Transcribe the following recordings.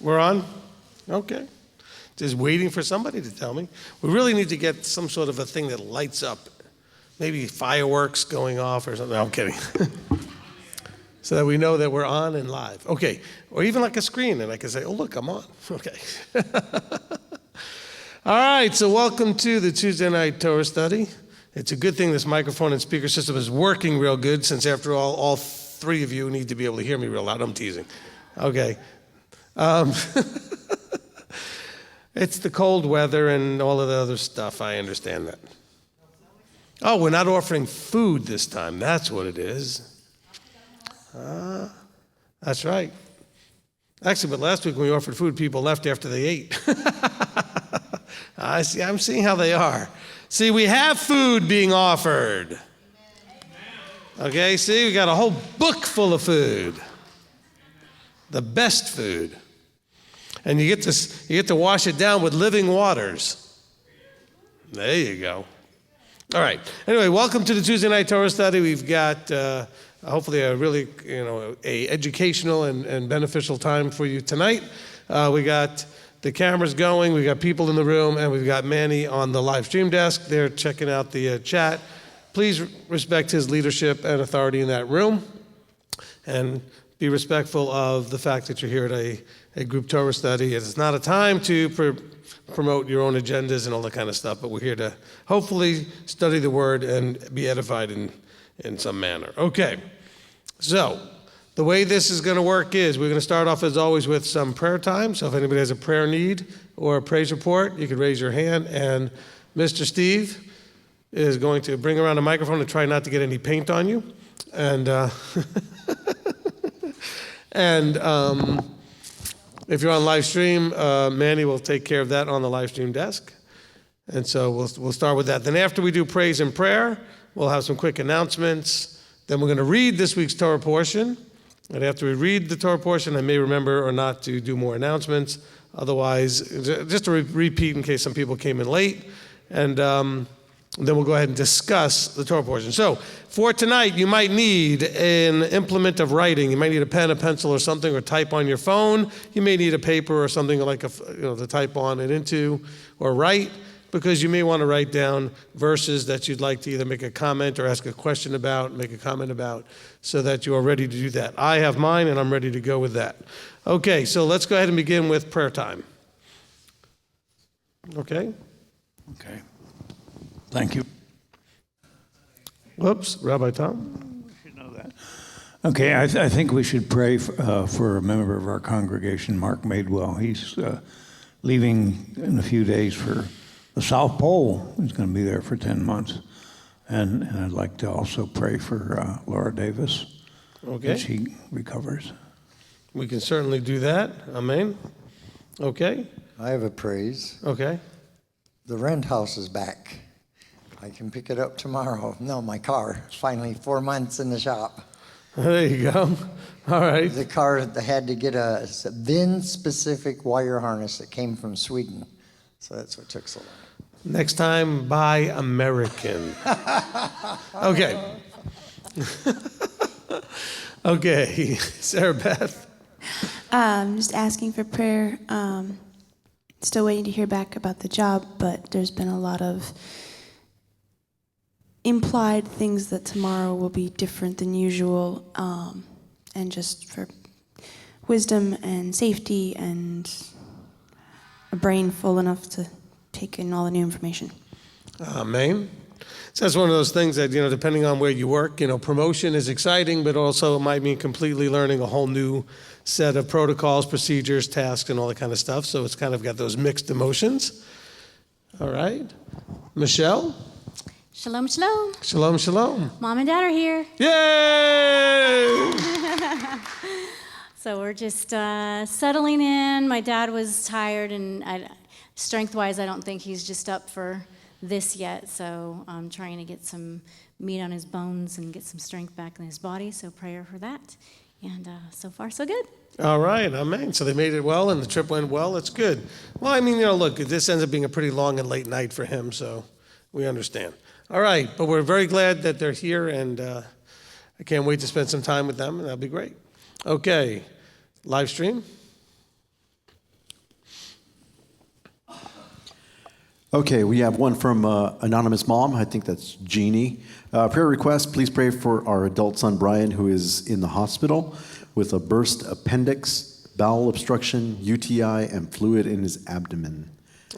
We're on? Okay. Just waiting for somebody to tell me. We really need to get some sort of a thing that lights up. Maybe fireworks going off or something. No, I'm kidding. So that we know that we're on and live. Okay. Or even like a screen, and I can say, oh, look, I'm on. Okay. All right. So welcome to the Tuesday night Torah study. It's a good thing this microphone and speaker system is working real good, since after all three of you need to be able to hear me real loud. I'm teasing. Okay. It's the cold weather and all of the other stuff. I understand that. Oh, we're not offering food this time. That's what it is. That's right. Actually, but last week when we offered food, people left after they ate. I'm seeing how they are. See, we have food being offered. Okay, see, we got a whole book full of food. The best food. And you get to wash it down with living waters. There you go. All right. Anyway, welcome to the Tuesday night Torah study. We've got hopefully a really a educational and beneficial time for you tonight. We got the cameras going, we got people in the room, and we've got Manny on the live stream desk. They're checking out the chat. Please respect his leadership and authority in that room, and be respectful of the fact that you're here at a group Torah study. It's not a time to promote your own agendas and all that kind of stuff, but we're here to hopefully study the Word and be edified in some manner. Okay, so the way this is going to work is we're going to start off, as always, with some prayer time. So if anybody has a prayer need or a praise report, you could raise your hand, and Mr. Steve is going to bring around a microphone and try not to get any paint on you. And if you're on live stream, Manny will take care of that on the live stream desk. And so we'll start with that. Then after we do praise and prayer, we'll have some quick announcements. Then we're going to read this week's Torah portion. And after we read the Torah portion, I may remember or not to do more announcements. Otherwise, just to repeat in case some people came in late. And then we'll go ahead and discuss the Torah portion. So for tonight, you might need an implement of writing. You might need a pen, a pencil, or something, or type on your phone. You may need a paper or something like to type on it into or write, because you may want to write down verses that you'd like to either make a comment or ask a question about, make a comment about, so that you are ready to do that. I have mine, and I'm ready to go with that. Okay, so let's go ahead and begin with prayer time. Okay? Okay. Thank you. Whoops, Rabbi Tom? We should know that. Okay, I think we should pray for a member of our congregation, Mark Madewell. He's leaving in a few days for the South Pole. He's going to be there for 10 months. And I'd like to also pray for Laura Davis, that she recovers. We can certainly do that. Amen. Okay. I have a praise. Okay. The rent house is back. I can pick it up tomorrow. No, my car. It's finally 4 months in the shop. There you go. All right. The car had to get a VIN-specific wire harness that came from Sweden. So that's what took so long. Next time, buy American. Okay. Okay. Sarah Beth. Just asking for prayer. Still waiting to hear back about the job, but there's been a lot of implied things that tomorrow will be different than usual, and just for wisdom and safety and a brain full enough to take in all the new information. Amen. So that's one of those things that, depending on where you work, promotion is exciting, but also it might mean completely learning a whole new set of protocols, procedures, tasks, and all that kind of stuff. So it's kind of got those mixed emotions. All right. Michelle? Shalom, shalom. Shalom, shalom. Mom and Dad are here. Yay! So we're just settling in. My dad was tired, and strength-wise, I don't think he's just up for this yet. So I'm trying to get some meat on his bones and get some strength back in his body. So prayer for that. And so far, so good. All right, amen. So they made it well, and the trip went well. That's good. Well, I mean, look, this ends up being a pretty long and late night for him, so we understand. All right, but we're very glad that they're here, and I can't wait to spend some time with them, and that'll be great. Okay, live stream. Okay, we have one from Anonymous Mom. I think that's Jeannie. Prayer request, please pray for our adult son, Brian, who is in the hospital with a burst appendix, bowel obstruction, UTI, and fluid in his abdomen.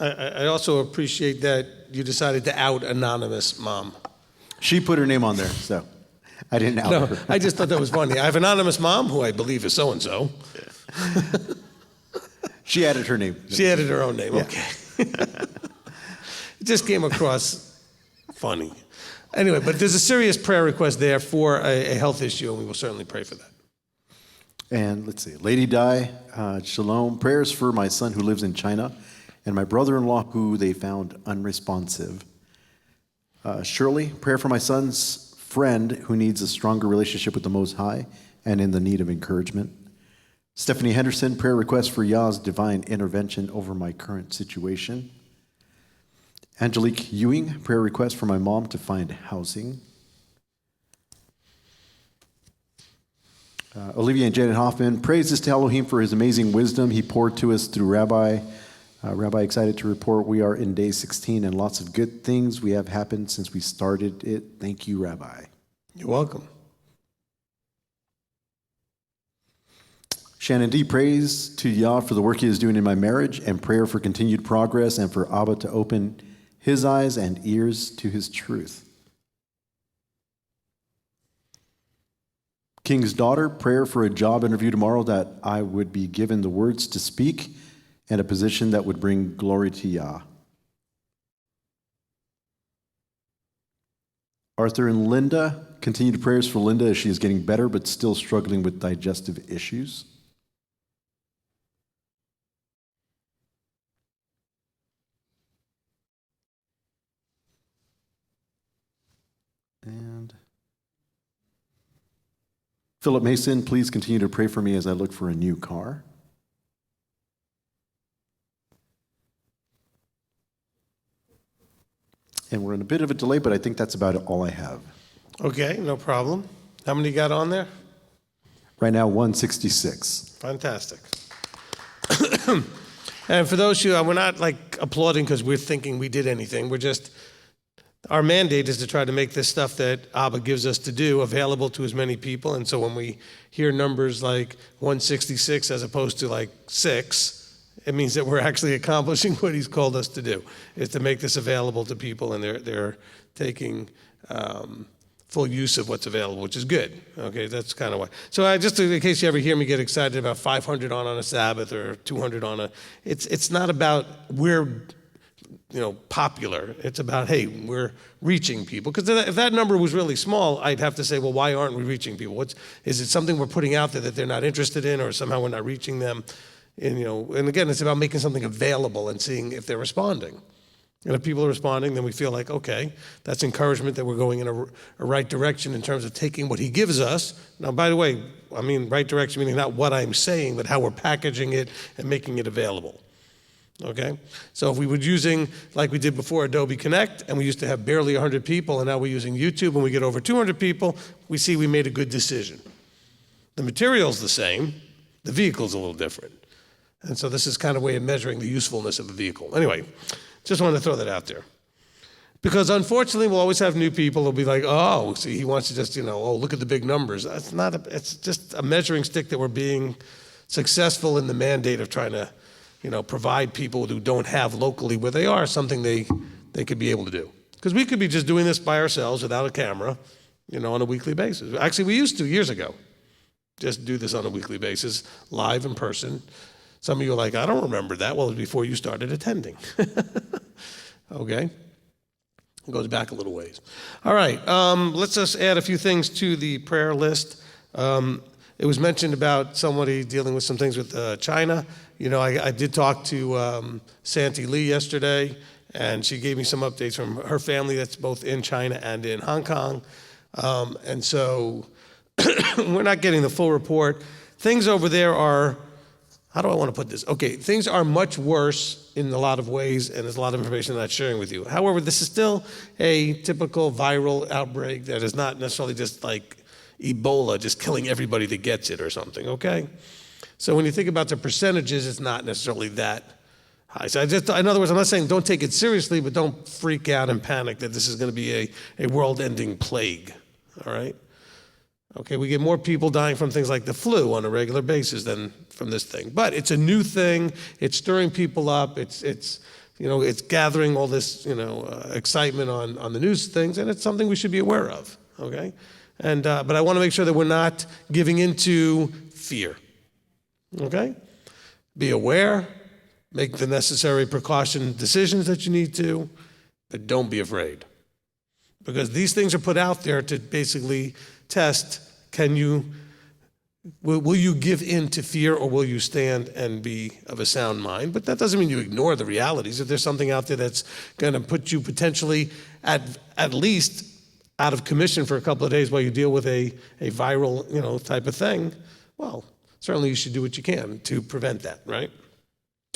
I also appreciate that you decided to out Anonymous Mom. She put her name on there, so I didn't out No, her. I just thought that was funny. I have Anonymous Mom, who I believe is so-and-so. She added her name. She added her own name, Yeah. okay. It just came across funny. Anyway, but there's a serious prayer request there for a health issue, and we will certainly pray for that. And let's see, Lady Di, Shalom. Prayers for my son who lives in China and my brother-in-law who they found unresponsive. Shirley, prayer for my son's friend who needs a stronger relationship with the Most High and in the need of encouragement. Stephanie Henderson, prayer request for Yah's divine intervention over my current situation. Angelique Ewing, prayer request for my mom to find housing. Olivia and Janet Hoffman, praises to Elohim for his amazing wisdom he poured to us through Rabbi. Rabbi, excited to report we are in day 16 and lots of good things we have happened since we started it. Thank you, Rabbi. You're welcome. Shannon D, praise to Yah for the work he is doing in my marriage and prayer for continued progress and for Abba to open his eyes and ears to his truth. King's daughter, prayer for a job interview tomorrow that I would be given the words to speak and a position that would bring glory to Yah. Arthur and Linda, continued prayers for Linda as she is getting better but still struggling with digestive issues. And Philip Mason, please continue to pray for me as I look for a new car. And we're in a bit of a delay, but I think that's about all I have. Okay, no problem. How many got on there? Right now, 166. Fantastic. And for those who, we're not like applauding because we're thinking we did anything. We're just, our mandate is to try to make this stuff that Abba gives us to do available to as many people. And so when we hear numbers like 166 as opposed to like 6, it means that we're actually accomplishing what he's called us to do, is to make this available to people, and they're taking full use of what's available, which is good. Okay, that's kind of why. So just in case you ever hear me get excited about 500 on a Sabbath or 200 on a, it's not about we're popular. It's about, hey, we're reaching people. Because if that number was really small, I'd have to say, well, why aren't we reaching people? Is it something we're putting out there that they're not interested in, or somehow we're not reaching them? And again, it's about making something available and seeing if they're responding. And if people are responding, then we feel like, okay, that's encouragement that we're going in a right direction in terms of taking what he gives us. Now, by the way, I mean right direction meaning not what I'm saying, but how we're packaging it and making it available. Okay? So if we were using, like we did before, Adobe Connect, and we used to have barely 100 people, and now we're using YouTube and we get over 200 people, we see we made a good decision. The material's the same, the vehicle's a little different. And so this is kind of a way of measuring the usefulness of a vehicle. Anyway, just wanted to throw that out there. Because unfortunately, we'll always have new people who'll be like, oh, see, he wants to just, look at the big numbers. It's just a measuring stick that we're being successful in the mandate of trying to, provide people who don't have locally where they are something they could be able to do. Because we could be just doing this by ourselves without a camera, on a weekly basis. Actually, we used to years ago. Just do this on a weekly basis, live in person. Some of you are like, I don't remember that. Well, it was before you started attending. Okay? It goes back a little ways. All right, let's just add a few things to the prayer list. It was mentioned about somebody dealing with some things with China. I did talk to Santi Lee yesterday, and she gave me some updates from her family that's both in China and in Hong Kong. And so we're not getting the full report. Things over there are, how do I want to put this? Okay, things are much worse in a lot of ways, and there's a lot of information I'm not sharing with you. However, this is still a typical viral outbreak that is not necessarily just like Ebola, just killing everybody that gets it or something, okay? So when you think about the percentages, it's not necessarily that high. So in other words, I'm not saying don't take it seriously, but don't freak out and panic that this is going to be a world-ending plague, all right? Okay, we get more people dying from things like the flu on a regular basis than from this thing. But it's a new thing. It's stirring people up. It's gathering all this, excitement on the news things, and it's something we should be aware of, okay? And but I want to make sure that we're not giving into fear, okay? Be aware, make the necessary precaution decisions that you need to, but don't be afraid. Because these things are put out there to basically test, will you give in to fear, or will you stand and be of a sound mind? But that doesn't mean you ignore the realities. If there's something out there that's going to put you potentially at least out of commission for a couple of days while you deal with a viral, type of thing, well, certainly you should do what you can to prevent that, right?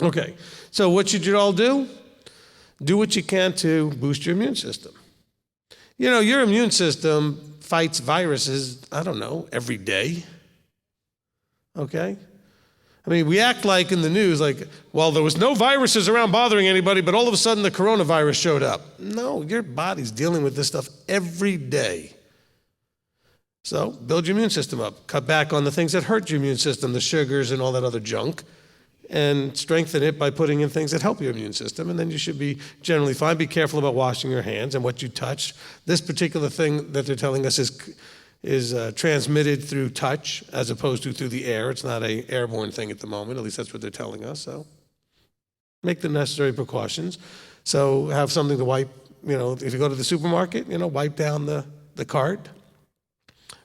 Okay, so what should you all do? Do what you can to boost your immune system. Your immune system fights viruses, every day. Okay? I mean, we act like in the news, well, there was no viruses around bothering anybody, but all of a sudden the coronavirus showed up. No, your body's dealing with this stuff every day. So build your immune system up. Cut back on the things that hurt your immune system, the sugars and all that other junk, and strengthen it by putting in things that help your immune system, and then you should be generally fine. Be careful about washing your hands and what you touch. This particular thing that they're telling us is transmitted through touch as opposed to through the air. It's not an airborne thing at the moment, at least that's what they're telling us. So make the necessary precautions. So have something to wipe, if you go to the supermarket, wipe down the cart.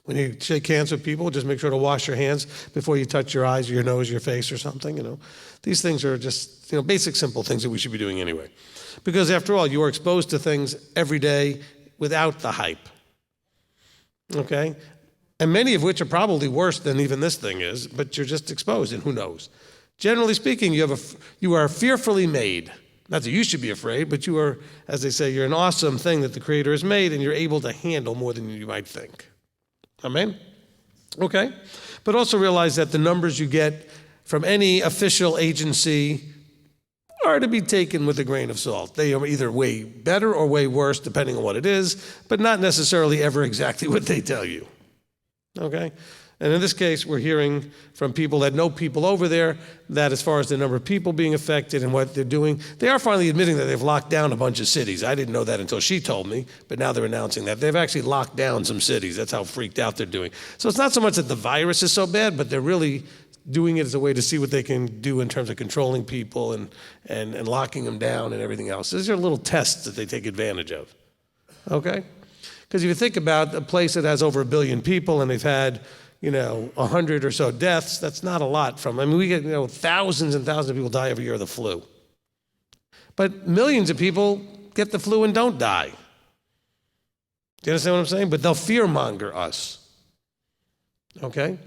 When you shake hands with people, just make sure to wash your hands before you touch your eyes, or your nose, your face, or something. These things are just, basic, simple things that we should be doing anyway. Because after all, you are exposed to things every day without the hype. Okay? And many of which are probably worse than even this thing is, but you're just exposed, and who knows? Generally speaking, you are fearfully made. Not that you should be afraid, but you are, as they say, you're an awesome thing that the Creator has made, and you're able to handle more than you might think. Amen? Okay. But also realize that the numbers you get from any official agency are to be taken with a grain of salt. They are either way better or way worse, depending on what it is, but not necessarily ever exactly what they tell you. Okay? And in this case, we're hearing from people that know people over there that as far as the number of people being affected and what they're doing, they are finally admitting that they've locked down a bunch of cities. I didn't know that until she told me, but now they're announcing that. They've actually locked down some cities. That's how freaked out they're doing. So it's not so much that the virus is so bad, but they're really doing it as a way to see what they can do in terms of controlling people and locking them down and everything else. These are little tests that they take advantage of. Okay? Because if you think about a place that has over 1 billion people and they've had 100 or so deaths, that's not a lot we get, thousands and thousands of people die every year of the flu. But millions of people get the flu and don't die. Do you understand what I'm saying? But they'll fearmonger us. Okay?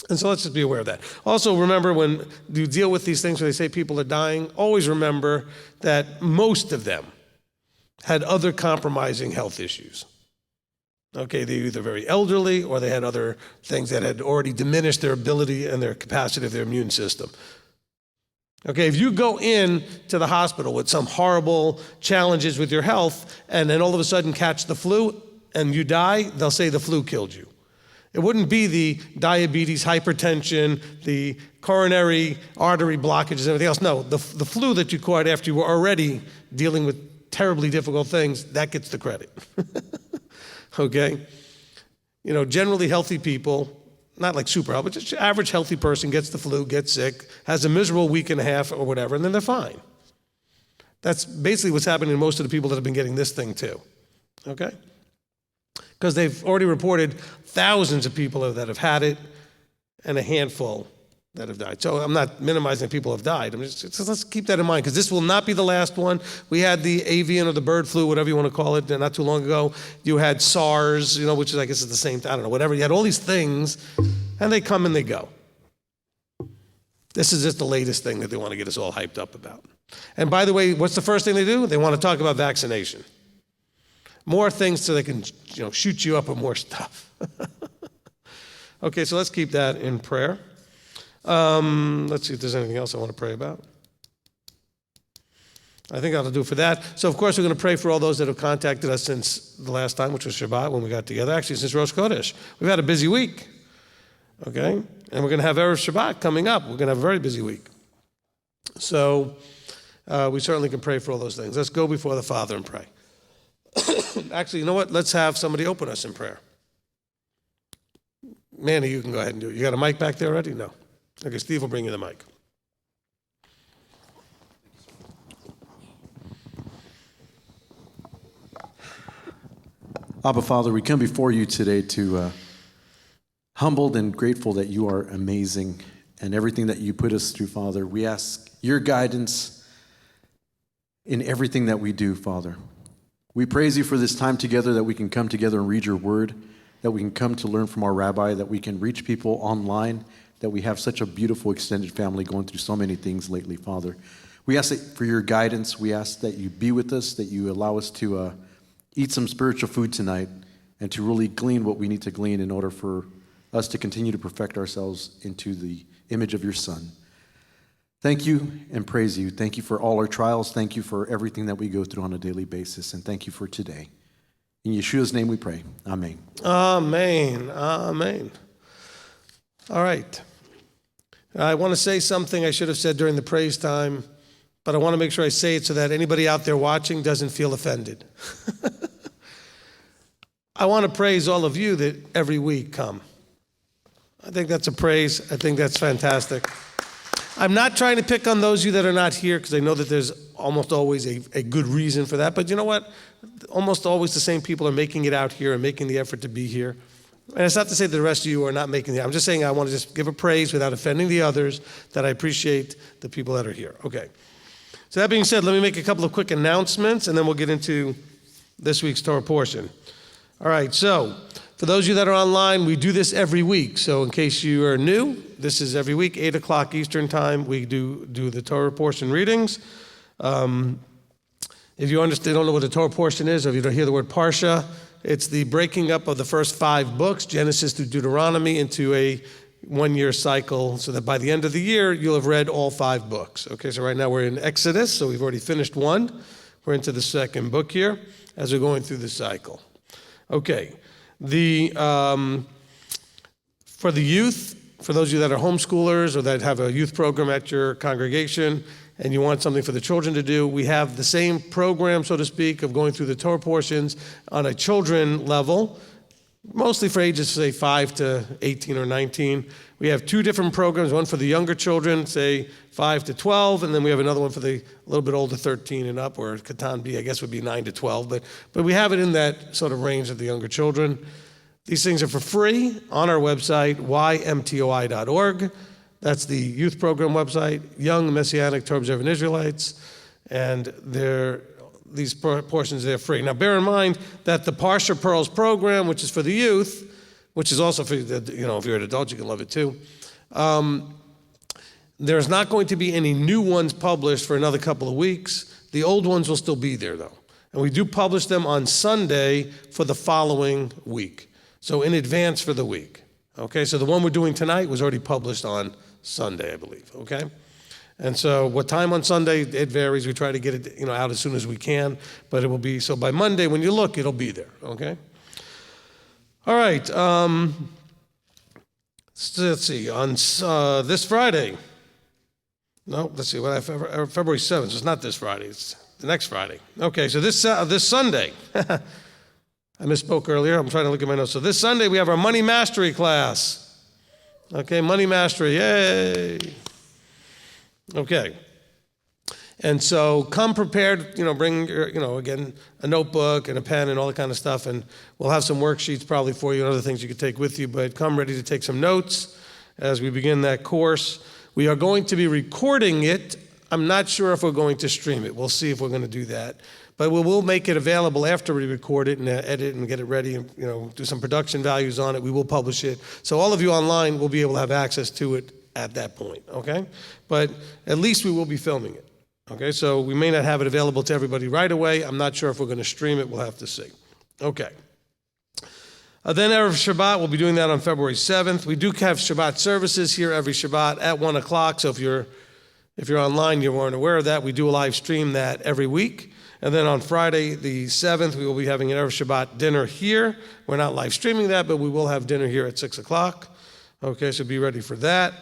And so let's just be aware of that. Also, remember when you deal with these things where they say people are dying, always remember that most of them had other compromising health issues. Okay, they're either very elderly or they had other things that had already diminished their ability and their capacity of their immune system. Okay, if you go in to the hospital with some horrible challenges with your health and then all of a sudden catch the flu and you die, they'll say the flu killed you. It wouldn't be the diabetes, hypertension, the coronary artery blockages, and everything else. No, the flu that you caught after you were already dealing with terribly difficult things, that gets the credit. Okay? Generally healthy people, not like super healthy, but just average healthy person gets the flu, gets sick, has a miserable week and a half or whatever, and then they're fine. That's basically what's happening to most of the people that have been getting this thing too. Okay? Because they've already reported thousands of people that have had it and a handful that have died. So I'm not minimizing people have died. Let's keep that in mind, because this will not be the last one. We had the avian or the bird flu, whatever you want to call it, not too long ago. You had SARS, which is, I guess, is the same, I don't know, whatever. You had all these things, and they come and they go. This is just the latest thing that they want to get us all hyped up about. And by the way, what's the first thing they do? They want to talk about vaccination. More things so they can, shoot you up with more stuff. Okay, so let's keep that in prayer. Let's see if there's anything else I want to pray about. I think that'll do for that. So, of course, we're going to pray for all those that have contacted us since the last time, which was Shabbat, when we got together. Actually, since Rosh Chodesh. We've had a busy week, okay? And we're going to have Erev Shabbat coming up. We're going to have a very busy week. So, we certainly can pray for all those things. Let's go before the Father and pray. Actually, you know what? Let's have somebody open us in prayer. Manny, you can go ahead and do it. You got a mic back there already? No. Okay, Steve will bring you the mic. Abba, Father, we come before you today to humbled and grateful that you are amazing and everything that you put us through, Father. We ask your guidance in everything that we do, Father. We praise you for this time together, that we can come together and read your word, that we can come to learn from our rabbi, that we can reach people online, that we have such a beautiful extended family going through so many things lately, Father. We ask for your guidance. We ask that you be with us, that you allow us to eat some spiritual food tonight and to really glean what we need to glean in order for us to continue to perfect ourselves into the image of your Son. Thank you and praise you. Thank you for all our trials. Thank you for everything that we go through on a daily basis. And thank you for today. In Yeshua's name we pray. Amen. Amen. Amen. All right. I want to say something I should have said during the praise time, but I want to make sure I say it so that anybody out there watching doesn't feel offended. I want to praise all of you that every week come. I think that's a praise. I think that's fantastic. I'm not trying to pick on those of you that are not here, because I know that there's almost always a good reason for that. But you know what? Almost always the same people are making it out here and making the effort to be here. And it's not to say that the rest of you are not making it. I'm just saying I want to just give a praise without offending the others, that I appreciate the people that are here. Okay. So that being said, let me make a couple of quick announcements, and then we'll get into this week's Torah portion. All right, so for those of you that are online, we do this every week. So in case you are new, this is every week, 8 o'clock Eastern time. We do the Torah portion readings. If you don't know what the Torah portion is, or if you don't hear the word Parsha, it's the breaking up of the first 5 books, Genesis through Deuteronomy, into a one-year cycle, so that by the end of the year, you'll have read all 5 books. Okay, so right now we're in Exodus, so we've already finished 1. We're into the 2nd book here as we're going through the cycle. Okay, for the youth, for those of you that are homeschoolers or that have a youth program at your congregation and you want something for the children to do, we have the same program, so to speak, of going through the Torah portions on a children level, mostly for ages, say, 5 to 18 or 19. We have 2 different programs, one for the younger children, say 5 to 12, and then we have another one for the little bit older, 13 and up, or Katan B, I guess would be 9 to 12. But we have it in that sort of range of the younger children. These things are for free on our website, ymtoi.org. That's the youth program website, Young Messianic Torah Observant Israelites, and these portions, they're free. Now, bear in mind that the Parsha Pearls program, which is for the youth, which is also for, if you're an adult, you can love it too. There's not going to be any new ones published for another couple of weeks. The old ones will still be there, though. And we do publish them on Sunday for the following week. So in advance for the week. Okay, so the one we're doing tonight was already published on Sunday, I believe. Okay? And so what time on Sunday, it varies. We try to get it out as soon as we can, but it will be, so by Monday when you look, it'll be there, okay? All right, let's see, on this Friday, February 7th, so it's not this Friday, it's the next Friday. Okay, so this Sunday, I misspoke earlier, I'm trying to look at my notes. So this Sunday we have our Money Mastery class. Okay, Money Mastery, yay! Okay, and so come prepared, bring your, again, a notebook and a pen and all that kind of stuff, and we'll have some worksheets probably for you and other things you could take with you, but come ready to take some notes as we begin that course. We are going to be recording it. I'm not sure if we're going to stream it. We'll see if we're going to do that, but we will make it available after we record it and edit and get it ready and, do some production values on it. We will publish it. So all of you online will be able to have access to it at that point, okay? But at least we will be filming it, okay? So we may not have it available to everybody right away. I'm not sure if we're going to stream it. We'll have to see. Okay. Then Erev Shabbat, we'll be doing that on February 7th. We do have Shabbat services here every Shabbat at 1 o'clock. So if you're If you're online, you weren't aware of that. We do a live stream that every week. And then on Friday, the 7th, we will be having an Erev Shabbat dinner here. We're not live streaming that, but we will have dinner here at 6 o'clock. Okay, so be ready for that.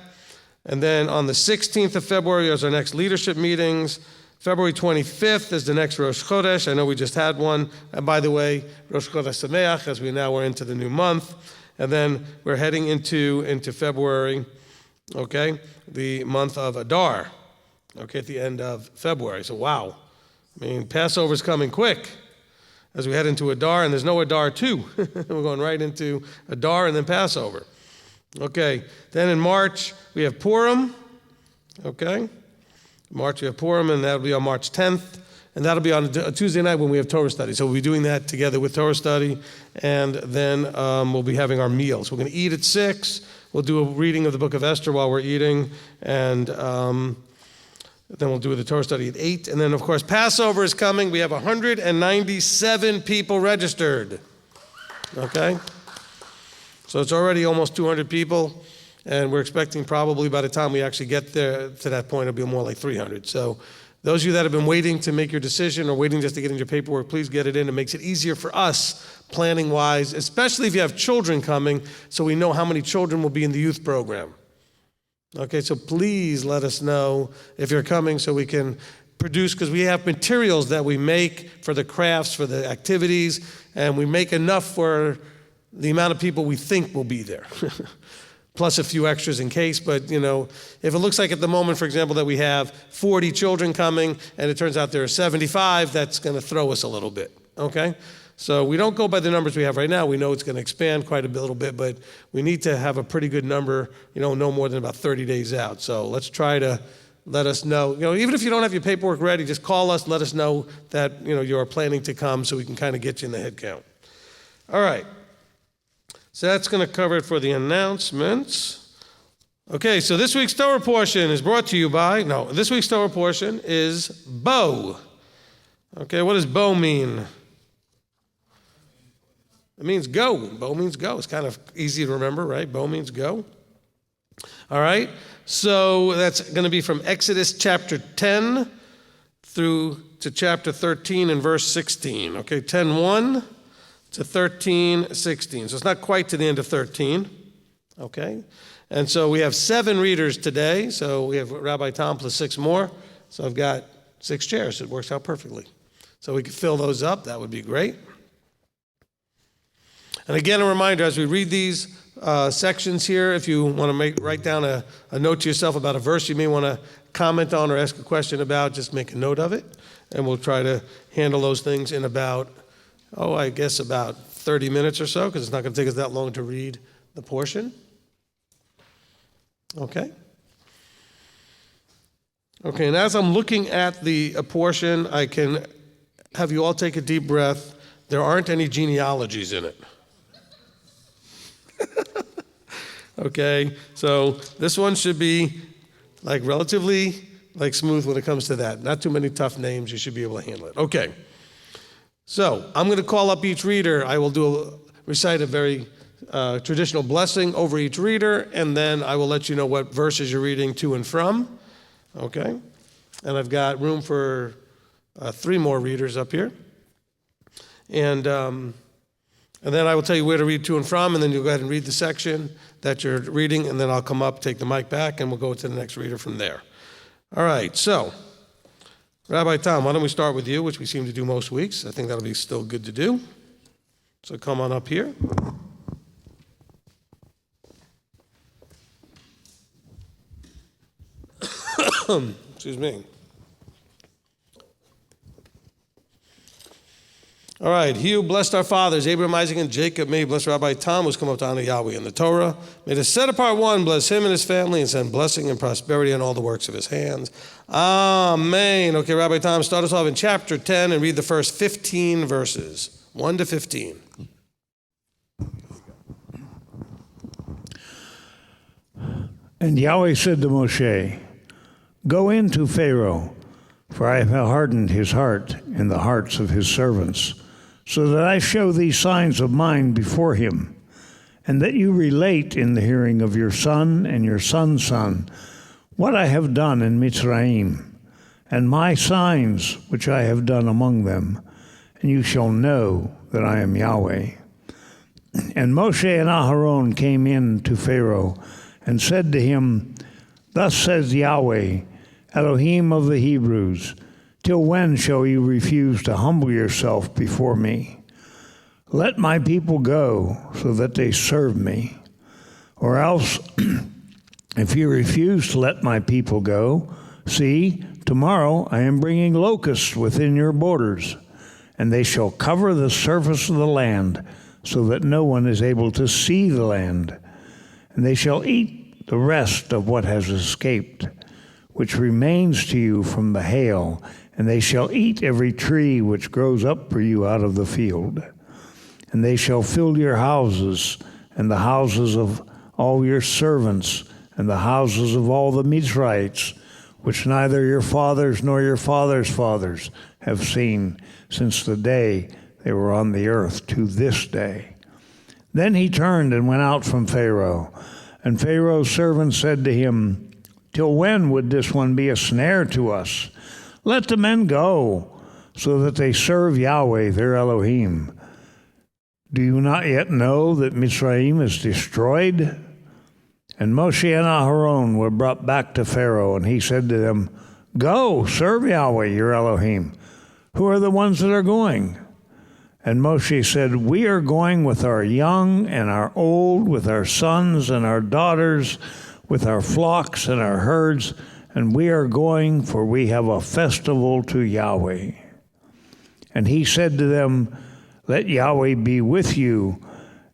And then on the 16th of February is our next leadership meetings. February 25th is the next Rosh Chodesh. I know we just had one. And by the way, Rosh Chodesh Sameach, as we now are into the new month. And then we're heading into February, okay, the month of Adar, okay, at the end of February. So wow, I mean, Passover's coming quick as we head into Adar, and there's no Adar 2. We're going right into Adar and then Passover. Okay, then in March, we have Purim, okay. March, we have Purim, and that'll be on March 10th. And that'll be on a Tuesday night when we have Torah Study. So we'll be doing that together with Torah Study. And then we'll be having our meals. We're going to eat at 6. We'll do a reading of the book of Esther while we're eating. And then we'll do the Torah Study at 8. And then, of course, Passover is coming. We have 197 people registered. Okay? So it's already almost 200 people. And we're expecting probably by the time we actually get there to that point, it'll be more like 300. So those of you that have been waiting to make your decision or waiting just to get in your paperwork, please get it in. It makes it easier for us planning-wise, especially if you have children coming, so we know how many children will be in the youth program. Okay, so please let us know if you're coming so we can produce, because we have materials that we make for the crafts, for the activities, and we make enough for the amount of people we think will be there. Plus a few extras in case, but you know, if it looks like at the moment, for example, that we have 40 children coming and it turns out there are 75, that's going to throw us a little bit, okay? So we don't go by the numbers we have right now. We know it's going to expand quite a little bit, but we need to have a pretty good number, you know, no more than about 30 days out. So let's try to let us know, you know, even if you don't have your paperwork ready, just call us, let us know that, you know, you're planning to come so we can kind of get you in the head count. All right. So that's going to cover it for the announcements. Okay, so this week's Torah portion is brought to you by, this week's Torah portion is bow. Okay, what does bow mean? It means go. Bow means go. It's kind of easy to remember, right? Bow means go. All right, so that's going to be from Exodus chapter 10 through to chapter 13 and verse 16. Okay, 10:1 to 13:16. So it's not quite to the end of 13, okay? And so we have 7 readers today. So we have Rabbi Tom plus 6 more. So I've got 6 chairs. It works out perfectly. So we could fill those up. That would be great. And again, a reminder, as we read these sections here, if you want to write down a note to yourself about a verse you may want to comment on or ask a question about, just make a note of it. And we'll try to handle those things in about I guess about 30 minutes or so, because it's not going to take us that long to read the portion. Okay? Okay, and as I'm looking at the portion, I can have you all take a deep breath. There aren't any genealogies in it. Okay, so this one should be like relatively like smooth when it comes to that. Not too many tough names. You should be able to handle it. Okay. So I'm going to call up each reader. I will recite a very traditional blessing over each reader, and then I will let you know what verses you're reading to and from. Okay? And I've got room for 3 more readers up here. And then I will tell you where to read to and from, and then you'll go ahead and read the section that you're reading, and then I'll come up, take the mic back, and we'll go to the next reader from there. All right, so Rabbi Tom, why don't we start with you, which we seem to do most weeks. I think that'll be still good to do. So come on up here. Excuse me. All right, he who blessed our fathers, Abraham, Isaac, and Jacob, may he bless Rabbi Tom, who's come up to honor Yahweh in the Torah. May the set-apart one bless him and his family and send blessing and prosperity on all the works of his hands. Amen. Okay, Rabbi Tom, start us off in chapter 10 and read the first 15 verses, 1 to 15. And Yahweh said to Moshe, "Go in to Pharaoh, for I have hardened his heart and the hearts of his servants, so that I show these signs of mine before him, and that you relate in the hearing of your son and your son's son what I have done in Mitzrayim, and my signs which I have done among them, and you shall know that I am Yahweh. And Moshe and Aharon came in to Pharaoh and said to him, Thus says Yahweh, Elohim of the Hebrews, till when shall you refuse to humble yourself before me? Let my people go so that they serve me. Or else, if you refuse to let my people go, see, tomorrow I am bringing locusts within your borders, and they shall cover the surface of the land, so that no one is able to see the land. And they shall eat the rest of what has escaped, which remains to you from the hail, and they shall eat every tree which grows up for you out of the field. And they shall fill your houses, and the houses of all your servants, and the houses of all the Mizraites, which neither your fathers nor your fathers' fathers have seen since the day they were on the earth to this day. Then he turned and went out from Pharaoh. And Pharaoh's servants said to him, Till when would this one be a snare to us? Let the men go, so that they serve Yahweh their Elohim. Do you not yet know that Mitzrayim is destroyed? And Moshe and Aharon were brought back to Pharaoh, and he said to them, Go, serve Yahweh your Elohim. Who are the ones that are going? And Moshe said, We are going with our young and our old, with our sons and our daughters, with our flocks and our herds, and we are going, for we have a festival to Yahweh. And he said to them, Let Yahweh be with you,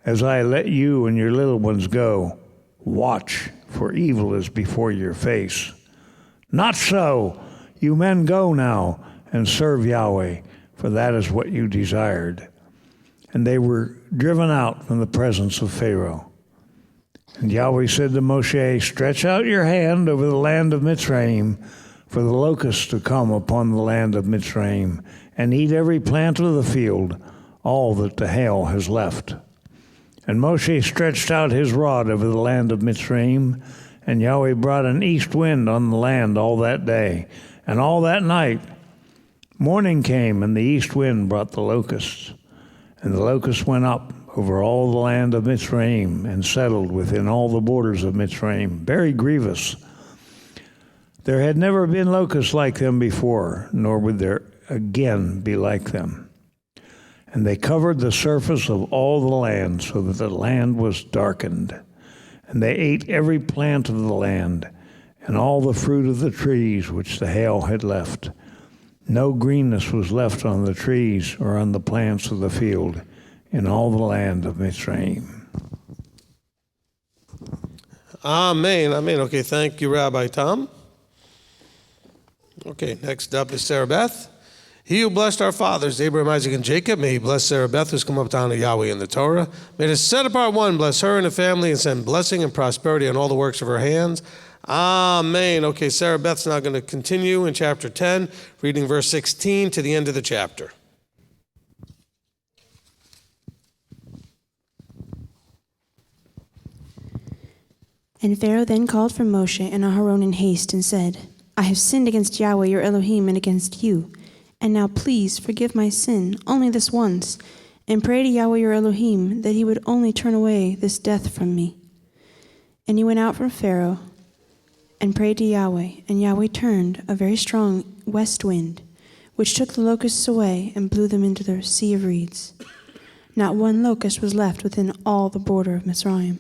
as I let you and your little ones go. Watch, for evil is before your face. Not so. You men go now and serve Yahweh, for that is what you desired. And they were driven out from the presence of Pharaoh. And Yahweh said to Moshe, Stretch out your hand over the land of Mitzrayim, for the locusts to come upon the land of Mitzrayim, and eat every plant of the field, all that the hail has left. And Moshe stretched out his rod over the land of Mitzrayim, and Yahweh brought an east wind on the land all that day, and all that night. Morning came, and the east wind brought the locusts. And the locusts went up over all the land of Mitzrayim, and settled within all the borders of Mitzrayim, very grievous. There had never been locusts like them before, nor would there again be like them. And they covered the surface of all the land, so that the land was darkened. And they ate every plant of the land, and all the fruit of the trees which the hail had left. No greenness was left on the trees or on the plants of the field in all the land of Mitzrayim. Amen. Amen. Okay, thank you, Rabbi Tom. Okay, next up is Sarah Beth. He who blessed our fathers, Abraham, Isaac, and Jacob, may he bless Sarah Beth, who's come up to honor Yahweh in the Torah. May the set apart one bless her and her family and send blessing and prosperity on all the works of her hands. Amen. Okay, Sarah Beth's now going to continue in chapter 10, reading verse 16 to the end of the chapter. And Pharaoh then called for Moshe and Aharon in haste and said, I have sinned against Yahweh your Elohim and against you. And now please forgive my sin only this once, and pray to Yahweh your Elohim that he would only turn away this death from me. And he went out from Pharaoh and prayed to Yahweh, and Yahweh turned a very strong west wind, which took the locusts away and blew them into the sea of reeds. Not one locust was left within all the border of Mitzrayim.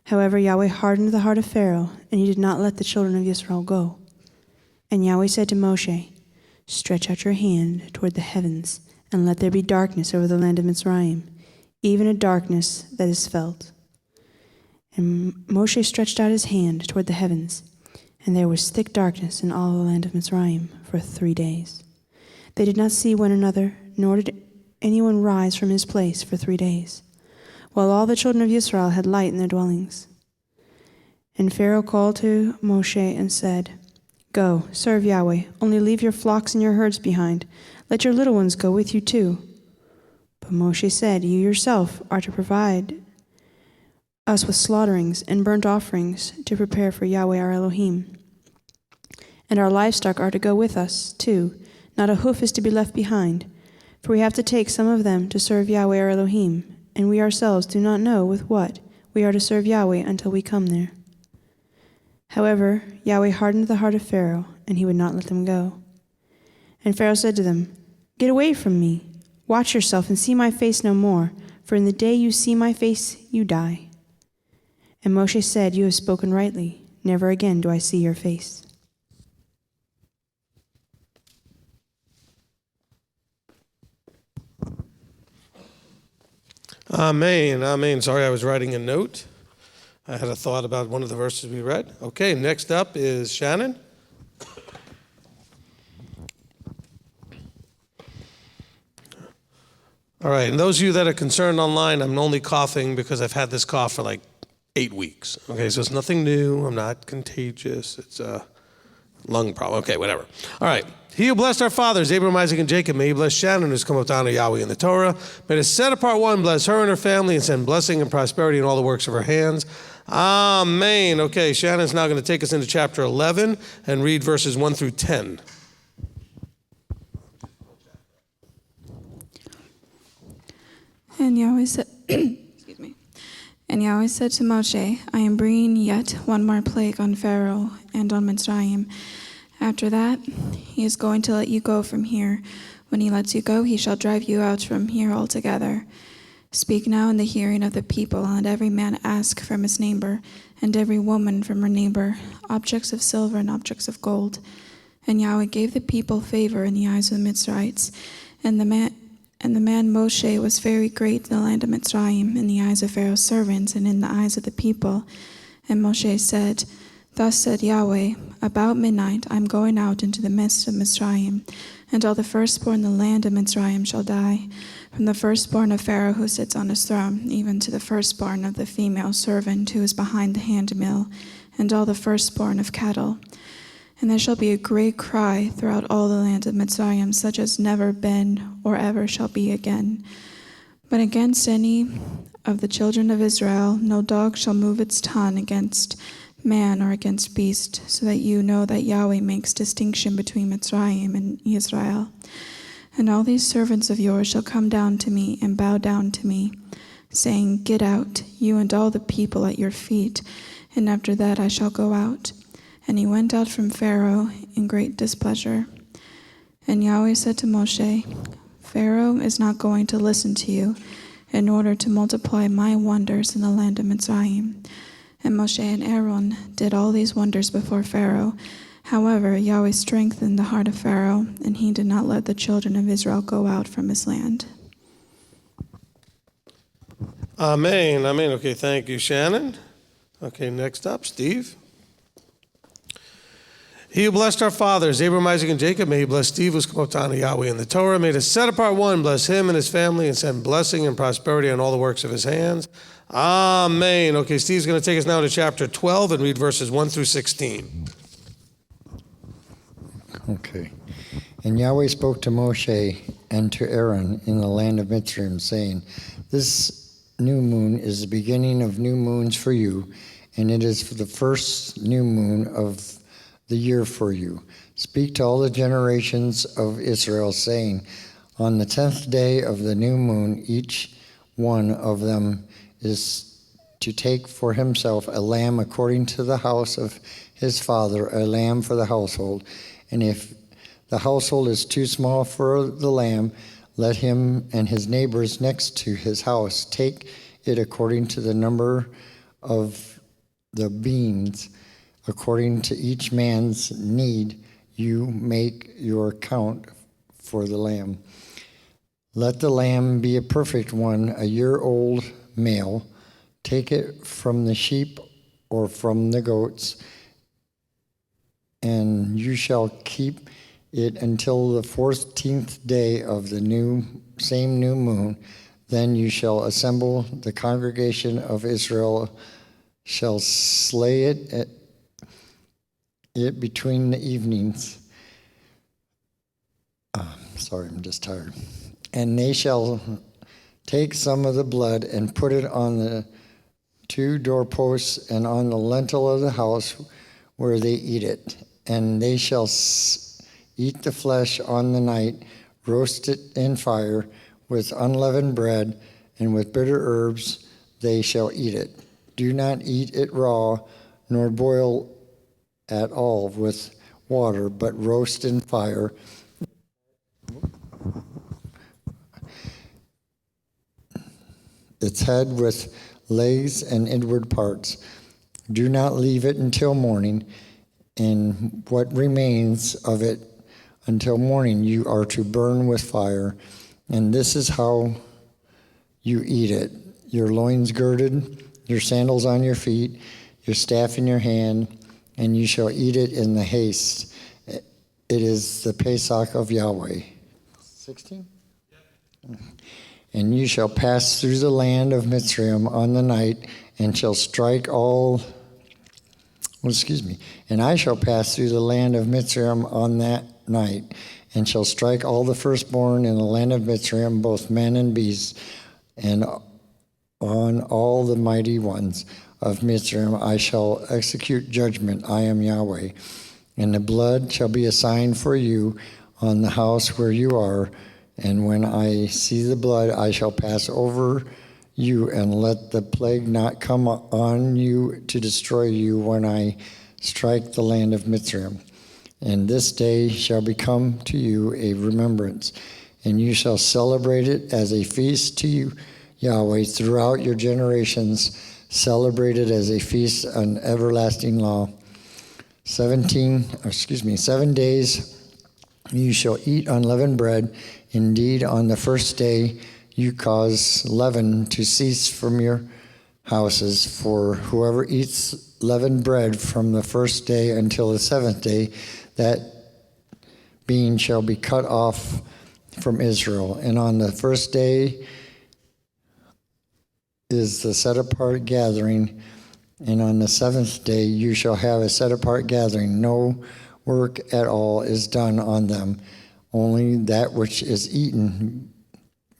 However, Yahweh hardened the heart of Pharaoh, and he did not let the children of Israel go. And Yahweh said to Moshe, Stretch out your hand toward the heavens, and let there be darkness over the land of Mitzrayim, even a darkness that is felt. And Moshe stretched out his hand toward the heavens, and there was thick darkness in all the land of Mitzrayim for 3 days. They did not see one another, nor did anyone rise from his place for 3 days, while all the children of Israel had light in their dwellings. And Pharaoh called to Moshe and said, Go, serve Yahweh, only leave your flocks and your herds behind. Let your little ones go with you too. But Moshe said, You yourself are to provide us with slaughterings and burnt offerings to prepare for Yahweh our Elohim. And our livestock are to go with us, too. Not a hoof is to be left behind. For we have to take some of them to serve Yahweh our Elohim, and we ourselves do not know with what we are to serve Yahweh until we come there. However, Yahweh hardened the heart of Pharaoh, and he would not let them go. And Pharaoh said to them, "Get away from me. Watch yourself and see my face no more, for in the day you see my face, you die." And Moshe said, "You have spoken rightly. Never again do I see your face." Amen. Amen. Sorry, I was writing a note. I had a thought about one of the verses we read. Okay, next up is Shannon. All right, and those of you that are concerned online, I'm only coughing because I've had this cough for like 8 weeks. Okay, so it's nothing new. I'm not contagious. It's a lung problem. Okay, whatever. All right. He who blessed our fathers, Abraham, Isaac, and Jacob, may he bless Shannon, who's come up to honor Yahweh in the Torah. May the set apart one bless her and her family and send blessing and prosperity in all the works of her hands. Amen. Okay, Shannon's now going to take us into chapter 11 and read verses 1 through 10. And Yahweh said, excuse me. And Yahweh said to Moshe, I am bringing yet one more plague on Pharaoh and on Mitzrayim. After that, he is going to let you go from here. When he lets you go, he shall drive you out from here altogether. Speak now in the hearing of the people, and let every man ask from his neighbor, and every woman from her neighbor, objects of silver and objects of gold. And Yahweh gave the people favor in the eyes of the Mitzrites, and the man Moshe was very great in the land of Mitzrayim, in the eyes of Pharaoh's servants, and in the eyes of the people. And Moshe said, Thus said Yahweh, about midnight I am going out into the midst of Mitzrayim, and all the firstborn in the land of Mitzrayim shall die, from the firstborn of Pharaoh who sits on his throne, even to the firstborn of the female servant who is behind the handmill, and all the firstborn of cattle. And there shall be a great cry throughout all the land of Mitzrayim, such as never been or ever shall be again. But against any of the children of Israel no dog shall move its tongue against man or against beast, so that you know that Yahweh makes distinction between Mitzrayim and Israel. And all these servants of yours shall come down to me and bow down to me, saying, Get out, you and all the people at your feet, and after that I shall go out. And he went out from Pharaoh in great displeasure. And Yahweh said to Moshe, Pharaoh is not going to listen to you in order to multiply my wonders in the land of Mitzrayim. And Moshe and Aaron did all these wonders before Pharaoh. However, Yahweh strengthened the heart of Pharaoh, and he did not let the children of Israel go out from his land. Amen. Amen. Okay, thank you, Shannon. Okay, next up, Steve. He who blessed our fathers, Abraham, Isaac, and Jacob, may he bless Steve, who's come up to honor Yahweh in the Torah. May the set apart one bless him and his family and send blessing and prosperity on all the works of his hands. Amen. Okay, Steve's going to take us now to chapter 12 and read verses 1 through 16. Okay. And Yahweh spoke to Moshe and to Aaron in the land of Mitzrayim, saying, This new moon is the beginning of new moons for you, and it is for the first new moon of the year for you. Speak to all the generations of Israel, saying, On the 10th day of the new moon, each one of them is to take for himself a lamb according to the house of his father, a lamb for the household. And if the household is too small for the lamb, let him and his neighbors next to his house take it according to the number of the beans. According to each man's need, you make your count for the lamb. Let the lamb be a perfect one, a year-old male. Take it from the sheep or from the goats, and you shall keep it until the 14th day of the same new moon. Then you shall assemble the congregation of Israel, shall slay it between the evenings. Sorry, I'm just tired. And they shall take some of the blood and put it on the 2 doorposts and on the lintel of the house where they eat it. and they shall eat the flesh on the night, roast it in fire with unleavened bread, and with bitter herbs they shall eat it. Do not eat it raw, nor boil at all with water, but roast in fire. Its head with legs and inward parts. Do not leave it until morning, and what remains of it until morning you are to burn with fire. And this is how you eat it: your loins girded, your sandals on your feet, your staff in your hand, and you shall eat it in the haste. It is the Pesach of Yahweh. 16? And you shall pass through the land of Mitzrayim on the night, and shall strike all. And I shall pass through the land of Mitzrayim on that night, and shall strike all the firstborn in the land of Mitzrayim, both men and beasts, and on all the mighty ones of Mitzrayim I shall execute judgment. I am Yahweh. And the blood shall be a sign for you on the house where you are. And when I see the blood, I shall pass over you, and let the plague not come on you to destroy you when I strike the land of Mitzrayim. And this day shall become to you a remembrance, and you shall celebrate it as a feast to you, Yahweh, throughout your generations. Celebrate it as a feast, an everlasting law. 7 days you shall eat unleavened bread. Indeed, on the first day you cause leaven to cease from your houses. For whoever eats leavened bread from the first day until the seventh day, that being shall be cut off from Israel. And on the first day is the set-apart gathering, and on the seventh day you shall have a set-apart gathering. No work at all is done on them, only that which is eaten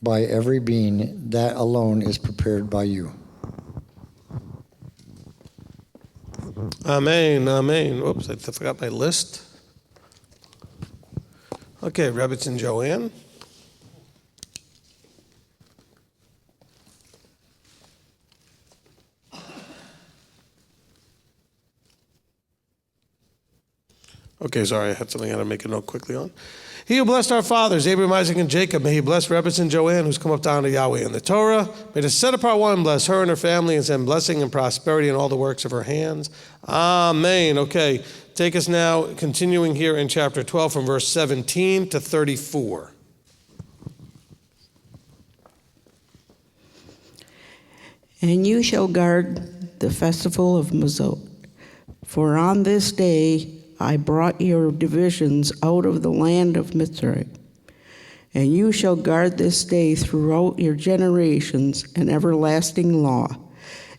by every being, that alone is prepared by you. Amen, amen. Oops, I forgot my list. Okay, Rebbitz and Joanne. Okay, sorry, I had something I had to make a note quickly on. He who blessed our fathers, Abraham, Isaac, and Jacob, may he bless Rebbitz and Joanne, who's come up down to Yahweh in the Torah. May the set-apart one bless her and her family and send blessing and prosperity in all the works of her hands. Amen. Okay, take us now, continuing here in chapter 12 from verse 17 to 34. And you shall guard the festival of Mazot, for on this day I brought your divisions out of the land of Mitzrayim. And you shall guard this day throughout your generations, an everlasting law.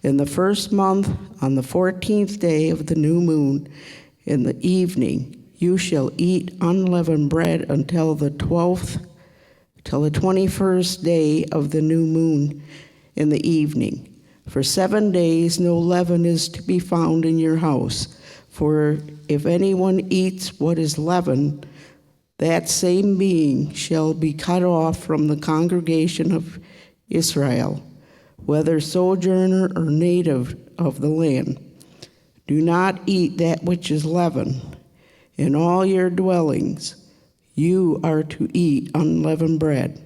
In the first month, on the 14th day of the new moon, in the evening, you shall eat unleavened bread until the 21st day of the new moon in the evening. For 7 days no leaven is to be found in your house. For if anyone eats what is leavened, that same being shall be cut off from the congregation of Israel, whether sojourner or native of the land. Do not eat that which is leavened. In all your dwellings you are to eat unleavened bread.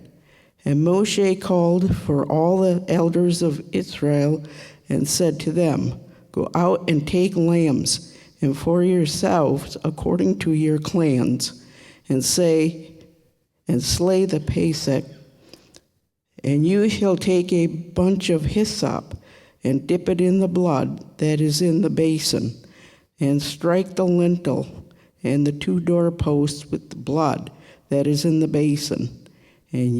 And Moshe called for all the elders of Israel and said to them, Go out and take lambs, and for yourselves according to your clans, and slay the Pesach. And you shall take a bunch of hyssop and dip it in the blood that is in the basin, and strike the lintel and the 2 doorposts with the blood that is in the basin. And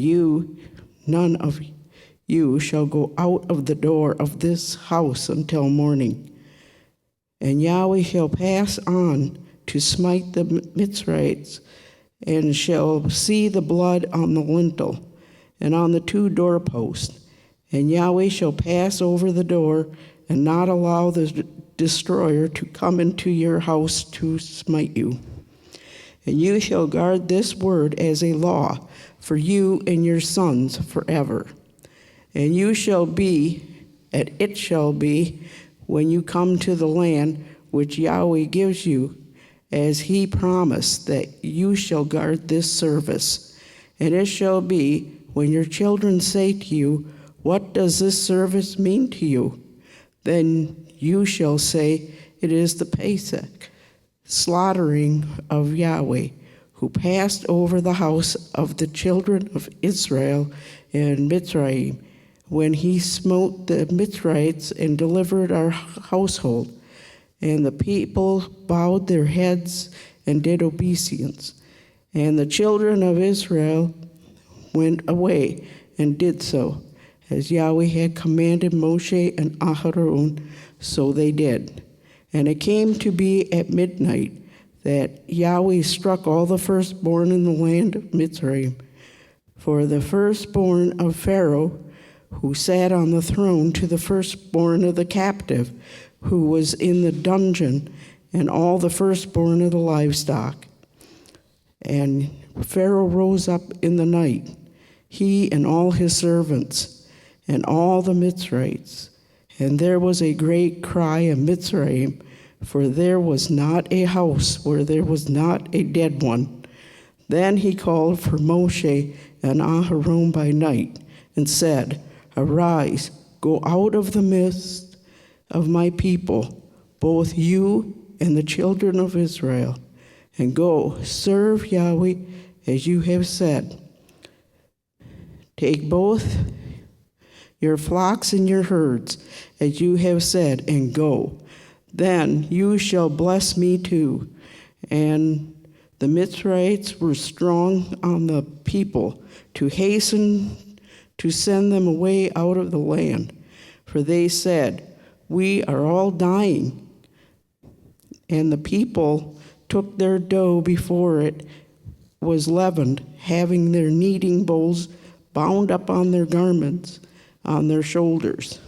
none of you shall go out of the door of this house until morning. And Yahweh shall pass on to smite the Mitzrayites, and shall see the blood on the lintel and on the 2 doorposts. And Yahweh shall pass over the door, and not allow the destroyer to come into your house to smite you. And you shall guard this word as a law for you and your sons forever. And it shall be, when you come to the land which Yahweh gives you, as he promised, that you shall guard this service. And it shall be, when your children say to you, what does this service mean to you? Then you shall say, it is the Pesach, slaughtering of Yahweh, who passed over the house of the children of Israel in Mitzrayim, when he smote the Mitzrites and delivered our household. And the people bowed their heads and did obeisance. And the children of Israel went away and did so, as Yahweh had commanded Moshe and Aharon, so they did. And it came to be at midnight that Yahweh struck all the firstborn in the land of Mitzrayim. For the firstborn of Pharaoh, who sat on the throne, to the firstborn of the captive, who was in the dungeon, and all the firstborn of the livestock. And Pharaoh rose up in the night, he and all his servants, and all the Mitzrites. And there was a great cry in Mitzrayim, for there was not a house where there was not a dead one. Then he called for Moshe and Aharon by night, and said, Arise, go out of the midst of my people, both you and the children of Israel, and go serve Yahweh as you have said. Take both your flocks and your herds as you have said, and go. Then you shall bless me too. And the Mitzrites were strong on the people to hasten to send them away out of the land, for they said, we are all dying. And the people took their dough before it was leavened, having their kneading bowls bound up on their garments, on their shoulders.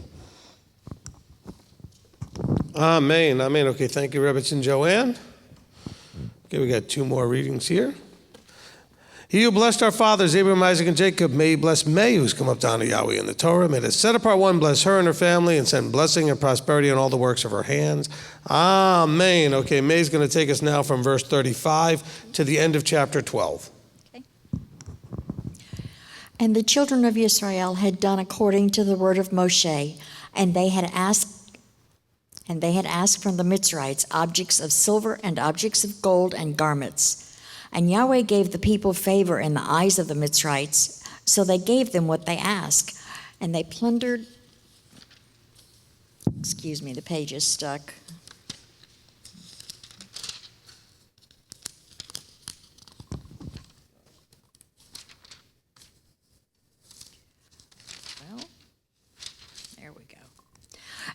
Amen. Amen. Okay, thank you, Rebbe and Joanne. Okay, we got two more readings here. He who blessed our fathers, Abraham, Isaac, and Jacob, may he bless May, who's come up to honor Yahweh in the Torah. May the set apart one bless her and her family and send blessing and prosperity on all the works of her hands. Amen. Okay, May's going to take us now from verse 35 to the end of chapter 12. Okay. And the children of Israel had done according to the word of Moshe, and they had asked from the Mitzrites objects of silver and objects of gold and garments. And Yahweh gave the people favor in the eyes of the Mitzrites, so they gave them what they asked. And they plundered, the page is stuck. Well, there we go.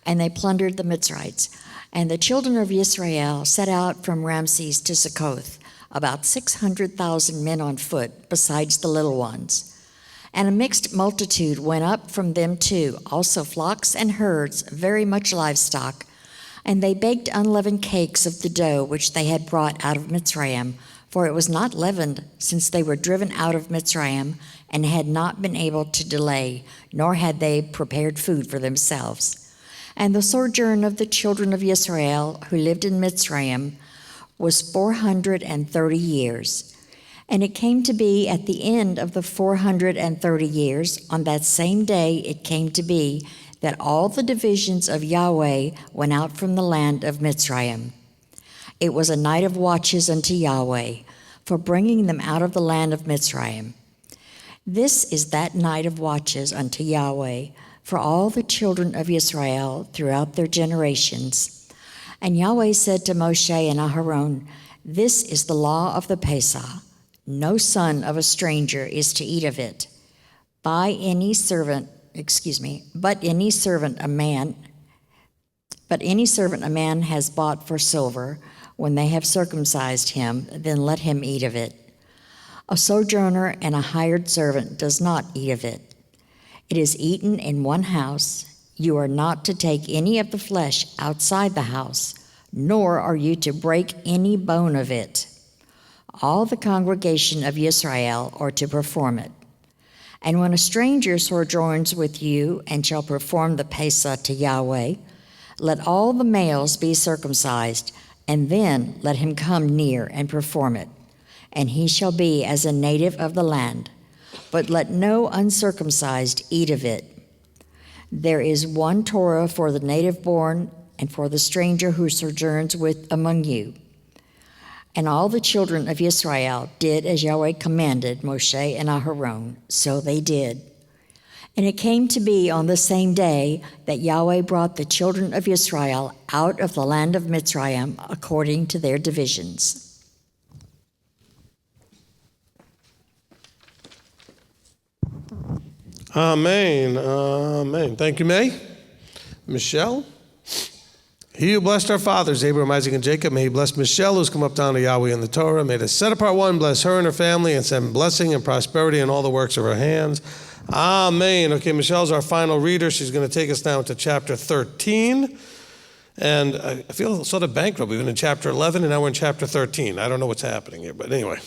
And they plundered the Mitzrites. And the children of Israel set out from Ramses to Succoth, about 600,000 men on foot, besides the little ones. And a mixed multitude went up from them too, also flocks and herds, very much livestock. And they baked unleavened cakes of the dough which they had brought out of Mitzrayim, for it was not leavened, since they were driven out of Mitzrayim, and had not been able to delay, nor had they prepared food for themselves. And the sojourn of the children of Israel, who lived in Mitzrayim, was 430 years. And it came to be at the end of the 430 years, on that same day it came to be, that all the divisions of Yahweh went out from the land of Mitzrayim. It was a night of watches unto Yahweh, for bringing them out of the land of Mitzrayim. This is that night of watches unto Yahweh, for all the children of Israel throughout their generations. And Yahweh said to Moshe and Aharon, this is the law of the Pesach. No son of a stranger is to eat of it. But any servant a man has bought for silver, when they have circumcised him, then let him eat of it. A sojourner and a hired servant does not eat of it. It is eaten in one house, You are not to take any of the flesh outside the house, nor are you to break any bone of it. All the congregation of Israel are to perform it. And when a stranger sojourns with you and shall perform the Pesach to Yahweh, let all the males be circumcised, and then let him come near and perform it. And he shall be as a native of the land, but let no uncircumcised eat of it. There is one Torah for the native born and for the stranger who sojourns among you. And all the children of Israel did as Yahweh commanded Moshe and Aharon, so they did. And it came to be on the same day that Yahweh brought the children of Israel out of the land of Mitzrayim according to their divisions. Amen. Amen. Thank you, May. Michelle. He who blessed our fathers, Abraham, Isaac, and Jacob, may he bless Michelle, who's come up down to Yahweh in the Torah. May the set apart one bless her and her family and send blessing and prosperity in all the works of her hands. Amen. Okay, Michelle's our final reader. She's going to take us now to chapter 13. And I feel sort of bankrupt. We've been in chapter 11, and now we're in chapter 13. I don't know what's happening here, but anyway.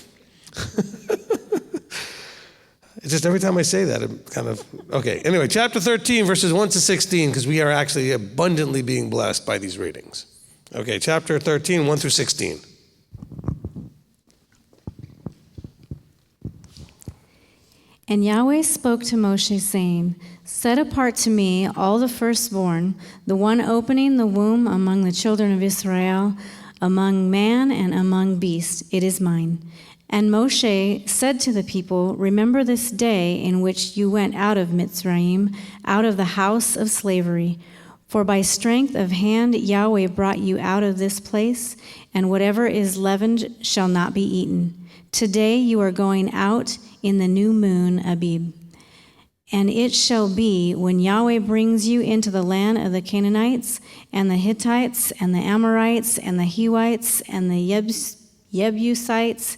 It's just every time I say that, it kind of, okay. Anyway, chapter 13, verses 1 to 16, because we are actually abundantly being blessed by these readings. Okay, chapter 13, 1 through 16. And Yahweh spoke to Moshe, saying, Set apart to me all the firstborn, the one opening the womb among the children of Israel, among man and among beast, it is mine. And Moshe said to the people, Remember this day in which you went out of Mitzrayim, out of the house of slavery. For by strength of hand Yahweh brought you out of this place, and whatever is leavened shall not be eaten. Today you are going out in the new moon, Abib. And it shall be, when Yahweh brings you into the land of the Canaanites, and the Hittites, and the Amorites, and the Hivites, and the Jebusites,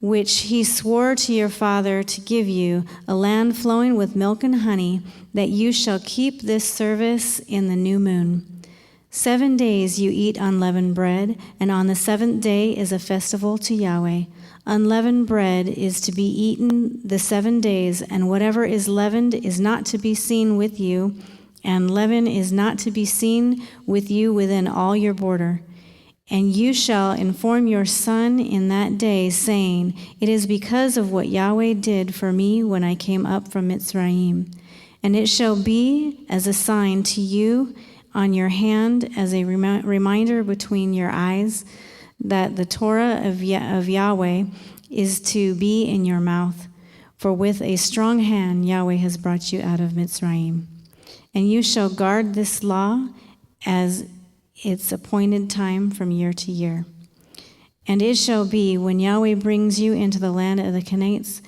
which he swore to your father to give you, a land flowing with milk and honey, that you shall keep this service in the new moon. 7 days you eat unleavened bread, and on the seventh day is a festival to Yahweh. Unleavened bread is to be eaten the 7 days, and whatever is leavened is not to be seen with you, and leaven is not to be seen with you within all your border. And you shall inform your son in that day, saying, It is because of what Yahweh did for me when I came up from Mitzrayim. And it shall be as a sign to you on your hand, as a reminder between your eyes, that the Torah of Yahweh is to be in your mouth. For with a strong hand Yahweh has brought you out of Mitzrayim. And you shall guard this law as its appointed time from year to year. And it shall be, when Yahweh brings you into the land of the Canaanites,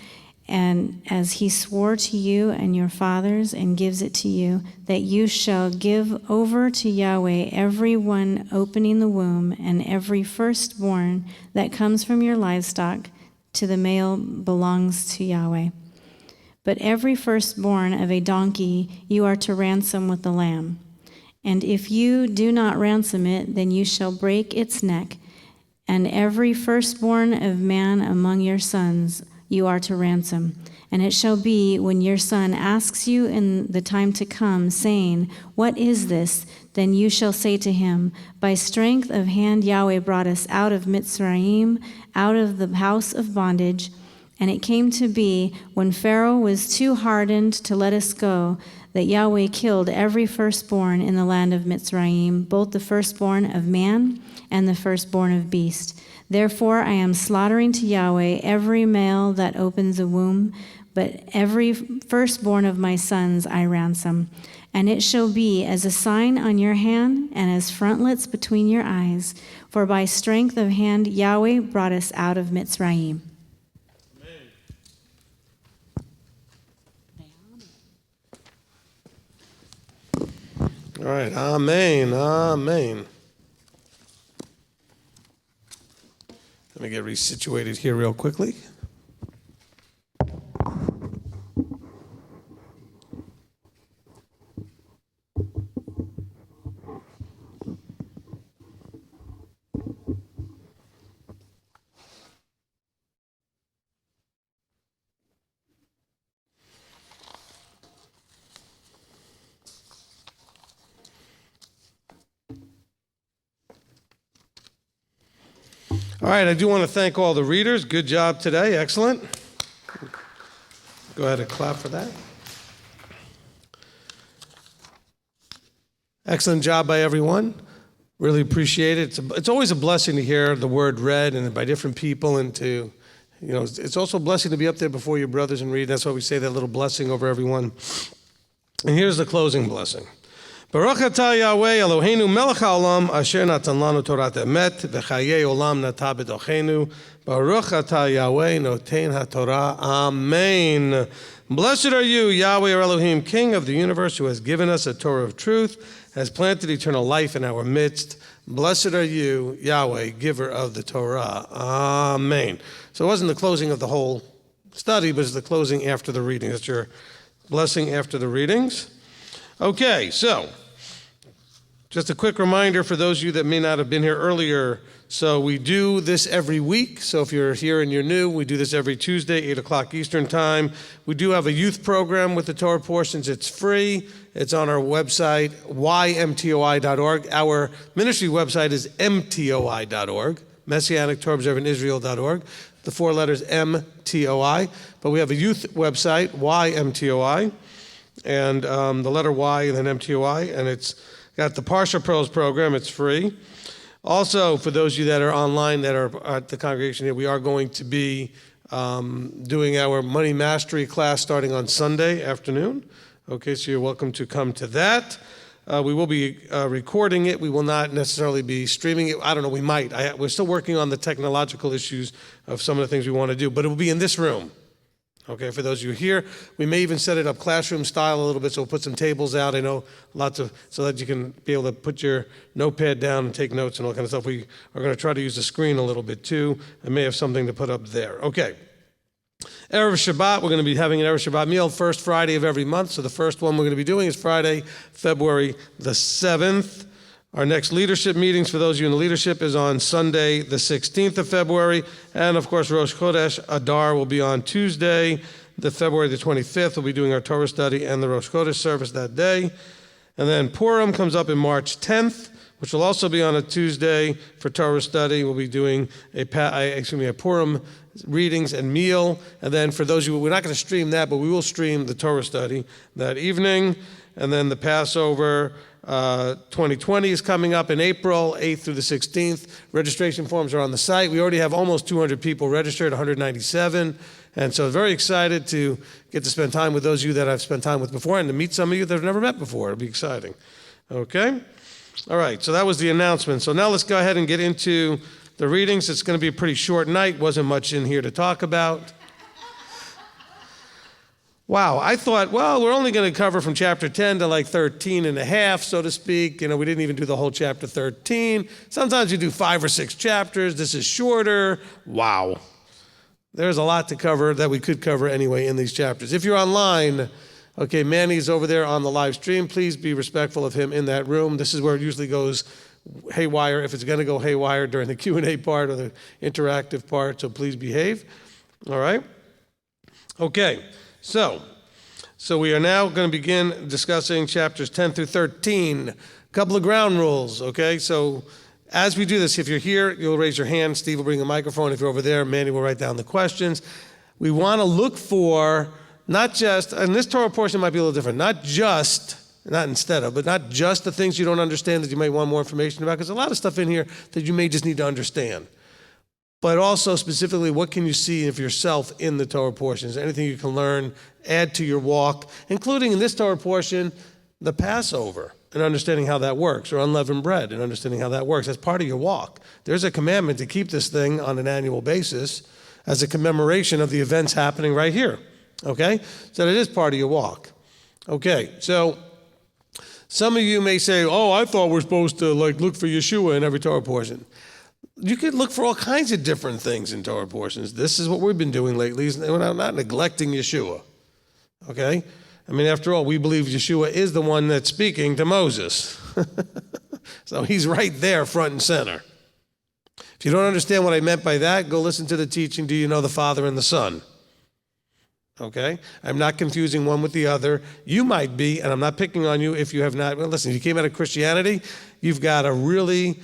and as he swore to you and your fathers and gives it to you, that you shall give over to Yahweh every one opening the womb, and every firstborn that comes from your livestock to the male belongs to Yahweh. But every firstborn of a donkey you are to ransom with the lamb. And if you do not ransom it, then you shall break its neck. And every firstborn of man among your sons you are to ransom. And it shall be, when your son asks you in the time to come, saying, What is this? Then you shall say to him, By strength of hand Yahweh brought us out of Mitzrayim, out of the house of bondage. And it came to be, when Pharaoh was too hardened to let us go, that Yahweh killed every firstborn in the land of Mitzrayim, both the firstborn of man and the firstborn of beast. Therefore I am slaughtering to Yahweh every male that opens a womb, but every firstborn of my sons I ransom. And it shall be as a sign on your hand and as frontlets between your eyes, for by strength of hand Yahweh brought us out of Mitzrayim. All right, amen, amen. Let me get resituated here real quickly. All right, I do want to thank all the readers. Good job today. Excellent. Go ahead and clap for that. Excellent job by everyone. Really appreciate it. It's always a blessing to hear the word read and by different people, and to, it's also a blessing to be up there before your brothers and read. That's why we say that little blessing over everyone. And here's the closing blessing. Baruch atah Yahweh Eloheinu melech haolam asher natan lanu Torat emet v'chayei olam nata b'tochenu. Baruch atah Yahweh noten haTorah. Amen. Blessed are you, Yahweh our Elohim, King of the universe, who has given us a Torah of truth, has planted eternal life in our midst. Blessed are you, Yahweh, giver of the Torah. Amen. So it wasn't the closing of the whole study, but it's the closing after the reading. That's your blessing after the readings. Okay, so just a quick reminder for those of you that may not have been here earlier. So we do this every week. So if you're here and you're new, we do this every Tuesday, 8 o'clock Eastern time. We do have a youth program with the Torah portions. It's free. It's on our website, ymtoi.org. Our ministry website is mtoi.org, Messianic Torah Observant Israel.org. The 4 letters MTOI. But we have a youth website, ymtoi, and the letter Y and then MTOI, and it's got the Parsha Pearls program. It's free. Also, for those of you that are online that are at the congregation here, we are going to be doing our Money Mastery class starting on Sunday afternoon. Okay, so you're welcome to come to that. We will be recording it. We will not necessarily be streaming it. I don't know, we might. We're still working on the technological issues of some of the things we want to do, but it will be in this room. Okay, for those of you here, we may even set it up classroom style a little bit, so we'll put some tables out. I know so that you can be able to put your notepad down and take notes and all kind of stuff. We are going to try to use the screen a little bit too. I may have something to put up there. Okay. Erev Shabbat, we're going to be having an Erev Shabbat meal first Friday of every month. So the first one we're going to be doing is Friday, February the 7th. Our next leadership meetings, for those of you in the leadership, is on Sunday, the 16th of February. And, of course, Rosh Chodesh Adar will be on Tuesday, the February the 25th. We'll be doing our Torah study and the Rosh Chodesh service that day. And then Purim comes up in March 10th, which will also be on a Tuesday for Torah study. We'll be doing a Purim readings and meal. And then for those of you, we're not going to stream that, but we will stream the Torah study that evening. And then the Passover 2020 is coming up in April 8th through the 16th. Registration forms are on the site. We already have almost 200 people registered, 197. And so very excited to get to spend time with those of you that I've spent time with before and to meet some of you that I've never met before. It'll be exciting. Okay? All right, so that was the announcement. So now let's go ahead and get into the readings. It's going to be a pretty short night. Wasn't much in here to talk about. Wow, I thought, well, we're only going to cover from chapter 10 to like 13 and a half, so to speak. We didn't even do the whole chapter 13. Sometimes you do 5 or 6 chapters. This is shorter. Wow. There's a lot to cover that we could cover anyway in these chapters. If you're online, okay, Manny's over there on the live stream. Please be respectful of him in that room. This is where it usually goes haywire, if it's going to go haywire during the Q&A part or the interactive part, so please behave. All right? Okay. So we are now going to begin discussing chapters 10 through 13. A couple of ground rules, okay? So as we do this, if you're here, you'll raise your hand. Steve will bring a microphone. If you're over there, Manny will write down the questions. We want to look for not just, and this Torah portion might be a little different, not just the things you don't understand that you may want more information about, because a lot of stuff in here that you may just need to understand. But also specifically, what can you see of yourself in the Torah portions? Anything you can learn, add to your walk, including in this Torah portion, the Passover, and understanding how that works, or unleavened bread, and understanding how that works. That's part of your walk. There's a commandment to keep this thing on an annual basis as a commemoration of the events happening right here, okay? So it is part of your walk. Okay, so some of you may say, oh, I thought we're supposed to look for Yeshua in every Torah portion. You could look for all kinds of different things in Torah portions. This is what we've been doing lately. We're not neglecting Yeshua, okay? After all, we believe Yeshua is the one that's speaking to Moses. So he's right there, front and center. If you don't understand what I meant by that, go listen to the teaching, Do You Know the Father and the Son? Okay? I'm not confusing one with the other. You might be, and I'm not picking on you if you have not. Well, listen, if you came out of Christianity, you've got a really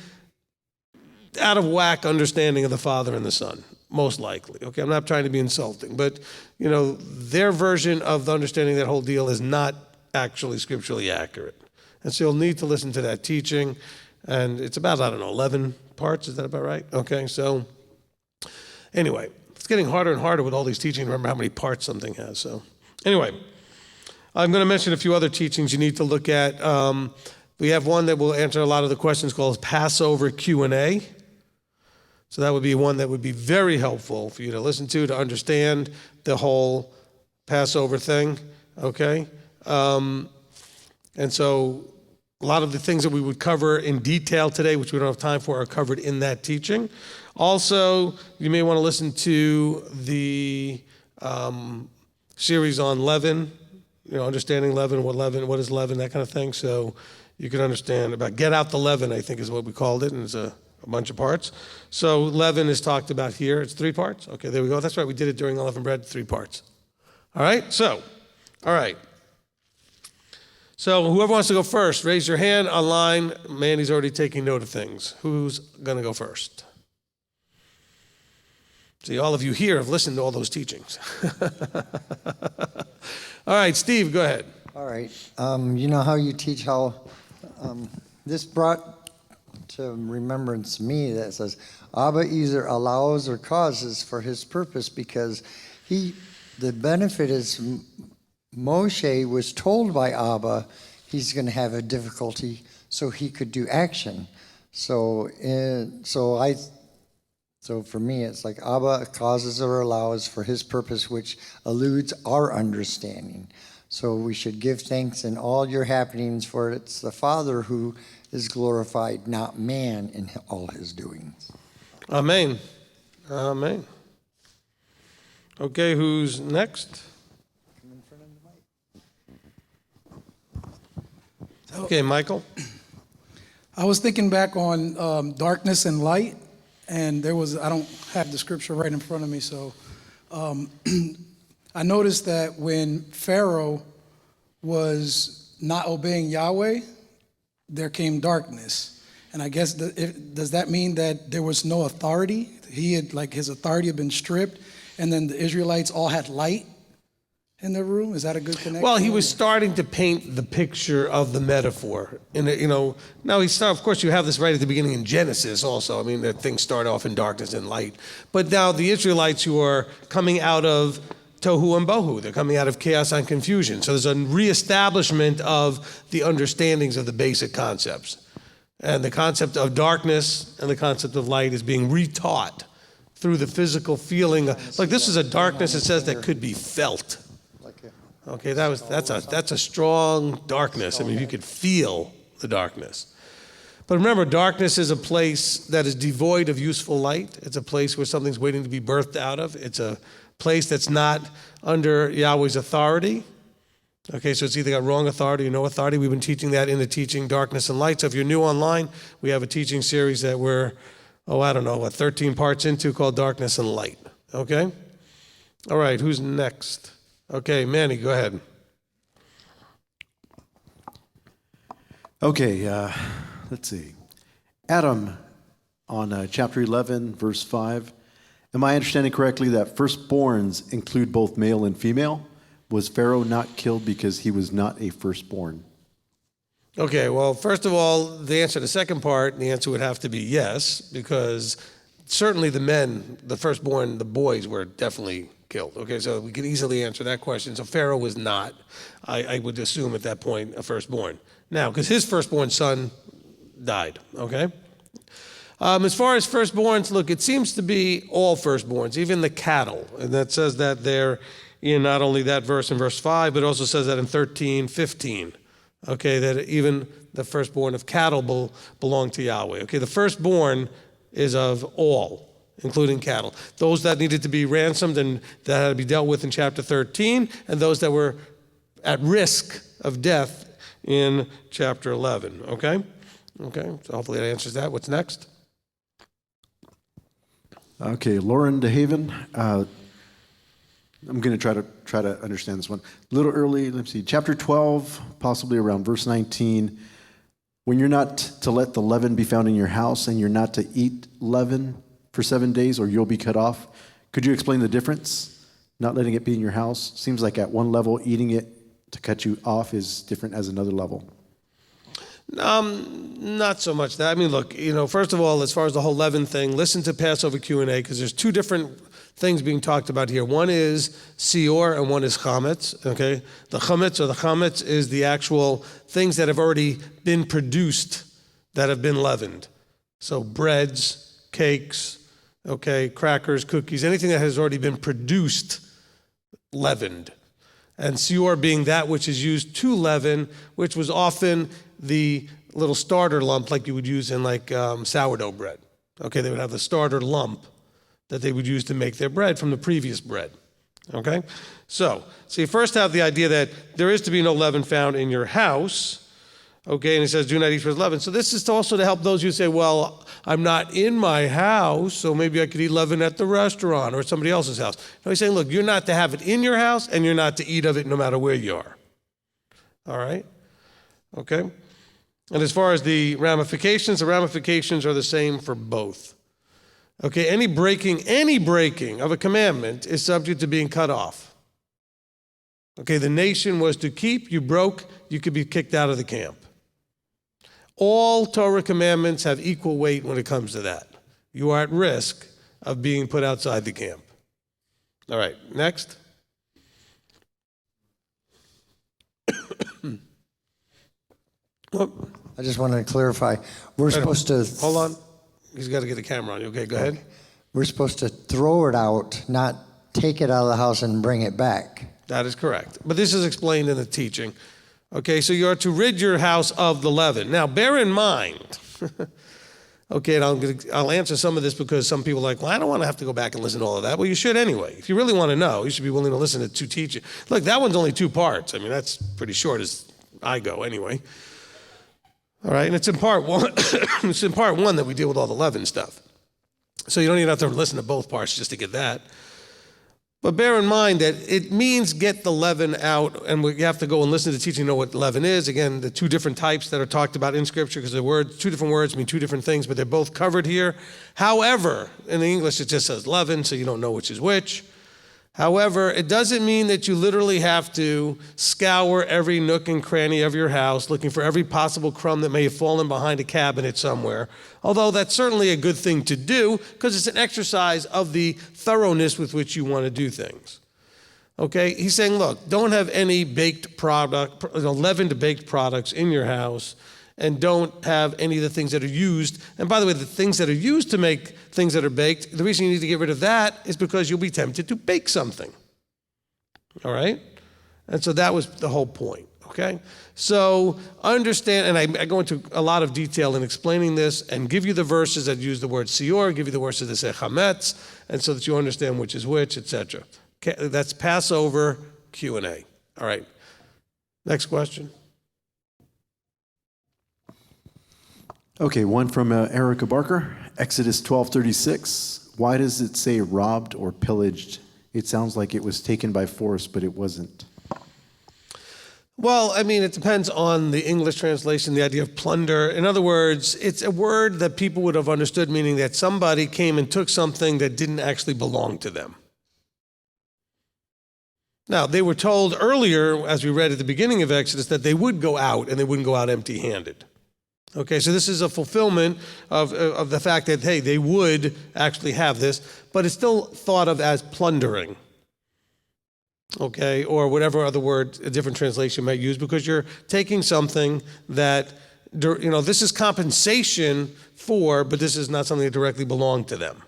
out of whack understanding of the Father and the Son, most likely. Okay, I'm not trying to be insulting, but their version of the understanding of that whole deal is not actually scripturally accurate. And so you'll need to listen to that teaching. And it's about, 11 parts. Is that about right? Okay, so anyway, it's getting harder and harder with all these teachings. Remember how many parts something has. So anyway, I'm going to mention a few other teachings you need to look at. We have one that will answer a lot of the questions called Passover Q&A. So that would be one that would be very helpful for you to listen to understand the whole Passover thing, okay? And so a lot of the things that we would cover in detail today, which we don't have time for, are covered in that teaching. Also, you may want to listen to the series on leaven, understanding leaven, what is leaven, that kind of thing. So you can understand about get out the leaven, I think is what we called it, and it's a bunch of parts. So leaven is talked about here. It's 3 parts. Okay, there we go. That's right. We did it during Unleavened Bread, 3 parts. All right, so, all right. So whoever wants to go first, raise your hand online. Mandy's already taking note of things. Who's going to go first? See, all of you here have listened to all those teachings. All right, Steve, go ahead. All right. You know how you teach how this brought to remembrance me that says Abba either allows or causes for his purpose, because the benefit is Moshe was told by Abba he's going to have a difficulty, so he could do action. So for me, it's like Abba causes or allows for his purpose, which eludes our understanding. So we should give thanks in all your happenings, for it's the Father who is glorified, not man in all his doings. Amen. Amen. Okay, who's next? Okay, Michael. I was thinking back on darkness and light, and I don't have the scripture right in front of me, so I noticed that when Pharaoh was not obeying Yahweh, there came darkness. And I guess, does that mean that there was no authority? His authority had been stripped, and then the Israelites all had light in their room? Is that a good connection? Well, he was starting to paint the picture of the metaphor. Now of course you have this right at the beginning in Genesis also. I mean, that things start off in darkness and light. But now the Israelites who are coming out of Tohu and Bohu, they're coming out of chaos and confusion. So there's a reestablishment of the understandings of the basic concepts. And the concept of darkness and the concept of light is being retaught through the physical feeling. Like this is a darkness, it says, that could be felt. Okay, that's a strong darkness. I mean, you could feel the darkness. But remember, darkness is a place that is devoid of useful light. It's a place where something's waiting to be birthed out of. It's a place that's not under Yahweh's authority. Okay, so it's either got wrong authority or no authority. We've been teaching that in the teaching Darkness and Light. So if you're new online, we have a teaching series that we're, 13 parts into called Darkness and Light. Okay? All right, who's next? Okay, Manny, go ahead. Okay, let's see. Adam, on chapter 11, verse 5. Am I understanding correctly that firstborns include both male and female? Was Pharaoh not killed because he was not a firstborn? Okay, well, first of all, the answer to the second part, the answer would have to be yes, because certainly the men, the firstborn, the boys were definitely killed. Okay, so we can easily answer that question. So Pharaoh was not, I would assume at that point, a firstborn. Now, because his firstborn son died, okay? As far as firstborns, look, it seems to be all firstborns, even the cattle. And that says that there in not only that verse in verse 5, but it also says that in 13:15. Okay, that even the firstborn of cattle belong to Yahweh. Okay, the firstborn is of all, including cattle. Those that needed to be ransomed and that had to be dealt with in chapter 13, and those that were at risk of death in chapter 11. Okay? Okay, so hopefully that answers that. What's next? Okay, Lauren DeHaven. I'm going to try to understand this one. A little early, let's see, chapter 12, possibly around verse 19. when you're not to let the leaven be found in your house and you're not to eat leaven for 7 days or you'll be cut off. Could you explain the difference? Not letting it be in your house. Seems like at one level, eating it to cut you off is different as another level. Not so much that. I mean, look, first of all, as far as the whole leaven thing, listen to Passover Q&A because there's two different things being talked about here. One is Seor and one is Chametz, okay? The Chametz is the actual things that have already been produced that have been leavened. So breads, cakes, okay, crackers, cookies, anything that has already been produced, leavened. And Seor being that which is used to leaven, which was often the little starter lump like you would use in sourdough bread. Okay, they would have the starter lump that they would use to make their bread from the previous bread. Okay? So you first have the idea that there is to be no leaven found in your house. Okay, and it says, do not eat with leaven. So this is also to help those who say, well, I'm not in my house, so maybe I could eat leaven at the restaurant or somebody else's house. No, he's saying, look, you're not to have it in your house and you're not to eat of it no matter where you are. All right? Okay? And as far as the ramifications are the same for both. Okay, any breaking of a commandment is subject to being cut off. Okay, the nation was to keep, you broke, you could be kicked out of the camp. All Torah commandments have equal weight when it comes to that. You are at risk of being put outside the camp. All right, next. I just wanted to clarify. We're supposed to... Hold on. He's got to get the camera on you. Okay, go ahead. We're supposed to throw it out, not take it out of the house and bring it back. That is correct. But this is explained in the teaching. Okay, so you are to rid your house of the leaven. Now, bear in mind, okay, and I'll answer some of this because some people are like, well, I don't want to have to go back and listen to all of that. Well, you should anyway. If you really want to know, you should be willing to listen to two teachers. Look, that one's only 2 parts. I mean, that's pretty short as I go anyway. All right, and it's in part one. It's in part one that we deal with all the leaven stuff. So you don't even have to listen to both parts just to get that. But bear in mind that it means get the leaven out, and we have to go and listen to the teaching to know what leaven is. Again, the 2 different types that are talked about in Scripture, because the words, 2 different words mean 2 different things, but they're both covered here. However, in the English it just says leaven, so you don't know which is which. However, it doesn't mean that you literally have to scour every nook and cranny of your house, looking for every possible crumb that may have fallen behind a cabinet somewhere. Although that's certainly a good thing to do, because it's an exercise of the thoroughness with which you want to do things. Okay, he's saying, look, don't have any leavened baked products in your house, and don't have any of the things that are used. And by the way, the things that are used to make things that are baked, the reason you need to get rid of that is because you'll be tempted to bake something. All right? And so that was the whole point, okay? So understand, and I go into a lot of detail in explaining this and give you the verses that use the word Seor, give you the verses that say Chametz, and so that you understand which is which, etc. Okay, that's Passover Q&A. All right. Next question. Okay, one from Erica Barker, Exodus 12:36. Why does it say robbed or pillaged? It sounds like it was taken by force, but it wasn't. Well, I mean, it depends on the English translation, the idea of plunder. In other words, it's a word that people would have understood, meaning that somebody came and took something that didn't actually belong to them. Now, they were told earlier, as we read at the beginning of Exodus, that they would go out and they wouldn't go out empty-handed. Okay, so this is a fulfillment of the fact that, hey, they would actually have this, but it's still thought of as plundering. Okay, or whatever other word a different translation might use, because you're taking something that, this is compensation for, but this is not something that directly belonged to them.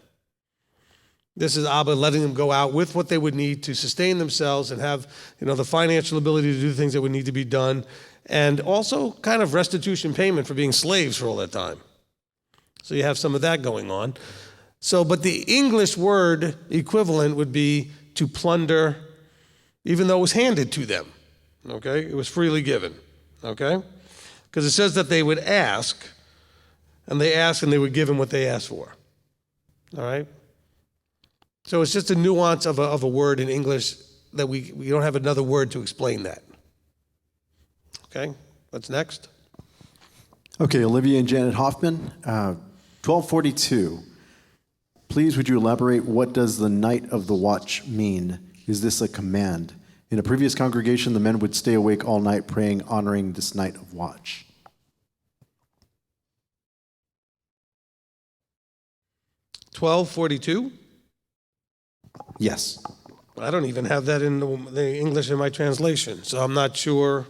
This is Abba letting them go out with what they would need to sustain themselves and have, the financial ability to do things that would need to be done, and also kind of restitution payment for being slaves for all that time. So you have some of that going on. So, but the English word equivalent would be to plunder, even though it was handed to them. Okay? It was freely given. Okay? Because it says that they would ask, and they asked and they would give him what they asked for. All right? So it's just a nuance of a word in English that we don't have another word to explain that. Okay, what's next? Okay, Olivia and Janet Hoffman, 1242. Please, would you elaborate, what does the night of the watch mean? Is this a command? In a previous congregation, the men would stay awake all night praying, honoring this night of watch. $12.42? Yes. I don't even have that in the English in my translation, so I'm not sure.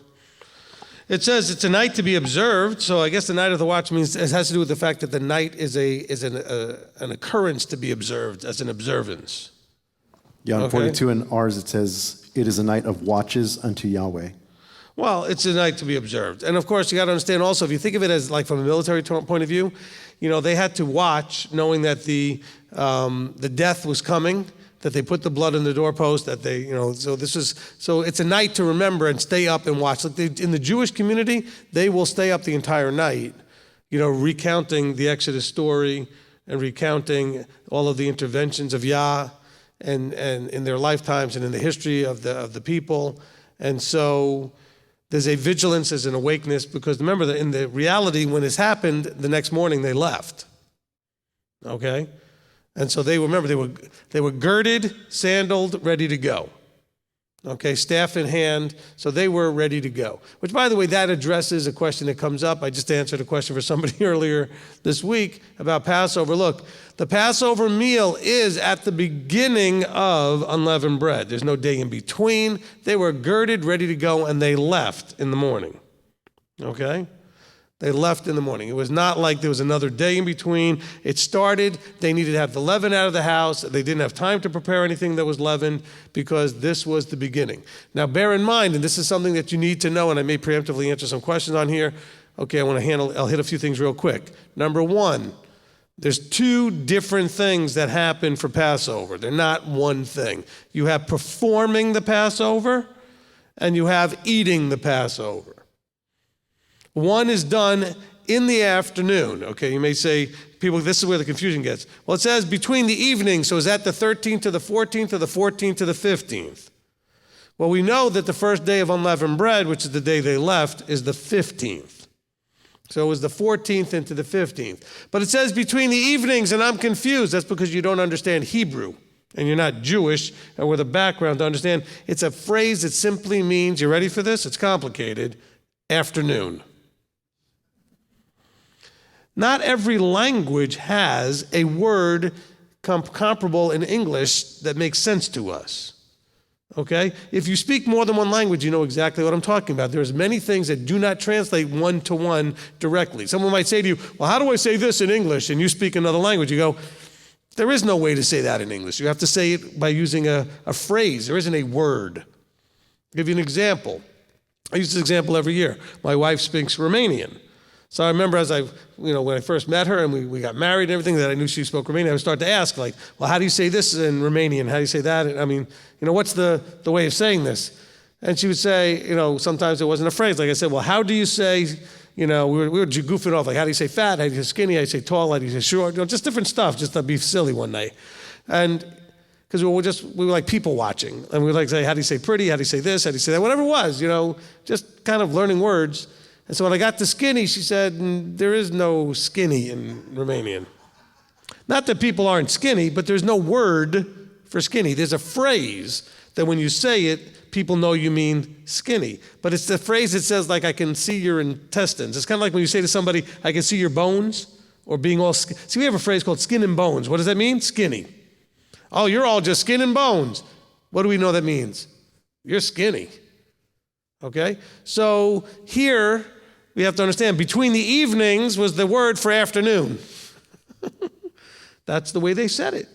It says it's a night to be observed, so I guess the night of the watch means it has to do with the fact that the night is an occurrence to be observed as an observance. Yeah, on Okay. 42 in ours it says, it is a night of watches unto Yahweh. Well, it's a night to be observed. And of course, you got to understand also, if you think of it as like from a military point of view, you know, they had to watch knowing that the death was coming, that they put the blood in the doorpost, that they, you know, so it's a night to remember and stay up and watch. Like in the Jewish community, they will stay up the entire night, you know, recounting the Exodus story and recounting all of the interventions of Yah and in their lifetimes and in the history of the people. And so there's a vigilance, there's an awakeness, because remember that in the reality, when this happened, the next morning they left. Okay? And so they were girded, sandaled, ready to go. Okay, staff in hand, so they were ready to go. Which, by the way, that addresses a question that comes up. I just answered a question for somebody earlier this week about Passover. Look, the Passover meal is at the beginning of unleavened bread. There's no day in between. They were girded, ready to go, and they left in the morning. Okay? They left in the morning. It was not like there was another day in between. It started, they needed to have the leaven out of the house. They didn't have time to prepare anything that was leavened because this was the beginning. Now bear in mind, and this is something that you need to know, and I may preemptively answer some questions on here. Okay, I'll hit a few things real quick. Number one, there's two different things that happen for Passover. They're not one thing. You have performing the Passover, and you have eating the Passover. One is done in the afternoon. Okay, you may say, people, this is where the confusion gets. Well, it says between the evenings, so is that the 13th to the 14th or the 14th to the 15th? Well, we know that the first day of unleavened bread, which is the day they left, is the 15th. So it was the 14th into the 15th. But it says between the evenings, and I'm confused. That's because you don't understand Hebrew, and you're not Jewish, and with a background to understand. It's a phrase that simply means, you ready for this? It's complicated, afternoon. Not every language has a word comparable in English that makes sense to us, okay? If you speak more than one language, you know exactly what I'm talking about. There's many things that do not translate one-to-one directly. Someone might say to you, well, how do I say this in English? And you speak another language. You go, there is no way to say that in English. You have to say it by using a phrase. There isn't a word. I'll give you an example. I use this example every year. My wife speaks Romanian. So I remember when I first met her and we got married and everything, that I knew she spoke Romanian, I would start to ask, like, well, how do you say this in Romanian? How do you say that? I mean, what's the way of saying this? And she would say, sometimes it wasn't a phrase. Like I said, well, how do you say, we were goofing off, like, how do you say fat? How do you say skinny? How do you say tall? How do you say short? Just different stuff, just to be silly one night. And because we were like people watching. And we would like say, how do you say pretty? How do you say this? How do you say that? Whatever it was, just kind of learning words. And so when I got to skinny, she said, there is no skinny in Romanian. Not that people aren't skinny, but there's no word for skinny. There's a phrase that when you say it, people know you mean skinny. But it's the phrase that says, like, I can see your intestines. It's kind of like when you say to somebody, I can see your bones, or being all skin. See, we have a phrase called skin and bones. What does that mean? Skinny. Oh, you're all just skin and bones. What do we know that means? You're skinny. Okay? So here, we have to understand, between the evenings was the word for afternoon. That's the way they said it.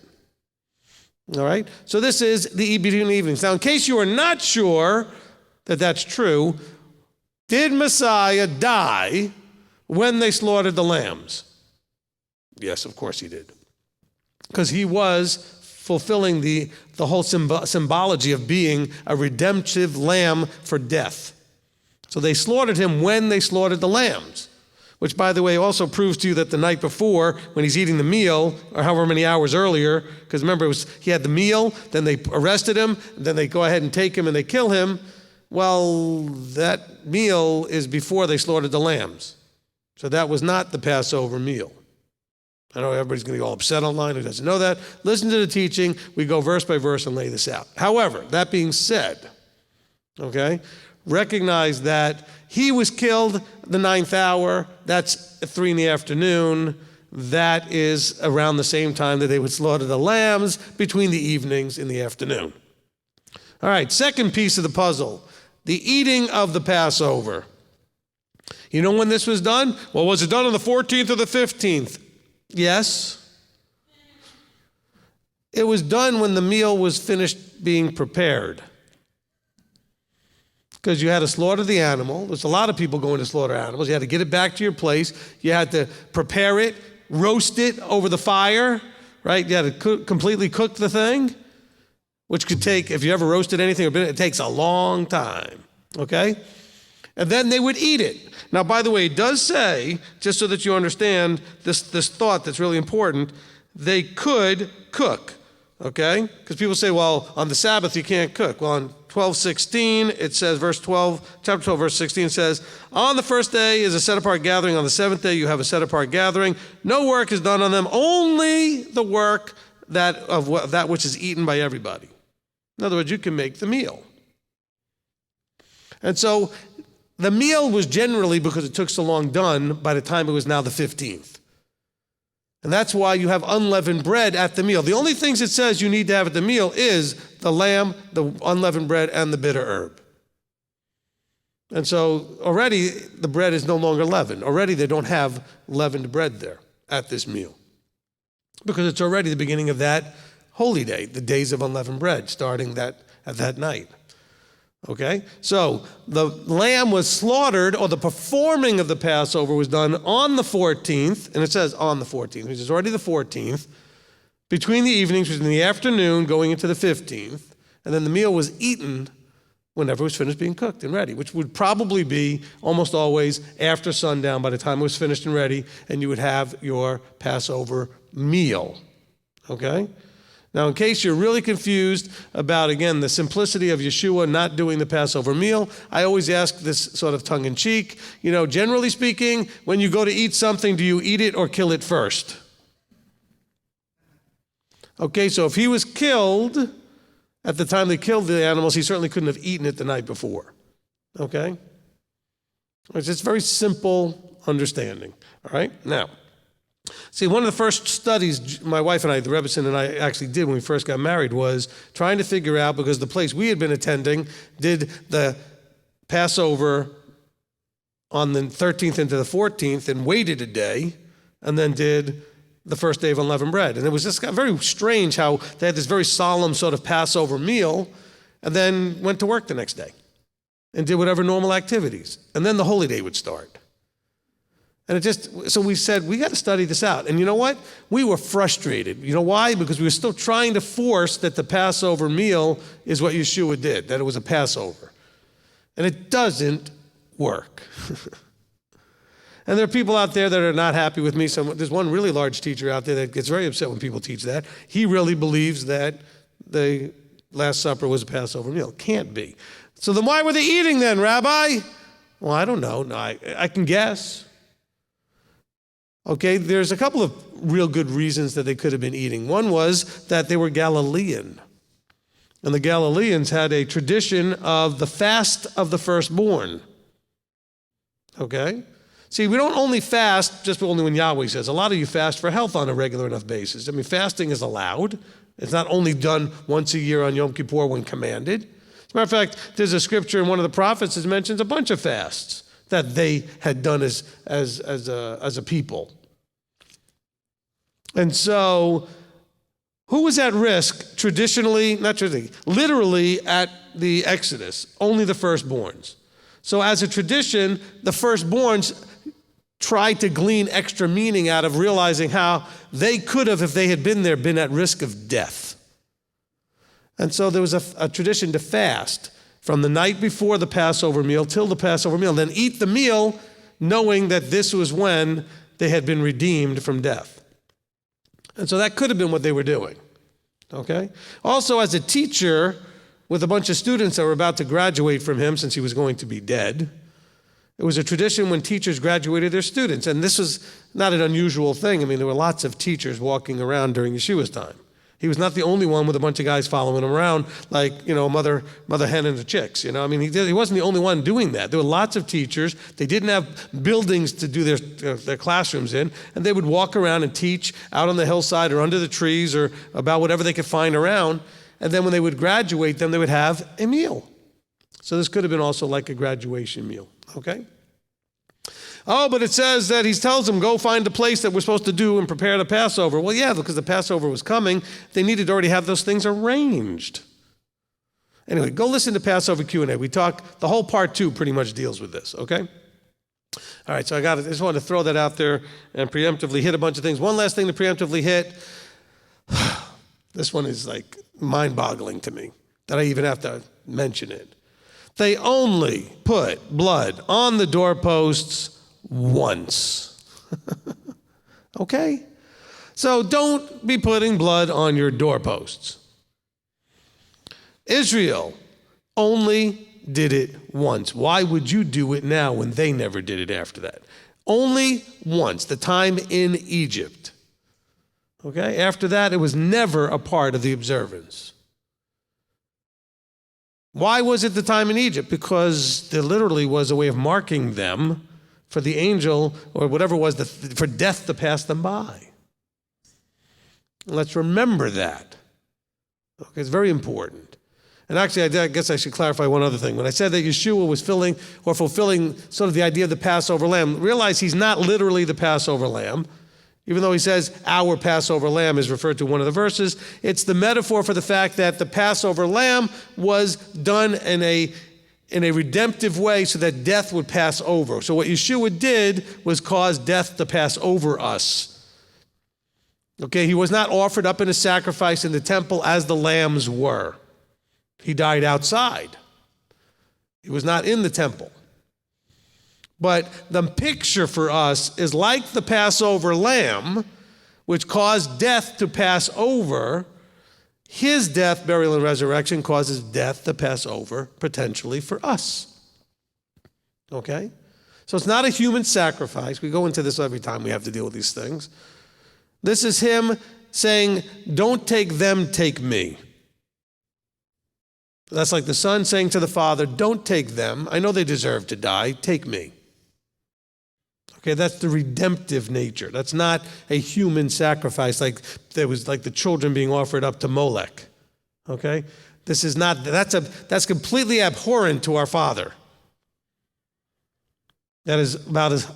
All right? So this is the between the evenings. Now, in case you are not sure that that's true, did Messiah die when they slaughtered the lambs? Yes, of course he did. Because he was fulfilling the whole symbology of being a redemptive lamb for death. So they slaughtered him when they slaughtered the lambs, which, by the way, also proves to you that the night before, when he's eating the meal, or however many hours earlier, because remember, he had the meal, then they arrested him, then they go ahead and take him and they kill him. Well, that meal is before they slaughtered the lambs. So that was not the Passover meal. I know everybody's going to get all upset online who doesn't know that. Listen to the teaching. We go verse by verse and lay this out. However, that being said, okay, recognize that he was killed the 9th hour. That's 3 p.m. That is around the same time that they would slaughter the lambs, between the evenings in the afternoon. All right, second piece of the puzzle, the eating of the Passover. You know when this was done? Well, was it done on the 14th or the 15th? Yes. It was done when the meal was finished being prepared. Because you had to slaughter the animal. There's a lot of people going to slaughter animals. You had to get it back to your place. You had to prepare it, roast it over the fire, right? You had to completely cook the thing, which could take, if you ever roasted anything, it takes a long time, okay? And then they would eat it. Now, by the way, it does say, just so that you understand this thought that's really important, they could cook, okay? Because people say, well, on the Sabbath you can't cook. Well, on 12:16, it says, chapter 12, verse 16 says, on the first day is a set-apart gathering. On the seventh day you have a set-apart gathering. No work is done on them, only the work of that which is eaten by everybody. In other words, you can make the meal. And so the meal was generally, because it took so long, done by the time it was now the 15th. And that's why you have unleavened bread at the meal. The only things it says you need to have at the meal is the lamb, the unleavened bread, and the bitter herb. And so already the bread is no longer leavened. Already they don't have leavened bread there at this meal, because it's already the beginning of that holy day, the days of unleavened bread, starting at that night. Okay, so the lamb was slaughtered, or the performing of the Passover was done on the 14th, and it says on the 14th, which is already the 14th, between the evenings, which was in the afternoon, going into the 15th, and then the meal was eaten whenever it was finished being cooked and ready, which would probably be almost always after sundown by the time it was finished and ready, and you would have your Passover meal. Okay? Now, in case you're really confused about, again, the simplicity of Yeshua not doing the Passover meal, I always ask this sort of tongue-in-cheek. You know, generally speaking, when you go to eat something, do you eat it or kill it first? Okay, so if he was killed at the time they killed the animals, he certainly couldn't have eaten it the night before. Okay? It's just very simple understanding. All right? Now, see, one of the first studies my wife and I, the Rebbetzin and I, actually did when we first got married was trying to figure out, because the place we had been attending did the Passover on the 13th into the 14th and waited a day, and then did the first day of unleavened bread. And it was just very strange how they had this very solemn sort of Passover meal and then went to work the next day and did whatever normal activities. And then the holy day would start. And so we said, we got to study this out. And you know what? We were frustrated. You know why? Because we were still trying to force that the Passover meal is what Yeshua did, that it was a Passover. And it doesn't work. And there are people out there that are not happy with me. There's one really large teacher out there that gets very upset when people teach that. He really believes that the Last Supper was a Passover meal. Can't be. So then why were they eating then, Rabbi? Well, I don't know. No, I can guess. Okay, there's a couple of real good reasons that they could have been eating. One was that they were Galilean. And the Galileans had a tradition of the fast of the firstborn. Okay? See, we don't only fast just only when Yahweh says. A lot of you fast for health on a regular enough basis. I mean, fasting is allowed. It's not only done once a year on Yom Kippur when commanded. As a matter of fact, there's a scripture in one of the prophets that mentions a bunch of fasts that they had done as a people. And so, who was at risk traditionally, not traditionally, literally at the Exodus? Only the firstborns. So as a tradition, the firstborns tried to glean extra meaning out of realizing how they could have, if they had been there, been at risk of death. And so there was a tradition to fast from the night before the Passover meal till the Passover meal, then eat the meal knowing that this was when they had been redeemed from death. And so that could have been what they were doing, okay? Also, as a teacher with a bunch of students that were about to graduate from him since he was going to be dead, It was a tradition when teachers graduated their students, and this was not an unusual thing. I mean, there were lots of teachers walking around during Yeshua's time. He was not the only one with a bunch of guys following him around like, mother hen and the chicks, I mean, he wasn't the only one doing that. There were lots of teachers. They didn't have buildings to do their classrooms in, and they would walk around and teach out on the hillside or under the trees or about whatever they could find around. And then when they would graduate them, they would have a meal. So this could have been also like a graduation meal, okay? Oh, but it says that he tells them, go find the place that we're supposed to do and prepare the Passover. Well, yeah, because the Passover was coming. They needed to already have those things arranged. Anyway, go listen to Passover Q&A. We talk, the whole part 2 pretty much deals with this, okay? All right, so I just wanted to throw that out there and preemptively hit a bunch of things. One last thing to preemptively hit. This one is like mind-boggling to me that I even have to mention it. They only put blood on the doorposts once. Okay? So don't be putting blood on your doorposts. Israel only did it once. Why would you do it now when they never did it after that? Only once, the time in Egypt. Okay? After that, it was never a part of the observance. Why was it the time in Egypt? Because there literally was a way of marking them for the angel or whatever it was, for death to pass them by. Let's remember that. Okay, it's very important. And actually, I guess I should clarify one other thing. When I said that Yeshua was fulfilling sort of the idea of the Passover lamb, realize he's not literally the Passover lamb. Even though he says our Passover lamb is referred to in one of the verses, it's the metaphor for the fact that the Passover lamb was done in a redemptive way so that death would pass over. So what Yeshua did was cause death to pass over us. Okay, he was not offered up in a sacrifice in the temple as the lambs were. He died outside. He was not in the temple. But the picture for us is like the Passover lamb, which caused death to pass over. His death, burial, and resurrection causes death to pass over potentially for us. Okay? So it's not a human sacrifice. We go into this every time we have to deal with these things. This is him saying, don't take them, take me. That's like the son saying to the father, don't take them. I know they deserve to die. Take me. Okay, that's the redemptive nature. That's not a human sacrifice like there was like the children being offered up to Molech. Okay? This is not, that's completely abhorrent to our Father. That is about as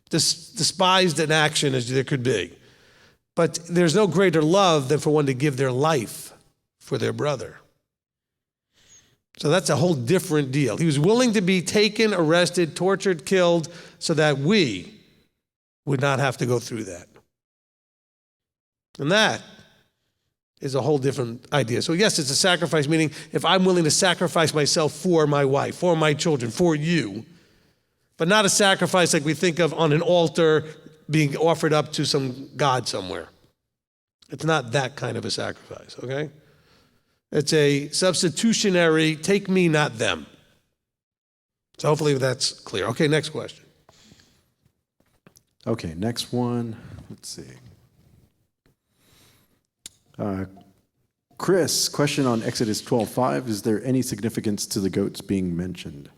despised an action as there could be. But there's no greater love than for one to give their life for their brother. So that's a whole different deal. He was willing to be taken, arrested, tortured, killed, so that we would not have to go through that. And that is a whole different idea. So yes, it's a sacrifice, meaning if I'm willing to sacrifice myself for my wife, for my children, for you, but not a sacrifice like we think of on an altar being offered up to some god somewhere. It's not that kind of a sacrifice, okay? It's a substitutionary, take me, not them. So hopefully that's clear. Okay, next question. Okay, next one. Let's see. Chris, question on Exodus 12:5. Is there any significance to the goats being mentioned?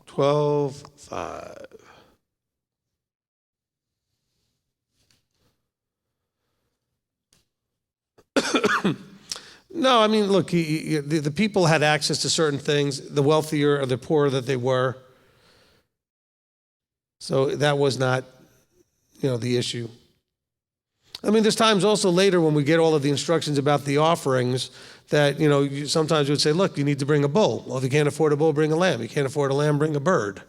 12:5. No, I mean, look, the people had access to certain things, the wealthier or the poorer that they were. So that was not, the issue. I mean, there's times also later when we get all of the instructions about the offerings that, sometimes you would say, look, you need to bring a bull. Well, if you can't afford a bull, bring a lamb. You can't afford a lamb, bring a bird.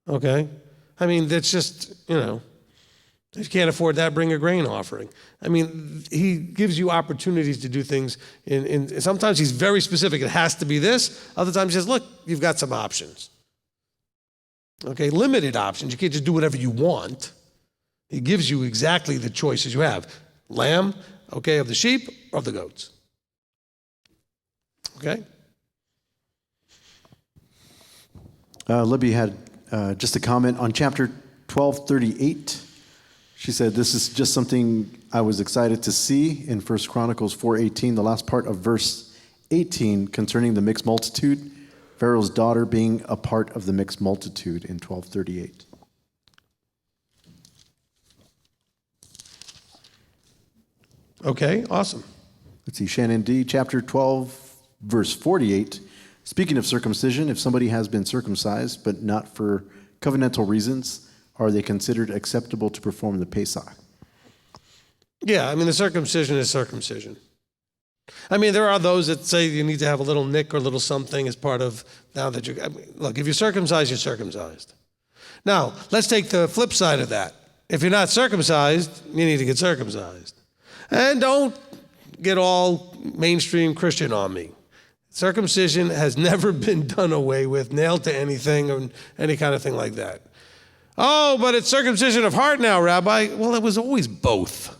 Okay? I mean, that's just, if you can't afford that, bring a grain offering. I mean, he gives you opportunities to do things. Sometimes he's very specific. It has to be this. Other times he says, look, you've got some options. Okay, limited options. You can't just do whatever you want. He gives you exactly the choices you have. Lamb, okay, of the sheep or of the goats. Okay? Libby had just a comment on chapter 12:38. She said, this is just something I was excited to see in 1 Chronicles 4:18, the last part of verse 18 concerning the mixed multitude, Pharaoh's daughter being a part of the mixed multitude in 12:38. Okay, awesome. Let's see, Shannon D., chapter 12, verse 48. Speaking of circumcision, if somebody has been circumcised, but not for covenantal reasons, are they considered acceptable to perform the Pesach? Yeah, I mean, the circumcision is circumcision. I mean, there are those that say you need to have a little nick or a little something as part of, now that you're, I mean, look, if you're circumcised, you're circumcised. Now, let's take the flip side of that. If you're not circumcised, you need to get circumcised. And don't get all mainstream Christian on me. Circumcision has never been done away with, nailed to anything or any kind of thing like that. Oh, but it's circumcision of heart now, Rabbi. Well, it was always both.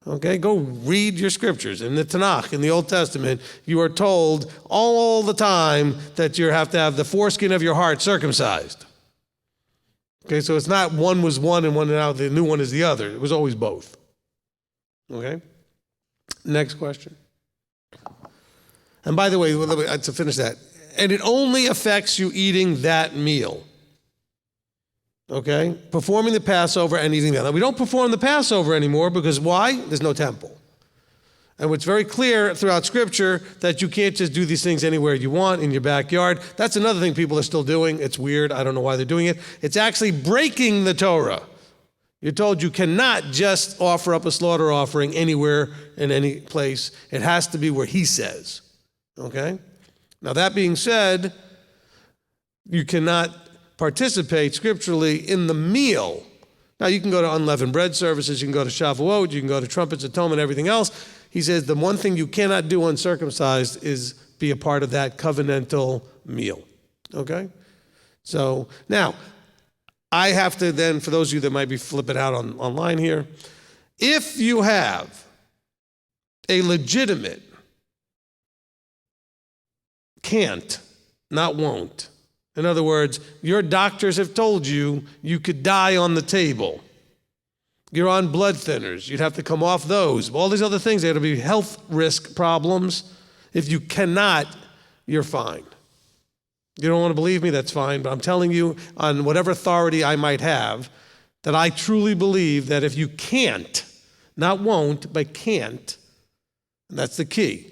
Okay, go read your scriptures. In the Tanakh, in the Old Testament, you are told all the time that you have to have the foreskin of your heart circumcised. Okay, so it's not one was one and one now the new one is the other. It was always both. Okay? Next question. And by the way, to finish that, and it only affects you eating that meal. Okay? Performing the Passover and eating that. Now, we don't perform the Passover anymore because why? There's no temple. And it's very clear throughout Scripture that you can't just do these things anywhere you want in your backyard. That's another thing people are still doing. It's weird. I don't know why they're doing it. It's actually breaking the Torah. You're told you cannot just offer up a slaughter offering anywhere in any place. It has to be where he says. Okay? Now, that being said, you cannot participate scripturally in the meal. Now, you can go to unleavened bread services, you can go to Shavuot, you can go to trumpets, atonement, everything else. He says the one thing you cannot do uncircumcised is be a part of that covenantal meal. Okay? So, now, I have to then, for those of you that might be flipping out online here, if you have a legitimate can't, not won't. In other words, your doctors have told you you could die on the table. You're on blood thinners. You'd have to come off those. All these other things, there will be health risk problems. If you cannot, you're fine. You don't want to believe me, that's fine, but I'm telling you on whatever authority I might have that I truly believe that if you can't, not won't, but can't, and that's the key.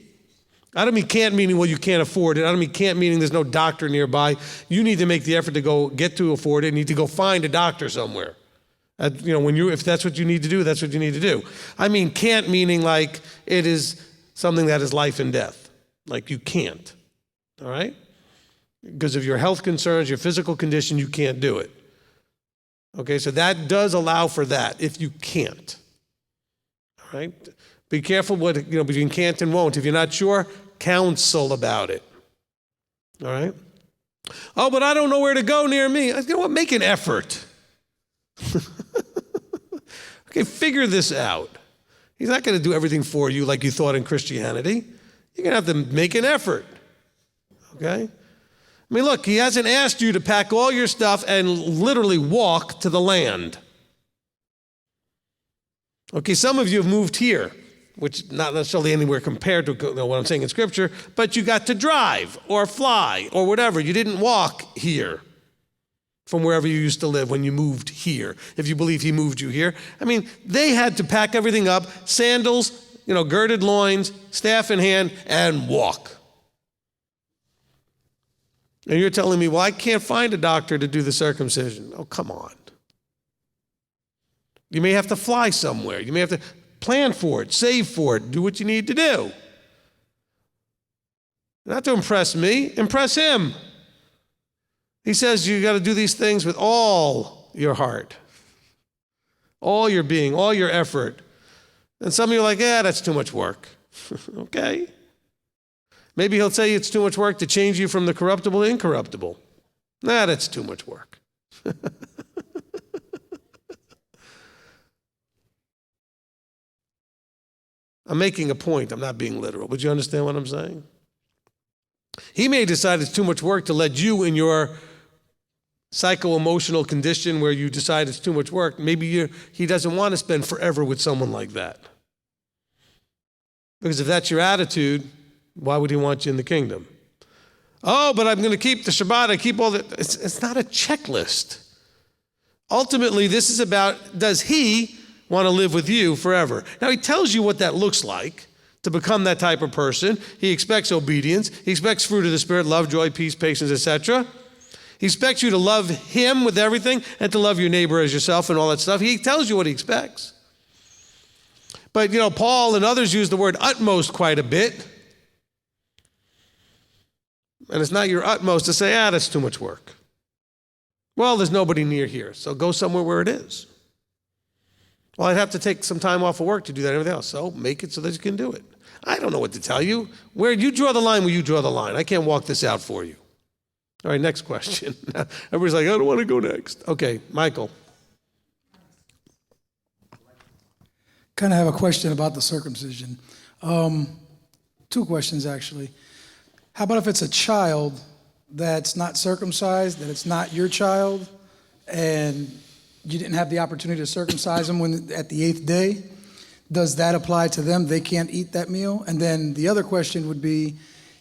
I don't mean can't meaning, well, you can't afford it. I don't mean can't meaning there's no doctor nearby. You need to make the effort to go get to afford it. You need to go find a doctor somewhere. If that's what you need to do, that's what you need to do. I mean can't meaning like it is something that is life and death. Like you can't, all right? Because of your health concerns, your physical condition, you can't do it. Okay, so that does allow for that if you can't, all right? Be careful between can't and won't. If you're not sure, counsel about it. All right? Oh, but I don't know where to go near me. You know what? Make an effort. Okay, figure this out. He's not going to do everything for you like you thought in Christianity. You're going to have to make an effort. Okay? I mean, look, he hasn't asked you to pack all your stuff and literally walk to the land. Okay, some of you have moved here, which not necessarily anywhere compared to what I'm saying in Scripture, but you got to drive or fly or whatever. You didn't walk here from wherever you used to live when you moved here, if you believe he moved you here. I mean, they had to pack everything up, sandals, girded loins, staff in hand, and walk. And you're telling me, well, I can't find a doctor to do the circumcision. Oh, come on. You may have to fly somewhere. You may have to plan for it, save for it, do what you need to do. Not to impress me, impress him. He says you got to do these things with all your heart, all your being, all your effort. And some of you are like, that's too much work. Okay. Maybe he'll say it's too much work to change you from the corruptible to incorruptible. That's too much work. I'm making a point. I'm not being literal. But you understand what I'm saying? He may decide it's too much work to let you in your psycho-emotional condition where you decide it's too much work, maybe he doesn't want to spend forever with someone like that. Because if that's your attitude, why would he want you in the kingdom? Oh, but I'm going to keep the Shabbat, I keep all the... It's not a checklist. Ultimately, this is about, does he want to live with you forever? Now, he tells you what that looks like to become that type of person. He expects obedience. He expects fruit of the Spirit, love, joy, peace, patience, etc. He expects you to love him with everything and to love your neighbor as yourself and all that stuff. He tells you what he expects. But, Paul and others use the word utmost quite a bit. And it's not your utmost to say, that's too much work. Well, there's nobody near here, so go somewhere where it is. Well, I'd have to take some time off of work to do that and everything else, so make it so that you can do it. I don't know what to tell you. Where you draw the line, where you draw the line. I can't walk this out for you. All right, next question. Everybody's like, I don't want to go next. Okay, Michael. Kind of have a question about the circumcision. 2 questions, actually. How about if it's a child that's not circumcised, that it's not your child, and you didn't have the opportunity to circumcise them at the 8th day? Does that apply to them? They can't eat that meal? And then the other question would be,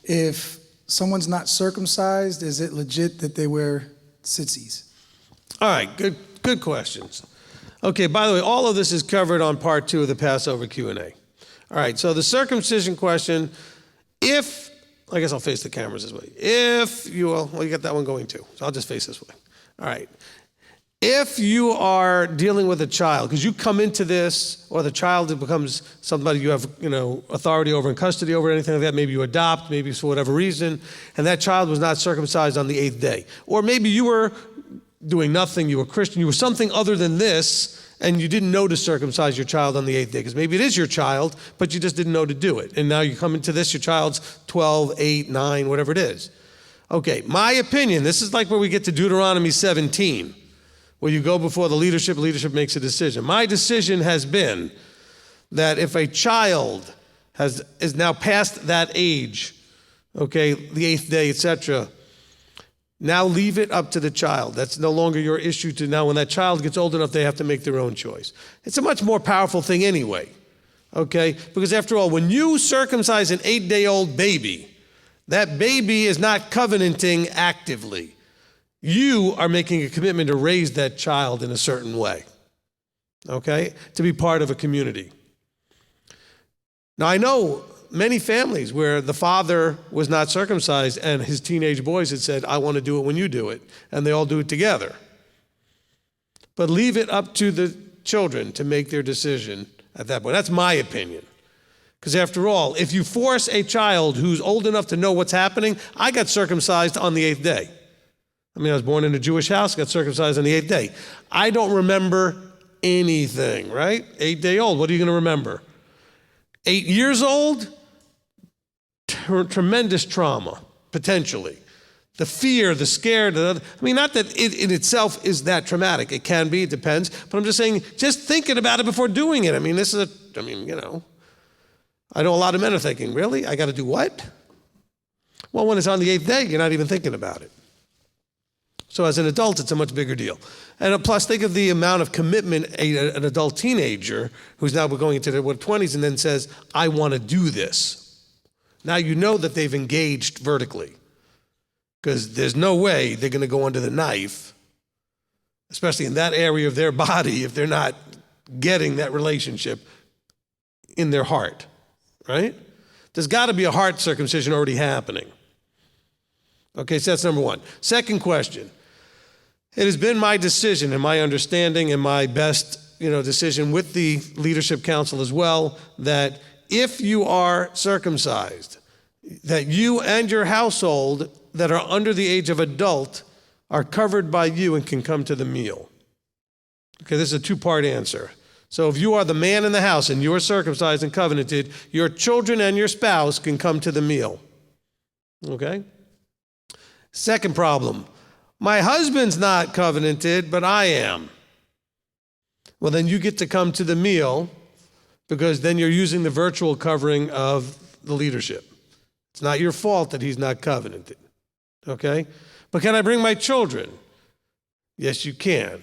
if someone's not circumcised, is it legit that they wear tzitzis? All right, good questions. Okay, by the way, all of this is covered on part 2 of the Passover Q&A. All right, so the circumcision question, I guess I'll face the cameras this way. You got that one going too, so I'll just face this way. All right. If you are dealing with a child, because you come into this, or the child becomes somebody you have, authority over and custody over, anything like that, maybe you adopt, maybe for whatever reason, and that child was not circumcised on the 8th day. Or maybe you were doing nothing, you were Christian, you were something other than this, and you didn't know to circumcise your child on the 8th day, because maybe it is your child, but you just didn't know to do it. And now you come into this, your child's 12, 8, 9, whatever it is. Okay, my opinion, this is like where we get to Deuteronomy 17, where you go before the leadership makes a decision. My decision has been that if a child is now past that age, okay, the 8th day, etc., now leave it up to the child. That's no longer your issue to now. When that child gets old enough, they have to make their own choice. It's a much more powerful thing anyway, okay? Because after all, when you circumcise an 8-day-old baby, that baby is not covenanting actively. You are making a commitment to raise that child in a certain way, okay? To be part of a community. Now, I know many families where the father was not circumcised and his teenage boys had said, I want to do it when you do it, and they all do it together. But leave it up to the children to make their decision at that point. That's my opinion. Because after all, if you force a child who's old enough to know what's happening, I got circumcised on the 8th day. I was born in a Jewish house, got circumcised on the 8th day. I don't remember anything, right? 8-day-old, what are you going to remember? 8 years old? Tremendous trauma, potentially. The fear, the scare, not that it in itself is that traumatic. It can be, it depends. But I'm just saying, just thinking about it before doing it. I know a lot of men are thinking, really? I got to do what? Well, when it's on the 8th day, you're not even thinking about it. So as an adult, it's a much bigger deal. And plus, think of the amount of commitment an adult teenager who's now going into their 20s and then says, I want to do this. Now you know that they've engaged vertically, because there's no way they're going to go under the knife, especially in that area of their body, if they're not getting that relationship in their heart, right? There's got to be a heart circumcision already happening. Okay, so that's number one. Second question. It has been my decision and my understanding and my best, decision with the leadership council as well, that if you are circumcised, that you and your household that are under the age of adult are covered by you and can come to the meal. Okay, this is a 2-part answer. So if you are the man in the house and you are circumcised and covenanted, your children and your spouse can come to the meal. Okay? Second problem, my husband's not covenanted, but I am. Well, then you get to come to the meal, because then you're using the virtual covering of the leadership. It's not your fault that he's not covenanted, okay? But can I bring my children? Yes, you can.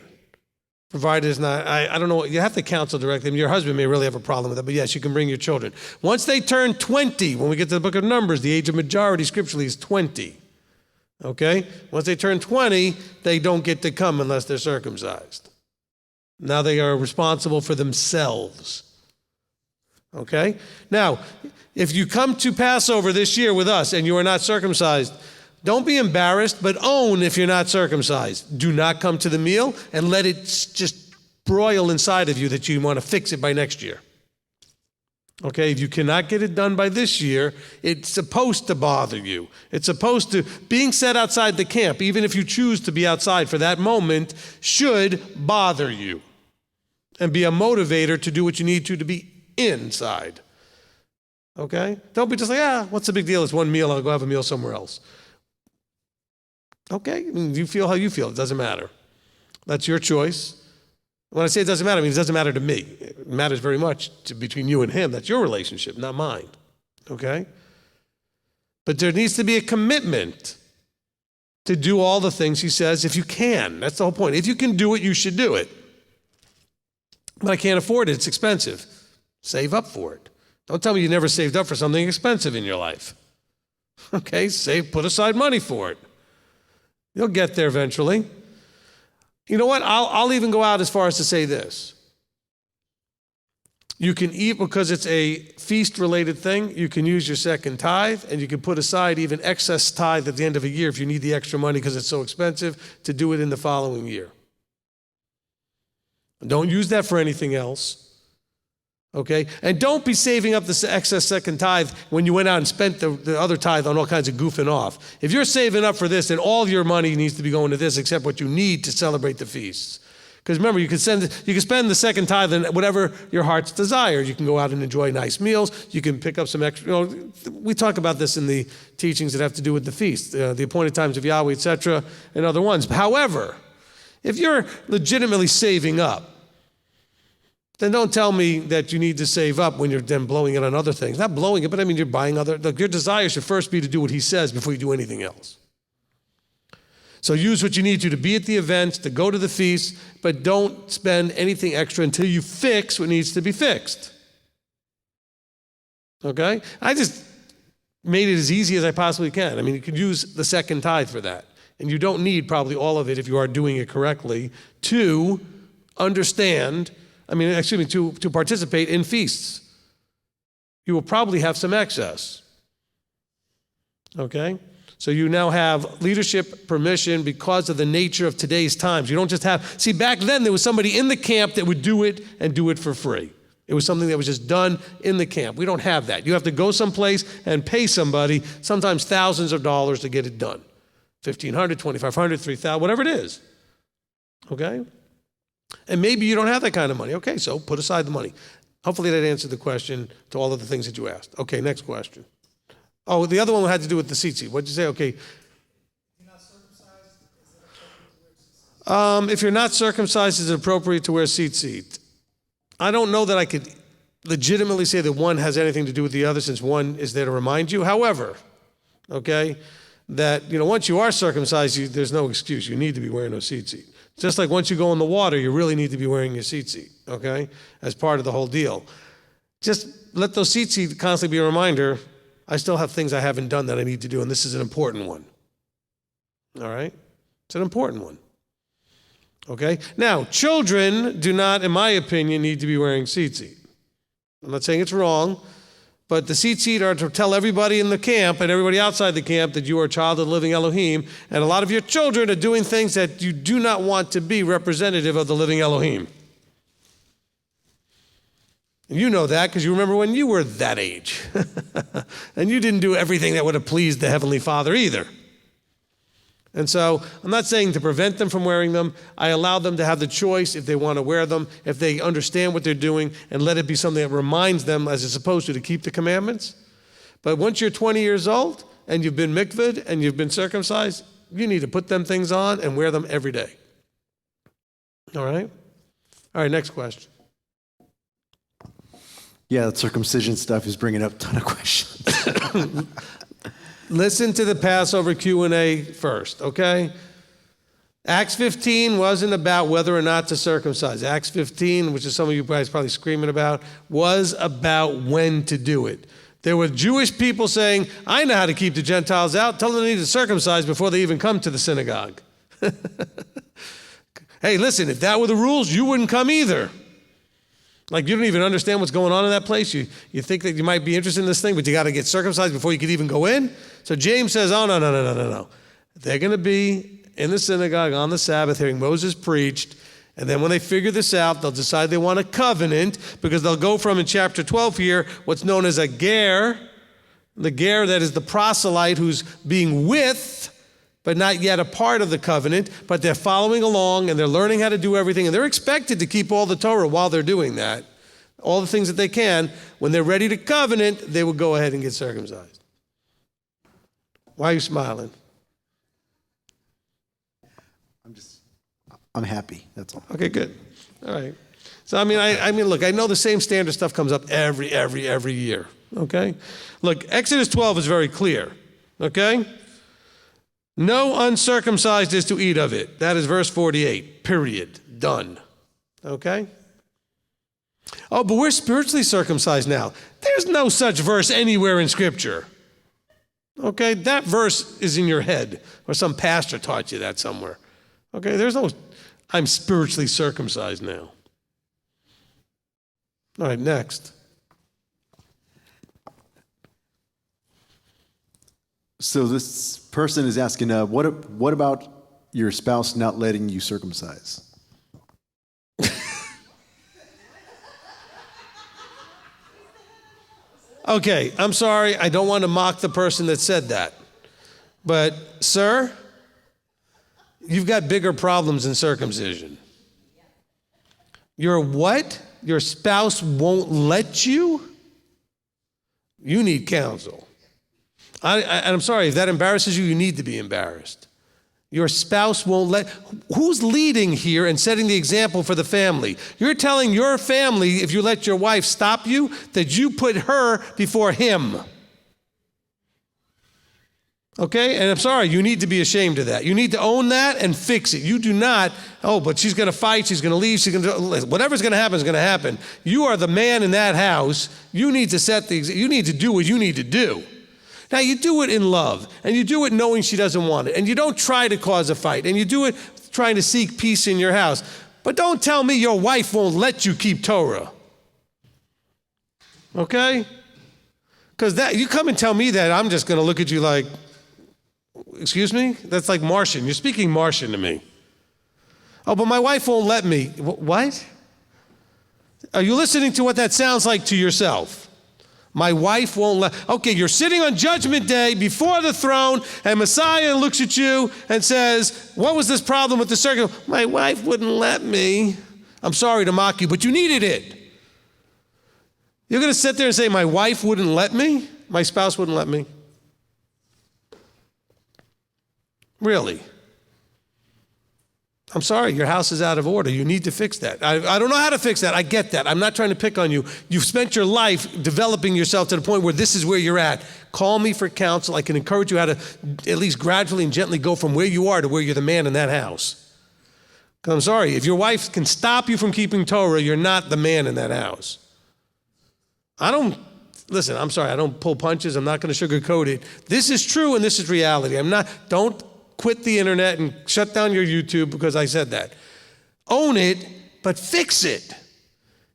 Provided it's not, I don't know, you have to counsel directly. I mean, your husband may really have a problem with that, but yes, you can bring your children. Once they turn 20, when we get to the book of Numbers, the age of majority scripturally is 20. Okay? Once they turn 20, they don't get to come unless they're circumcised. Now they are responsible for themselves. Okay? Now, if you come to Passover this year with us and you are not circumcised, don't be embarrassed, but own if you're not circumcised. Do not come to the meal and let it just broil inside of you that you want to fix it by next year. Okay, if you cannot get it done by this year, it's supposed to bother you. It's supposed to, being set outside the camp, even if you choose to be outside for that moment, should bother you and be a motivator to do what you need to be inside. Okay? Don't be just like, what's the big deal? It's one meal, I'll go have a meal somewhere else. Okay, I mean, you feel how you feel. It doesn't matter. That's your choice. When I say it doesn't matter, I mean it doesn't matter to me. It matters very much between you and him. That's your relationship, not mine. Okay? But there needs to be a commitment to do all the things he says if you can. That's the whole point. If you can do it, you should do it. But I can't afford it. It's expensive. Save up for it. Don't tell me you never saved up for something expensive in your life. Okay? Put aside money for it. You'll get there eventually. You know what? I'll even go out as far as to say this. You can eat, because it's a feast-related thing, you can use your second tithe, and you can put aside even excess tithe at the end of a year if you need the extra money because it's so expensive to do it in the following year. Don't use that for anything else. Okay? And don't be saving up the excess second tithe when you went out and spent the other tithe on all kinds of goofing off. If you're saving up for this, then all your money needs to be going to this except what you need to celebrate the feasts. Because remember, you can spend the second tithe in whatever your heart's desire. You can go out and enjoy nice meals. You can pick up some extra. We talk about this in the teachings that have to do with the feast, the appointed times of Yahweh, etc., and other ones. However, if you're legitimately saving up, then don't tell me that you need to save up when you're then blowing it on other things. Not blowing it, but I mean you're buying your desire should first be to do what he says before you do anything else. So use what you need to be at the events, to go to the feast, but don't spend anything extra until you fix what needs to be fixed. Okay? I just made it as easy as I possibly can. I mean, you could use the second tithe for that. And you don't need probably all of it if you are doing it correctly to understand, to participate in feasts. You will probably have some excess. Okay? So you now have leadership permission because of the nature of today's times. You don't just back then there was somebody in the camp that would do it and do it for free. It was something that was just done in the camp. We don't have that. You have to go someplace and pay somebody, sometimes thousands of dollars to get it done. $1,500, $2,500, $3,000, whatever it is. Okay? And maybe you don't have that kind of money. Okay, so put aside the money. Hopefully that answered the question to all of the things that you asked. Okay, next question. Oh, the other one had to do with the tzitzit. What'd you say? Okay. If you're not circumcised, is it appropriate to wear tzitzit? I don't know that I could legitimately say that one has anything to do with the other, since one is there to remind you. However, okay, that once you are circumcised, there's no excuse. You need to be wearing those tzitzit. Just like once you go in the water, you really need to be wearing your tzitzit, okay, as part of the whole deal. Just let those tzitzit constantly be a reminder, I still have things I haven't done that I need to do, and this is an important one. All right? It's an important one. Okay? Now, children do not, in my opinion, need to be wearing tzitzit. I'm not saying it's wrong, but the tzitzit are to tell everybody in the camp and everybody outside the camp that you are a child of the living Elohim, and a lot of your children are doing things that you do not want to be representative of the living Elohim. And you know that because you remember when you were that age. And you didn't do everything that would have pleased the Heavenly Father either. And so I'm not saying to prevent them from wearing them. I allow them to have the choice if they want to wear them, if they understand what they're doing, and let it be something that reminds them, as it's supposed to keep the commandments. But once you're 20 years old and you've been mikvahd and you've been circumcised, you need to put them things on and wear them every day. All right? All right, next question. Yeah, that circumcision stuff is bringing up a ton of questions. Listen to the Passover Q&A first, okay? Acts 15 wasn't about whether or not to circumcise. Acts 15, which is some of you guys probably screaming about, was about when to do it. There were Jewish people saying, I know how to keep the Gentiles out. Tell them they need to circumcise before they even come to the synagogue. Hey, listen, if that were the rules, you wouldn't come either. Like, you don't even understand what's going on in that place. You think that you might be interested in this thing, but you got to get circumcised before you could even go in? So James says, oh, no. They're going to be in the synagogue on the Sabbath hearing Moses preached, and then when they figure this out, they'll decide they want a covenant, because they'll go from, in chapter 12 here, what's known as a ger, the ger that is the proselyte who's being with, but not yet a part of the covenant, but they're following along and they're learning how to do everything, and they're expected to keep all the Torah while they're doing that, all the things that they can. When they're ready to covenant, they will go ahead and get circumcised. Why are you smiling? I'm happy, that's all. Okay, good. All right. So, I mean, look, I know the same standard stuff comes up every year, okay? Look, Exodus 12 is very clear, okay? No uncircumcised is to eat of it. That is verse 48, period, done, okay? Oh, but we're spiritually circumcised now. There's no such verse anywhere in Scripture, okay? That verse is in your head, or some pastor taught you that somewhere, okay? There's no, I'm spiritually circumcised now. All right, next. So this person is asking, what about your spouse not letting you circumcise? Okay, I'm sorry. I don't want to mock the person that said that. But, sir, you've got bigger problems than circumcision. Your what? Your spouse won't let you? You need counsel. I'm sorry, if that embarrasses you, you need to be embarrassed. Your spouse won't let, who's leading here and setting the example for the family? You're telling your family, if you let your wife stop you, that you put her before him. Okay, and I'm sorry, you need to be ashamed of that. You need to own that and fix it. You do not, but she's going to fight, she's going to leave, whatever's going to happen is going to happen. You are the man in that house. You need to you need to do what you need to do. Now, you do it in love, and you do it knowing she doesn't want it, and you don't try to cause a fight, and you do it trying to seek peace in your house. But don't tell me your wife won't let you keep Torah. Okay? Because you come and tell me that, I'm just going to look at you like, excuse me? That's like Martian. You're speaking Martian to me. Oh, but my wife won't let me. What? Are you listening to what that sounds like to yourself? My wife won't let. Okay, you're sitting on Judgment Day before the throne, and Messiah looks at you and says, what was this problem with the circumcision? My wife wouldn't let me. I'm sorry to mock you, but you needed it. You're going to sit there and say, my wife wouldn't let me? My spouse wouldn't let me? Really? I'm sorry, your house is out of order. You need to fix that. I don't know how to fix that. I get that. I'm not trying to pick on you. You've spent your life developing yourself to the point where this is where you're at. Call me for counsel. I can encourage you how to at least gradually and gently go from where you are to where you're the man in that house. Because I'm sorry, if your wife can stop you from keeping Torah, you're not the man in that house. Listen, I'm sorry, I don't pull punches. I'm not going to sugarcoat it. This is true and this is reality. Don't quit the internet and shut down your YouTube because I said that. Own it, but fix it.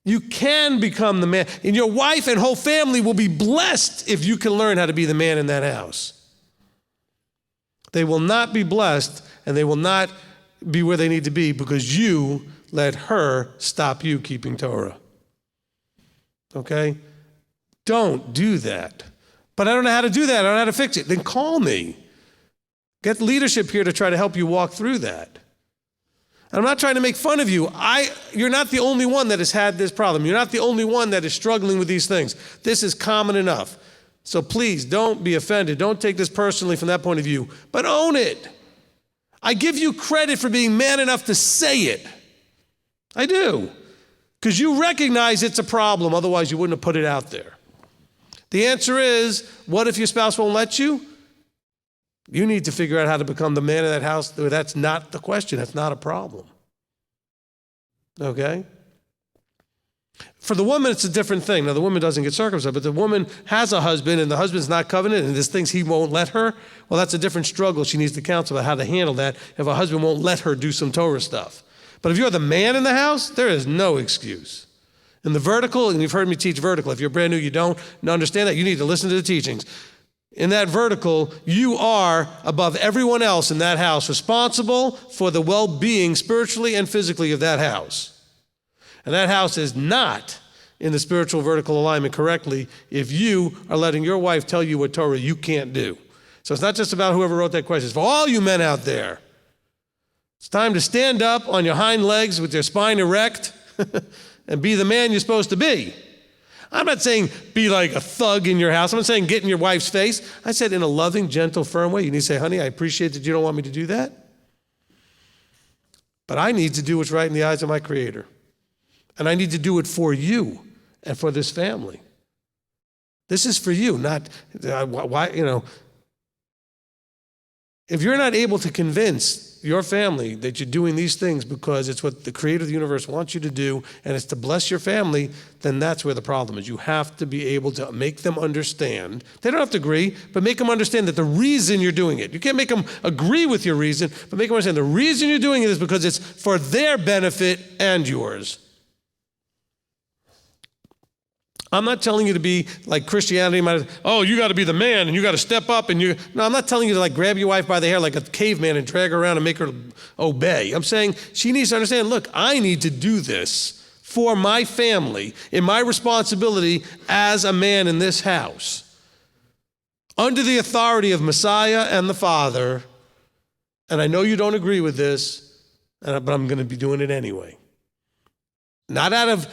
You can become the man. And your wife and whole family will be blessed if you can learn how to be the man in that house. They will not be blessed and they will not be where they need to be because you let her stop you keeping Torah. Okay? Don't do that. But I don't know how to do that. I don't know how to fix it. Then call me. Get leadership here to try to help you walk through that. And I'm not trying to make fun of you. You're not the only one that has had this problem. You're not the only one that is struggling with these things. This is common enough. So please don't be offended. Don't take this personally from that point of view, but own it. I give you credit for being man enough to say it. I do. Because you recognize it's a problem. Otherwise, you wouldn't have put it out there. The answer is, what if your spouse won't let you? You need to figure out how to become the man of that house. That's not the question. That's not a problem. Okay? For the woman, it's a different thing. Now, the woman doesn't get circumcised, but the woman has a husband, and the husband's not covenant, and there's things he won't let her. Well, that's a different struggle. She needs to counsel about how to handle that if a husband won't let her do some Torah stuff. But if you're the man in the house, there is no excuse. In the vertical, and you've heard me teach vertical. If you're brand new, you don't understand that, you need to listen to the teachings. In that vertical, you are, above everyone else in that house, responsible for the well-being spiritually and physically of that house. And that house is not in the spiritual vertical alignment correctly if you are letting your wife tell you what Torah you can't do. So it's not just about whoever wrote that question. It's for all you men out there. It's time to stand up on your hind legs with your spine erect and be the man you're supposed to be. I'm not saying be like a thug in your house. I'm not saying get in your wife's face. I said in a loving, gentle, firm way. You need to say, honey, I appreciate that you don't want me to do that, but I need to do what's right in the eyes of my Creator. And I need to do it for you and for this family. This is for you, not why, if you're not able to convince your family that you're doing these things because it's what the Creator of the universe wants you to do and it's to bless your family, then that's where the problem is. You have to be able to make them understand. They don't have to agree, but make them understand that the reason you're doing it. You can't make them agree with your reason, but make them understand the reason you're doing it is because it's for their benefit and yours. I'm not telling you to be like Christianity. Oh, you got to be the man and you got to step up and you. No, I'm not telling you to like grab your wife by the hair like a caveman and drag her around and make her obey. I'm saying she needs to understand, look, I need to do this for my family in my responsibility as a man in this house under the authority of Messiah and the Father. And I know you don't agree with this, but I'm going to be doing it anyway. Not out of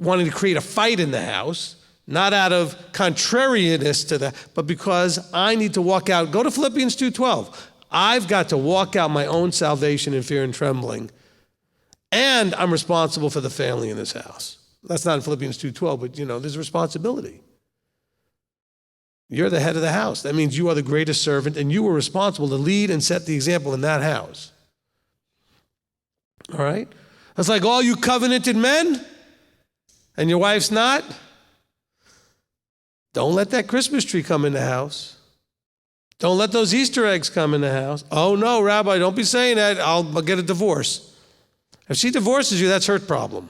wanting to create a fight in the house, not out of contrariness to that, but because I need to walk out. Go to Philippians 2:12. I've got to walk out my own salvation in fear and trembling, and I'm responsible for the family in this house. That's not in Philippians 2:12, but there's a responsibility. You're the head of the house. That means you are the greatest servant, and you are responsible to lead and set the example in that house. All right? That's like all you covenanted men, and your wife's not, don't let that Christmas tree come in the house. Don't let those Easter eggs come in the house. Oh no, Rabbi, don't be saying that. I'll get a divorce. If she divorces you, that's her problem.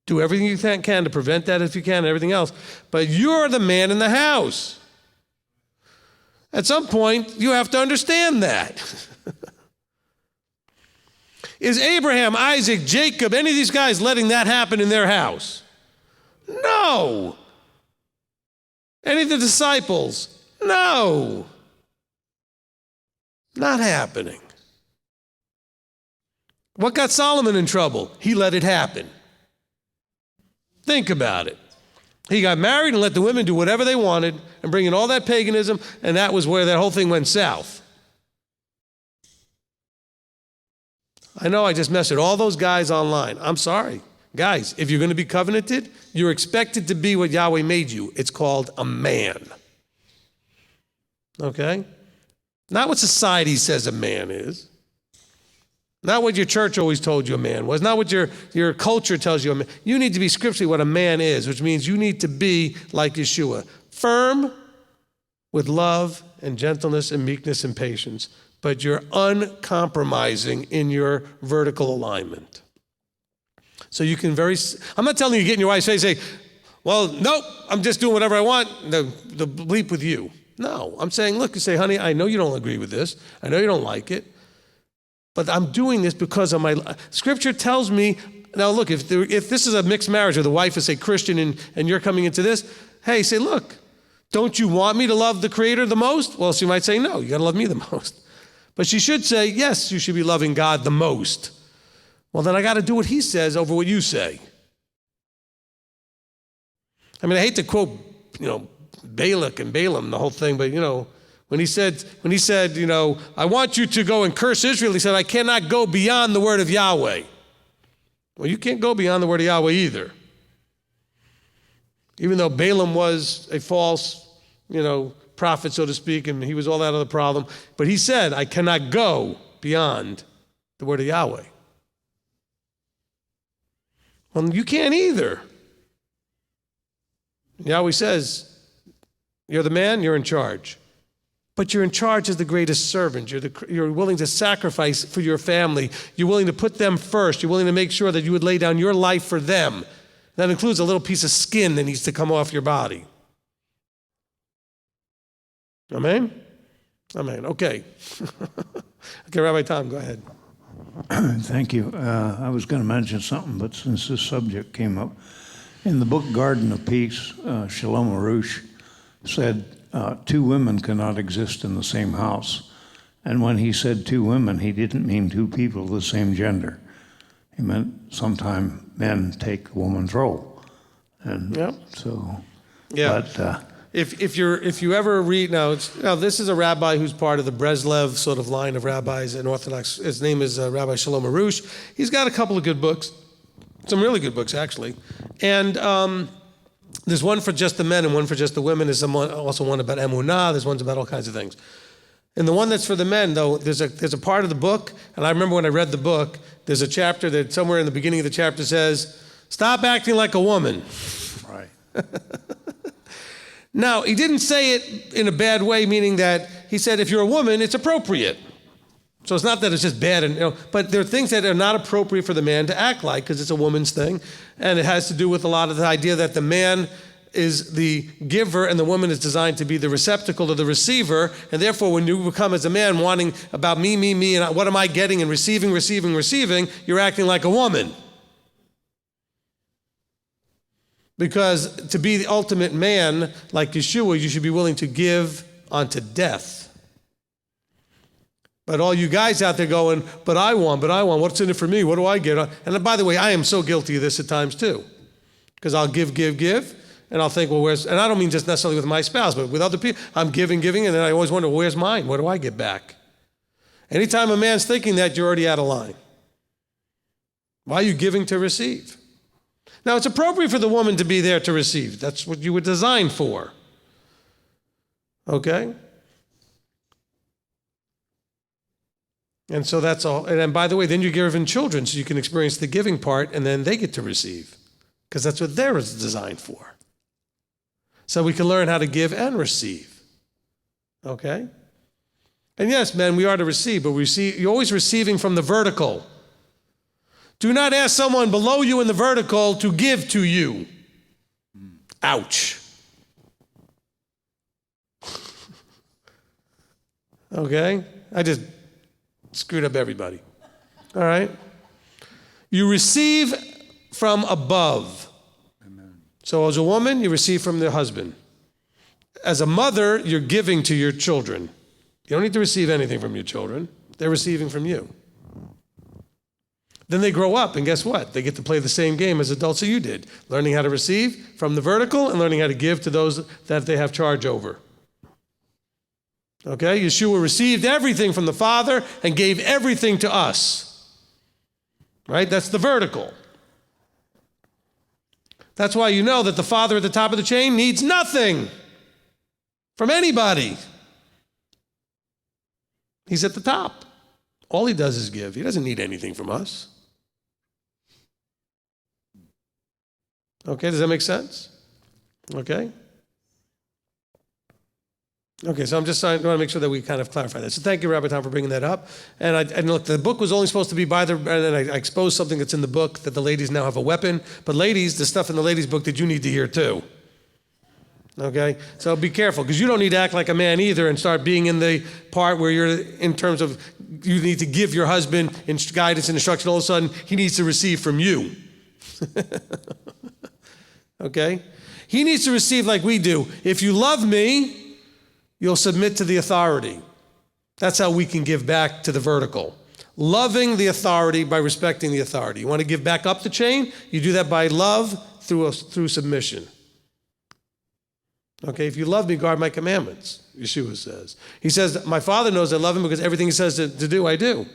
Do everything you can to prevent that if you can and everything else. But you're the man in the house. At some point, you have to understand that. Is Abraham, Isaac, Jacob, any of these guys letting that happen in their house? No. Any of the disciples? No. Not happening. What got Solomon in trouble? He let it happen. Think about it. He got married and let the women do whatever they wanted and bring in all that paganism, and that was where that whole thing went south. I know I just messed with all those guys online. I'm sorry. Guys, if you're going to be covenanted, you're expected to be what Yahweh made you. It's called a man. Okay? Not what society says a man is. Not what your church always told you a man was. Not what your culture tells you a man. You need to be scripturally what a man is, which means you need to be like Yeshua. Firm with love and gentleness and meekness and patience. But you're uncompromising in your vertical alignment. So you can I'm not telling you to get in your wife's face and say, well, nope, I'm just doing whatever I want, the bleep with you. No, I'm saying, look, you say, honey, I know you don't agree with this. I know you don't like it. But I'm doing this because of Scripture tells me, now look, if this is a mixed marriage where the wife is a Christian and you're coming into this, hey, say, look, don't you want me to love the Creator the most? Well, she might say, no, you got to love me the most. But she should say, yes, you should be loving God the most. Well, then I got to do what He says over what you say. I mean, I hate to quote, Balak and Balaam, the whole thing, but, when he said, I want you to go and curse Israel, he said, I cannot go beyond the word of Yahweh. Well, you can't go beyond the word of Yahweh either. Even though Balaam was a false, prophet, so to speak, and he was all out of the problem. But he said, I cannot go beyond the word of Yahweh. Well, you can't either. Yahweh says, you're the man, you're in charge. But you're in charge as the greatest servant. You're willing to sacrifice for your family. You're willing to put them first. You're willing to make sure that you would lay down your life for them. That includes a little piece of skin that needs to come off your body. Amen? Amen. Okay. Okay, Rabbi Tom, go ahead. Thank you. I was going to mention something, but since this subject came up, in the book Garden of Peace, Shalom Arush said, two women cannot exist in the same house. And when he said two women, he didn't mean two people of the same gender. He meant sometime men take a woman's role. And Yep. so, Yeah. but If you ever read, now this is a rabbi who's part of the Breslev sort of line of rabbis in Orthodox. His name is Rabbi Shalom Arush. He's got a couple of good books, some really good books actually. And there's one for just the men and one for just the women. There's also one about emunah. There's ones about all kinds of things. And the one that's for the men, though, there's a part of the book, and I remember when I read the book, there's a chapter that somewhere in the beginning of the chapter says, stop acting like a woman. right. Now, he didn't say it in a bad way, meaning that he said if you're a woman, it's appropriate. So it's not that it's just bad, but there are things that are not appropriate for the man to act like because it's a woman's thing. And it has to do with a lot of the idea that the man is the giver and the woman is designed to be the receptacle or the receiver. And therefore, when you become as a man wanting about me, and what am I getting and receiving, you're acting like a woman. Because to be the ultimate man, like Yeshua, you should be willing to give unto death. But all you guys out there going, but I want, what's in it for me? What do I get? And by the way, I am so guilty of this at times too. Because I'll give, and I'll think, well, and I don't mean just necessarily with my spouse, but with other people, I'm giving, and then I always wonder, well, where's mine? What do I get back? Anytime a man's thinking that, you're already out of line. Why are you giving to receive? Now, it's appropriate for the woman to be there to receive. That's what you were designed for. Okay? And so that's all. And then, by the way, then you're given children so you can experience the giving part, and then they get to receive. Because that's what they're designed for. So we can learn how to give and receive. Okay? And yes, men, we are to receive, but you're always receiving from the vertical. Do not ask someone below you in the vertical to give to you. Ouch. Okay? I just screwed up everybody. All right? You receive from above. Amen. So as a woman, you receive from the husband. As a mother, you're giving to your children. You don't need to receive anything from your children. They're receiving from you. Then they grow up, and guess what? They get to play the same game as adults that you did, learning how to receive from the vertical and learning how to give to those that they have charge over. Okay? Yeshua received everything from the Father and gave everything to us. Right? That's the vertical. That's why you know that the Father at the top of the chain needs nothing from anybody. He's at the top. All he does is give. He doesn't need anything from us. Okay, does that make sense? Okay? Okay, so I'm just trying to make sure that we kind of clarify that. So thank you, Rabbi Tom, for bringing that up. And look, the book was only supposed to be and then I exposed something that's in the book that the ladies now have a weapon. But ladies, the stuff in the ladies' book that you need to hear too. Okay? So be careful, because you don't need to act like a man either and start being in the part where you're in terms of you need to give your husband guidance and instruction. All of a sudden, he needs to receive from you. Okay? He needs to receive like we do. If you love me, you'll submit to the authority. That's how we can give back to the vertical. Loving the authority by respecting the authority. You want to give back up the chain? You do that by love through submission. Okay, if you love me, guard my commandments, Yeshua says. He says, my Father knows I love him because everything he says to do, I do.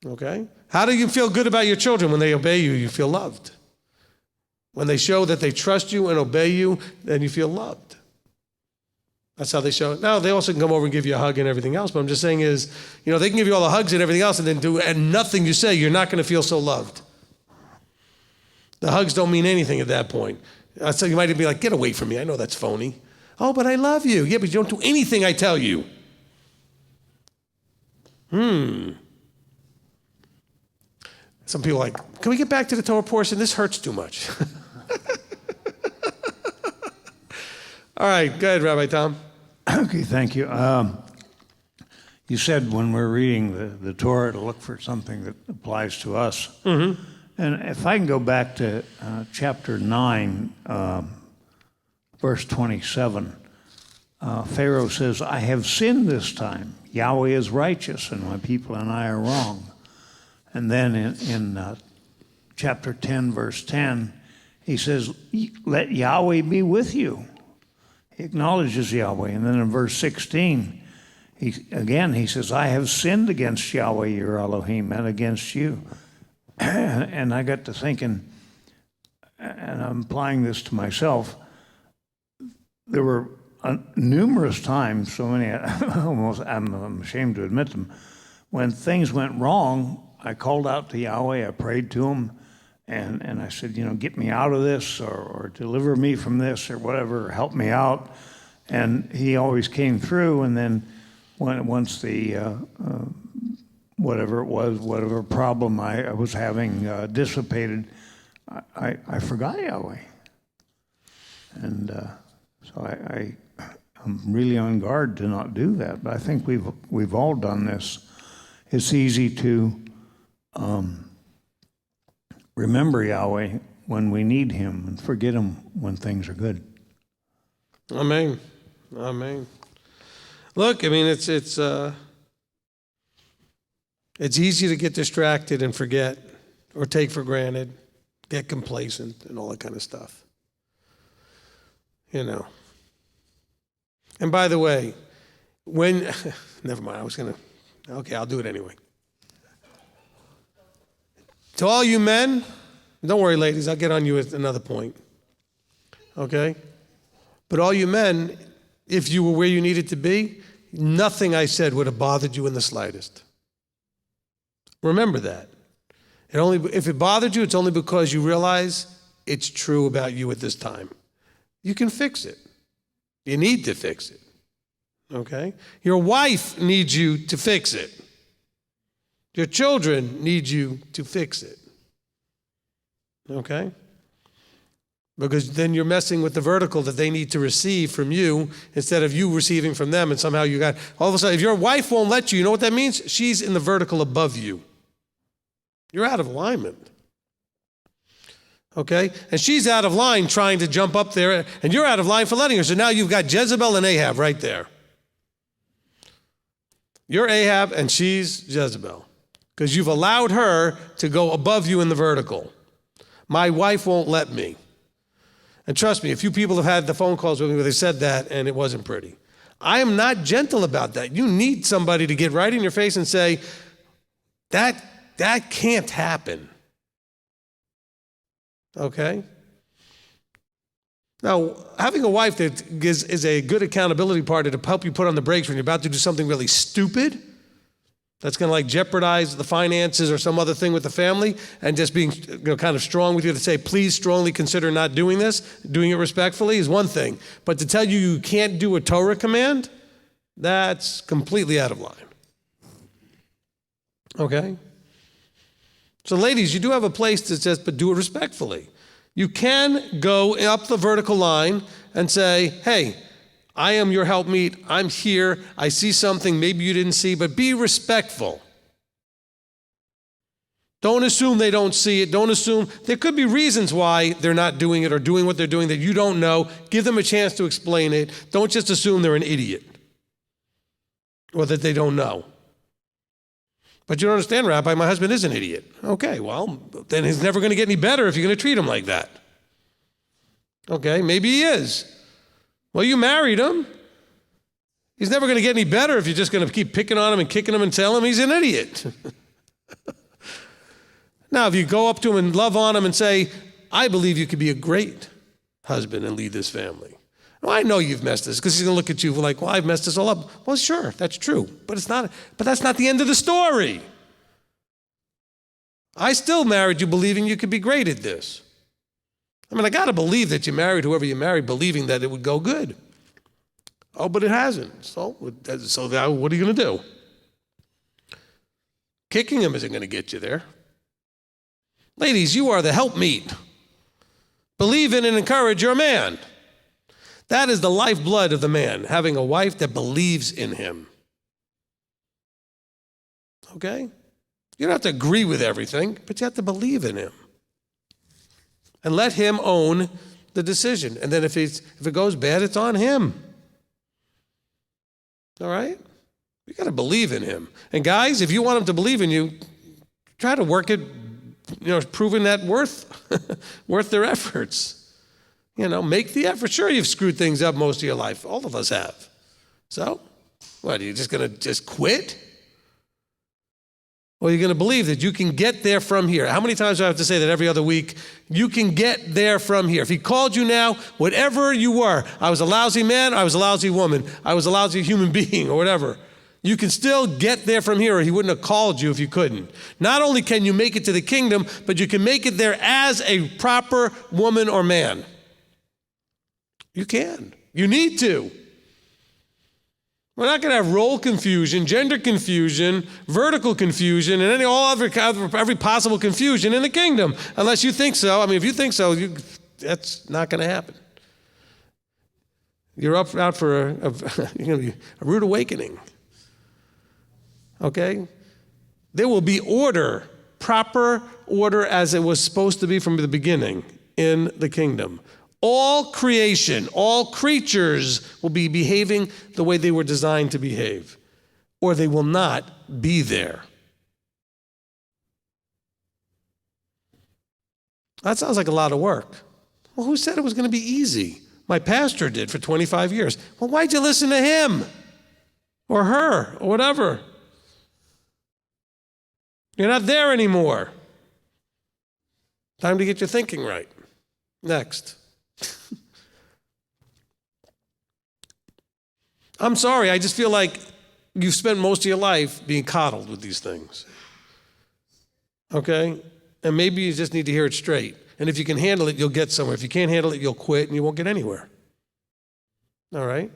Okay? How do you feel good about your children? When they obey you, you feel loved. When they show that they trust you and obey you, then you feel loved. That's how they show it. Now, they also can come over and give you a hug and everything else, but I'm just saying is, they can give you all the hugs and everything else and then and nothing you say, you're not going to feel so loved. The hugs don't mean anything at that point. So you might be like, get away from me. I know that's phony. Oh, but I love you. Yeah, but you don't do anything I tell you. Some people are like, can we get back to the Torah portion? This hurts too much. All right, go ahead, Rabbi Tom. Okay, thank you. You said when we're reading the Torah to look for something that applies to us. Mm-hmm. And if I can go back to chapter 9, verse 27, Pharaoh says, I have sinned this time. Yahweh is righteous, and my people and I are wrong. And then in chapter 10, verse 10, he says, let Yahweh be with you. He acknowledges Yahweh. And then in verse 16, he says, I have sinned against Yahweh, your Elohim, and against you. And I got to thinking, and I'm applying this to myself, there were numerous times, so many, almost I'm ashamed to admit them, when things went wrong, I called out to Yahweh, I prayed to him, and I said, get me out of this, or deliver me from this, or whatever, help me out. And he always came through, and then once the whatever it was, whatever problem I was having dissipated, I forgot Yahweh. And so I'm really on guard to not do that. But I think we've all done this. It's easy to remember Yahweh when we need him and forget him when things are good. Amen. Amen. Look, I mean, it's easy to get distracted and forget or take for granted, get complacent and all that kind of stuff. And by the way, never mind, I'll do it anyway. To all you men, don't worry, ladies, I'll get on you at another point. Okay? But all you men, if you were where you needed to be, nothing I said would have bothered you in the slightest. Remember that. If it bothered you, it's only because you realize it's true about you at this time. You can fix it. You need to fix it. Okay? Your wife needs you to fix it. Your children need you to fix it. Okay? Because then you're messing with the vertical that they need to receive from you instead of you receiving from them, and somehow you got, all of a sudden, if your wife won't let you know what that means? She's in the vertical above you. You're out of alignment. Okay? And she's out of line trying to jump up there, and you're out of line for letting her. So now you've got Jezebel and Ahab right there. You're Ahab and she's Jezebel. Because you've allowed her to go above you in the vertical. My wife won't let me. And trust me, a few people have had the phone calls with me where they said that and it wasn't pretty. I am not gentle about that. You need somebody to get right in your face and say, that can't happen. Okay? Now, having a wife that is a good accountability partner to help you put on the brakes when you're about to do something really stupid, that's going to like jeopardize the finances or some other thing with the family, and just being kind of strong with you to say, please strongly consider not doing this, doing it respectfully is one thing. But to tell you you can't do a Torah command, that's completely out of line. Okay? So ladies, you do have a place that says, but do it respectfully. You can go up the vertical line and say, hey, I am your helpmeet. I'm here. I see something maybe you didn't see, but be respectful. Don't assume they don't see it. Don't assume. There could be reasons why they're not doing it or doing what they're doing that you don't know. Give them a chance to explain it. Don't just assume they're an idiot or that they don't know. But you don't understand, Rabbi, my husband is an idiot. Okay, well, then he's never going to get any better if you're going to treat him like that. Okay, maybe he is. Well, you married him. He's never going to get any better if you're just going to keep picking on him and kicking him and telling him he's an idiot. Now, if you go up to him and love on him and say, I believe you could be a great husband and lead this family. Well, I know you've messed this, because he's going to look at you like, well, I've messed this all up. Well, sure, that's true, but that's not the end of the story. I still married you believing you could be great at this. I mean, I got to believe that you married whoever you married believing that it would go good. Oh, but it hasn't. So now what are you going to do? Kicking him isn't going to get you there. Ladies, you are the helpmeet. Believe in and encourage your man. That is the lifeblood of the man, having a wife that believes in him. Okay? You don't have to agree with everything, but you have to believe in him. And let him own the decision. And then if it goes bad, it's on him. All right? You got to believe in him. And guys, if you want him to believe in you, try to work it, proving that worth their efforts. Make the effort. Sure, you've screwed things up most of your life. All of us have. So, what, are you just going to just quit? Or are you going to believe that you can get there from here? How many times do I have to say that every other week? You can get there from here. If he called you now, whatever you were, I was a lousy man, I was a lousy woman, I was a lousy human being, or whatever, you can still get there from here, or he wouldn't have called you if you couldn't. Not only can you make it to the kingdom, but you can make it there as a proper woman or man. You can. You need to. We're not going to have role confusion, gender confusion, vertical confusion, and every possible confusion in the kingdom, unless you think so. I mean, if you think so, that's not going to happen. You're out for you're going to be a rude awakening. Okay? There will be order, proper order as it was supposed to be from the beginning in the kingdom. All creation, all creatures will be behaving the way they were designed to behave, or they will not be there. That sounds like a lot of work. Well, who said it was going to be easy? My pastor did for 25 years. Well, why'd you listen to him or her or whatever? You're not there anymore. Time to get your thinking right. Next. I'm sorry, I just feel like you've spent most of your life being coddled with these things. Okay? And maybe you just need to hear it straight. And if you can handle it, you'll get somewhere. If you can't handle it, you'll quit and you won't get anywhere. All right?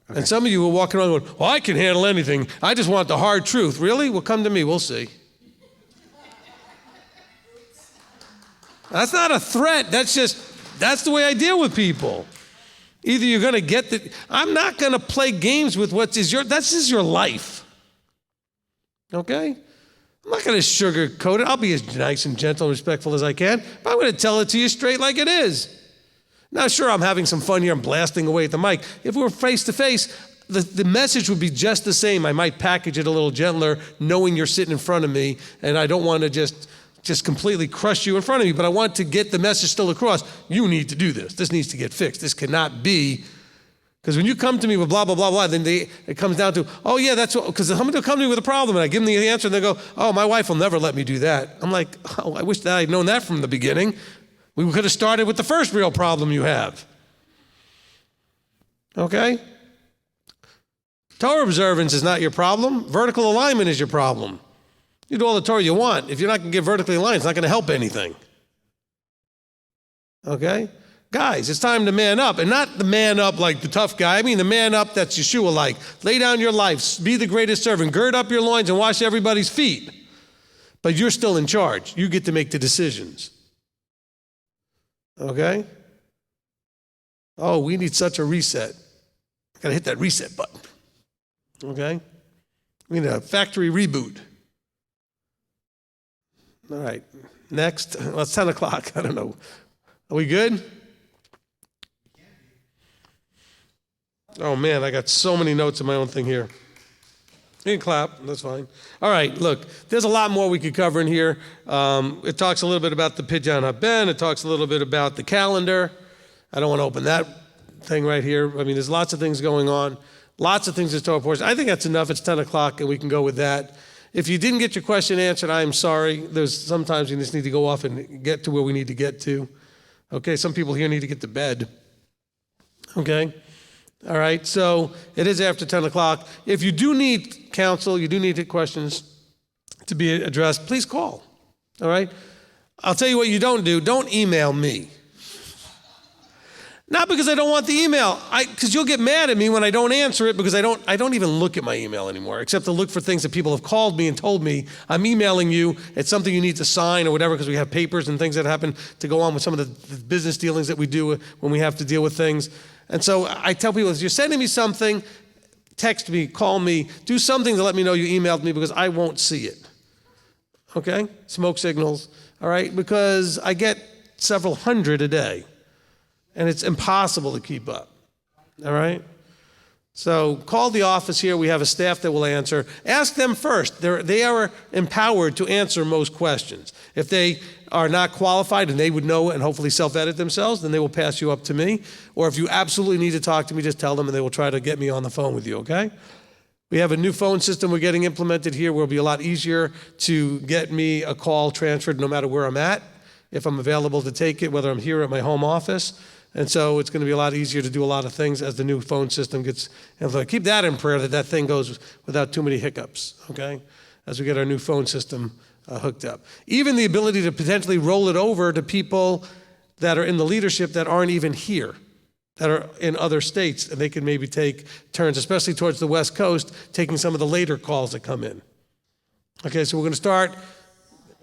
Okay. And some of you are walking around going, well, I can handle anything. I just want the hard truth. Really? Well, come to me. We'll see. That's not a threat. That's the way I deal with people. Either you're going to get I'm not going to play games with this is your life. Okay? I'm not going to sugarcoat it. I'll be as nice and gentle and respectful as I can, but I'm going to tell it to you straight like it is. Now, sure, I'm having some fun here. I'm blasting away at the mic. If we were face to face, the message would be just the same. I might package it a little gentler, knowing you're sitting in front of me, and I don't want to just completely crush you in front of me, but I want to get the message still across. You need to do this. This needs to get fixed. This cannot be, because when you come to me with blah, blah, blah, blah, then it comes down to, oh yeah, that's what, because somebody will come to me with a problem, and I give them the answer, and they go, oh, my wife will never let me do that. I'm like, oh, I wish that I'd known that from the beginning. We could have started with the first real problem you have. Okay? Torah observance is not your problem. Vertical alignment is your problem. You do all the Torah you want. If you're not going to get vertically aligned, it's not going to help anything. Okay? Guys, it's time to man up. And not the man up like the tough guy. I mean the man up that's Yeshua-like. Lay down your life. Be the greatest servant. Gird up your loins and wash everybody's feet. But you're still in charge. You get to make the decisions. Okay? Oh, we need such a reset. Got to hit that reset button. Okay? We need a factory reboot. All right, next. Well, it's 10 o'clock. I don't know. Are we good? Oh, man, I got so many notes in my own thing here. You can clap. That's fine. All right, look, there's a lot more we could cover in here. It talks a little bit about the Pidyon HaBen. It talks a little bit about the calendar. I don't want to open that thing right here. I mean, there's lots of things going on. Lots of things to Torah portion. I think that's enough. It's 10 o'clock, and we can go with that. If you didn't get your question answered, I am sorry. Sometimes you just need to go off and get to where we need to get to. Okay, some people here need to get to bed. Okay? All right, so it is after 10 o'clock. If you do need counsel, you do need questions to be addressed, please call. All right? I'll tell you what you don't do. Don't email me. Not because I don't want the email, because you'll get mad at me when I don't answer it, because I don't even look at my email anymore, except to look for things that people have called me and told me, I'm emailing you, it's something you need to sign or whatever, because we have papers and things that happen to go on with some of the business dealings that we do when we have to deal with things. And so I tell people, if you're sending me something, text me, call me, do something to let me know you emailed me, because I won't see it. Okay? Smoke signals, all right? Because I get several hundred a day. And it's impossible to keep up, all right? So call the office here. We have a staff that will answer. Ask them first. They are empowered to answer most questions. If they are not qualified and they would know and hopefully self-edit themselves, then they will pass you up to me. Or if you absolutely need to talk to me, just tell them and they will try to get me on the phone with you, okay? We have a new phone system we're getting implemented here where it'll be a lot easier to get me a call transferred no matter where I'm at, if I'm available to take it, whether I'm here at my home office. And so it's going to be a lot easier to do a lot of things as the new phone system gets implemented. Keep that in prayer that thing goes without too many hiccups, okay, as we get our new phone system hooked up. Even the ability to potentially roll it over to people that are in the leadership that aren't even here, that are in other states, and they can maybe take turns, especially towards the West Coast, taking some of the later calls that come in. Okay, so we're going to start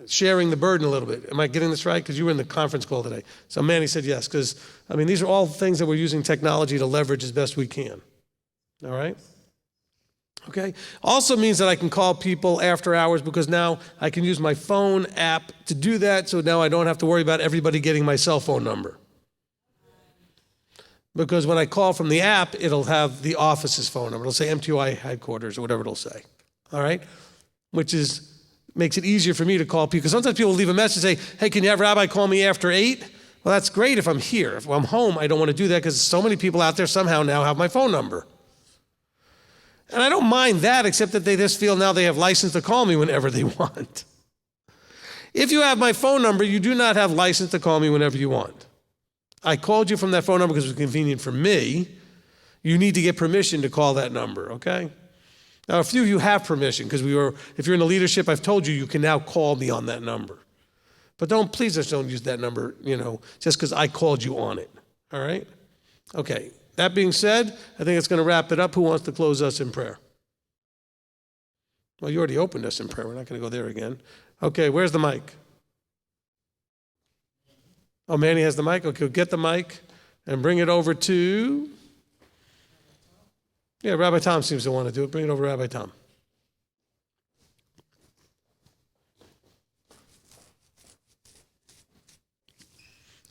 sharing the burden a little bit. Am I getting this right? Because you were in the conference call today. So Manny said yes, because, these are all things that we're using technology to leverage as best we can. All right? Okay? Also means that I can call people after hours, because now I can use my phone app to do that, so now I don't have to worry about everybody getting my cell phone number. Because when I call from the app, it'll have the office's phone number. It'll say MTOI headquarters or whatever it'll say. All right? Which makes it easier for me to call people. Because sometimes people leave a message and say, hey, can you have Rabbi call me after 8? Well, that's great if I'm here. If I'm home, I don't want to do that, because so many people out there somehow now have my phone number. And I don't mind that, except that they just feel now they have license to call me whenever they want. If you have my phone number, you do not have license to call me whenever you want. I called you from that phone number because it was convenient for me. You need to get permission to call that number, okay? Now, a few of you have permission, because if you're in the leadership, I've told you can now call me on that number. But please just don't use that number, just because I called you on it, all right? Okay, that being said, I think it's going to wrap it up. Who wants to close us in prayer? Well, you already opened us in prayer. We're not going to go there again. Okay, where's the mic? Oh, Manny has the mic? Okay, get the mic and bring it over to... Yeah, Rabbi Tom seems to want to do it. Bring it over to Rabbi Tom.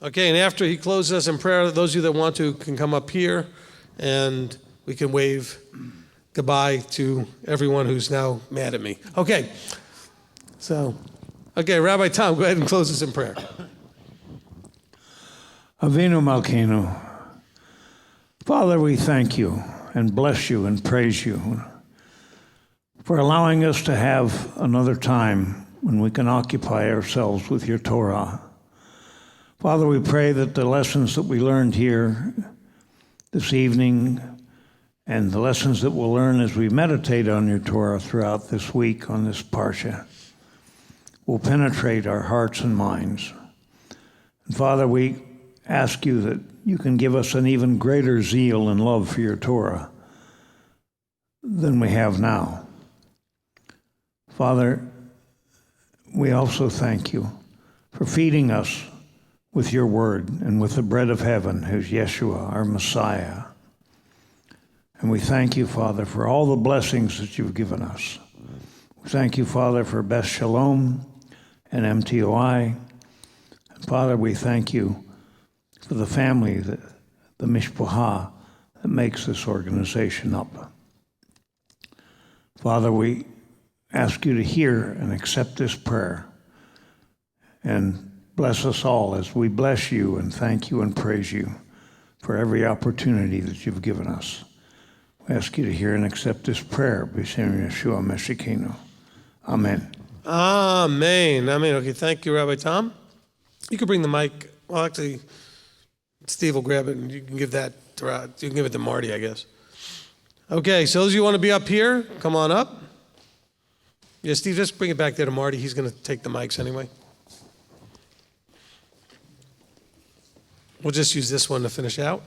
Okay, and after he closes us in prayer, those of you that want to can come up here, and we can wave goodbye to everyone who's now mad at me. Okay, Rabbi Tom, go ahead and close us in prayer. Avinu Malkeinu, Father, we thank you and bless you and praise you for allowing us to have another time when we can occupy ourselves with your Torah. Father, we pray that the lessons that we learned here this evening and the lessons that we'll learn as we meditate on your Torah throughout this week on this Parsha will penetrate our hearts and minds. And Father, we ask you that you can give us an even greater zeal and love for your Torah than we have now. Father, we also thank you for feeding us with your word and with the bread of heaven, who's Yeshua, our Messiah. And we thank you, Father, for all the blessings that you've given us. We thank you, Father, for Beth Shalom and MTOI. And Father, we thank you for the family, the mishpacha that makes this organization up. Father, we ask you to hear and accept this prayer and bless us all as we bless you and thank you and praise you for every opportunity that you've given us. We ask you to hear and accept this prayer. B'Shem Yeshua Meshikenu. Amen. Amen. Amen. Okay, thank you, Rabbi Tom. You can bring the mic. Well, actually, Steve will grab it, and you can give that to, you can give it to Marty, I guess. Okay, so those of you who want to be up here, come on up. Yeah, Steve, just bring it back there to Marty. He's going to take the mics anyway. We'll just use this one to finish out.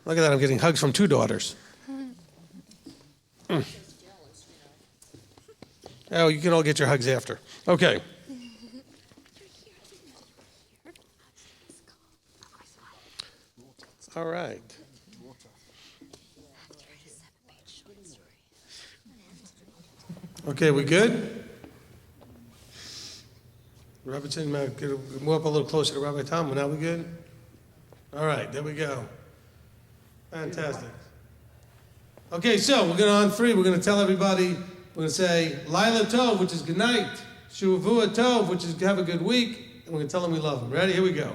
Look at that, I'm getting hugs from 2 daughters. Oh, you can all get your hugs after. Okay. All right. Okay, we good? Robertson, move up a little closer to Rabbi Tom. Now we good? All right, there we go. Fantastic. Okay, so we're going to on 3. We're going to tell everybody, we're going to say Laila Tov, which is good night. Shavua Tov, which is have a good week. And we're going to tell them we love them. Ready? Here we go.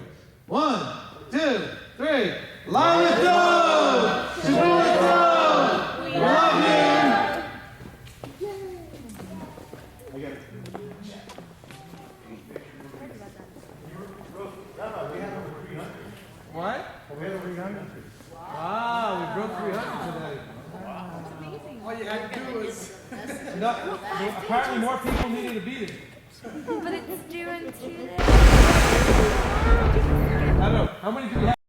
1, 2, 3. Laila Tov! Shavua Tov! We love you! What? We had 300. Wow, we broke 300 today. Wow. All you had to do was... No, apparently more people needed to be there. But it's due in 2 days. I don't know. How many do we have?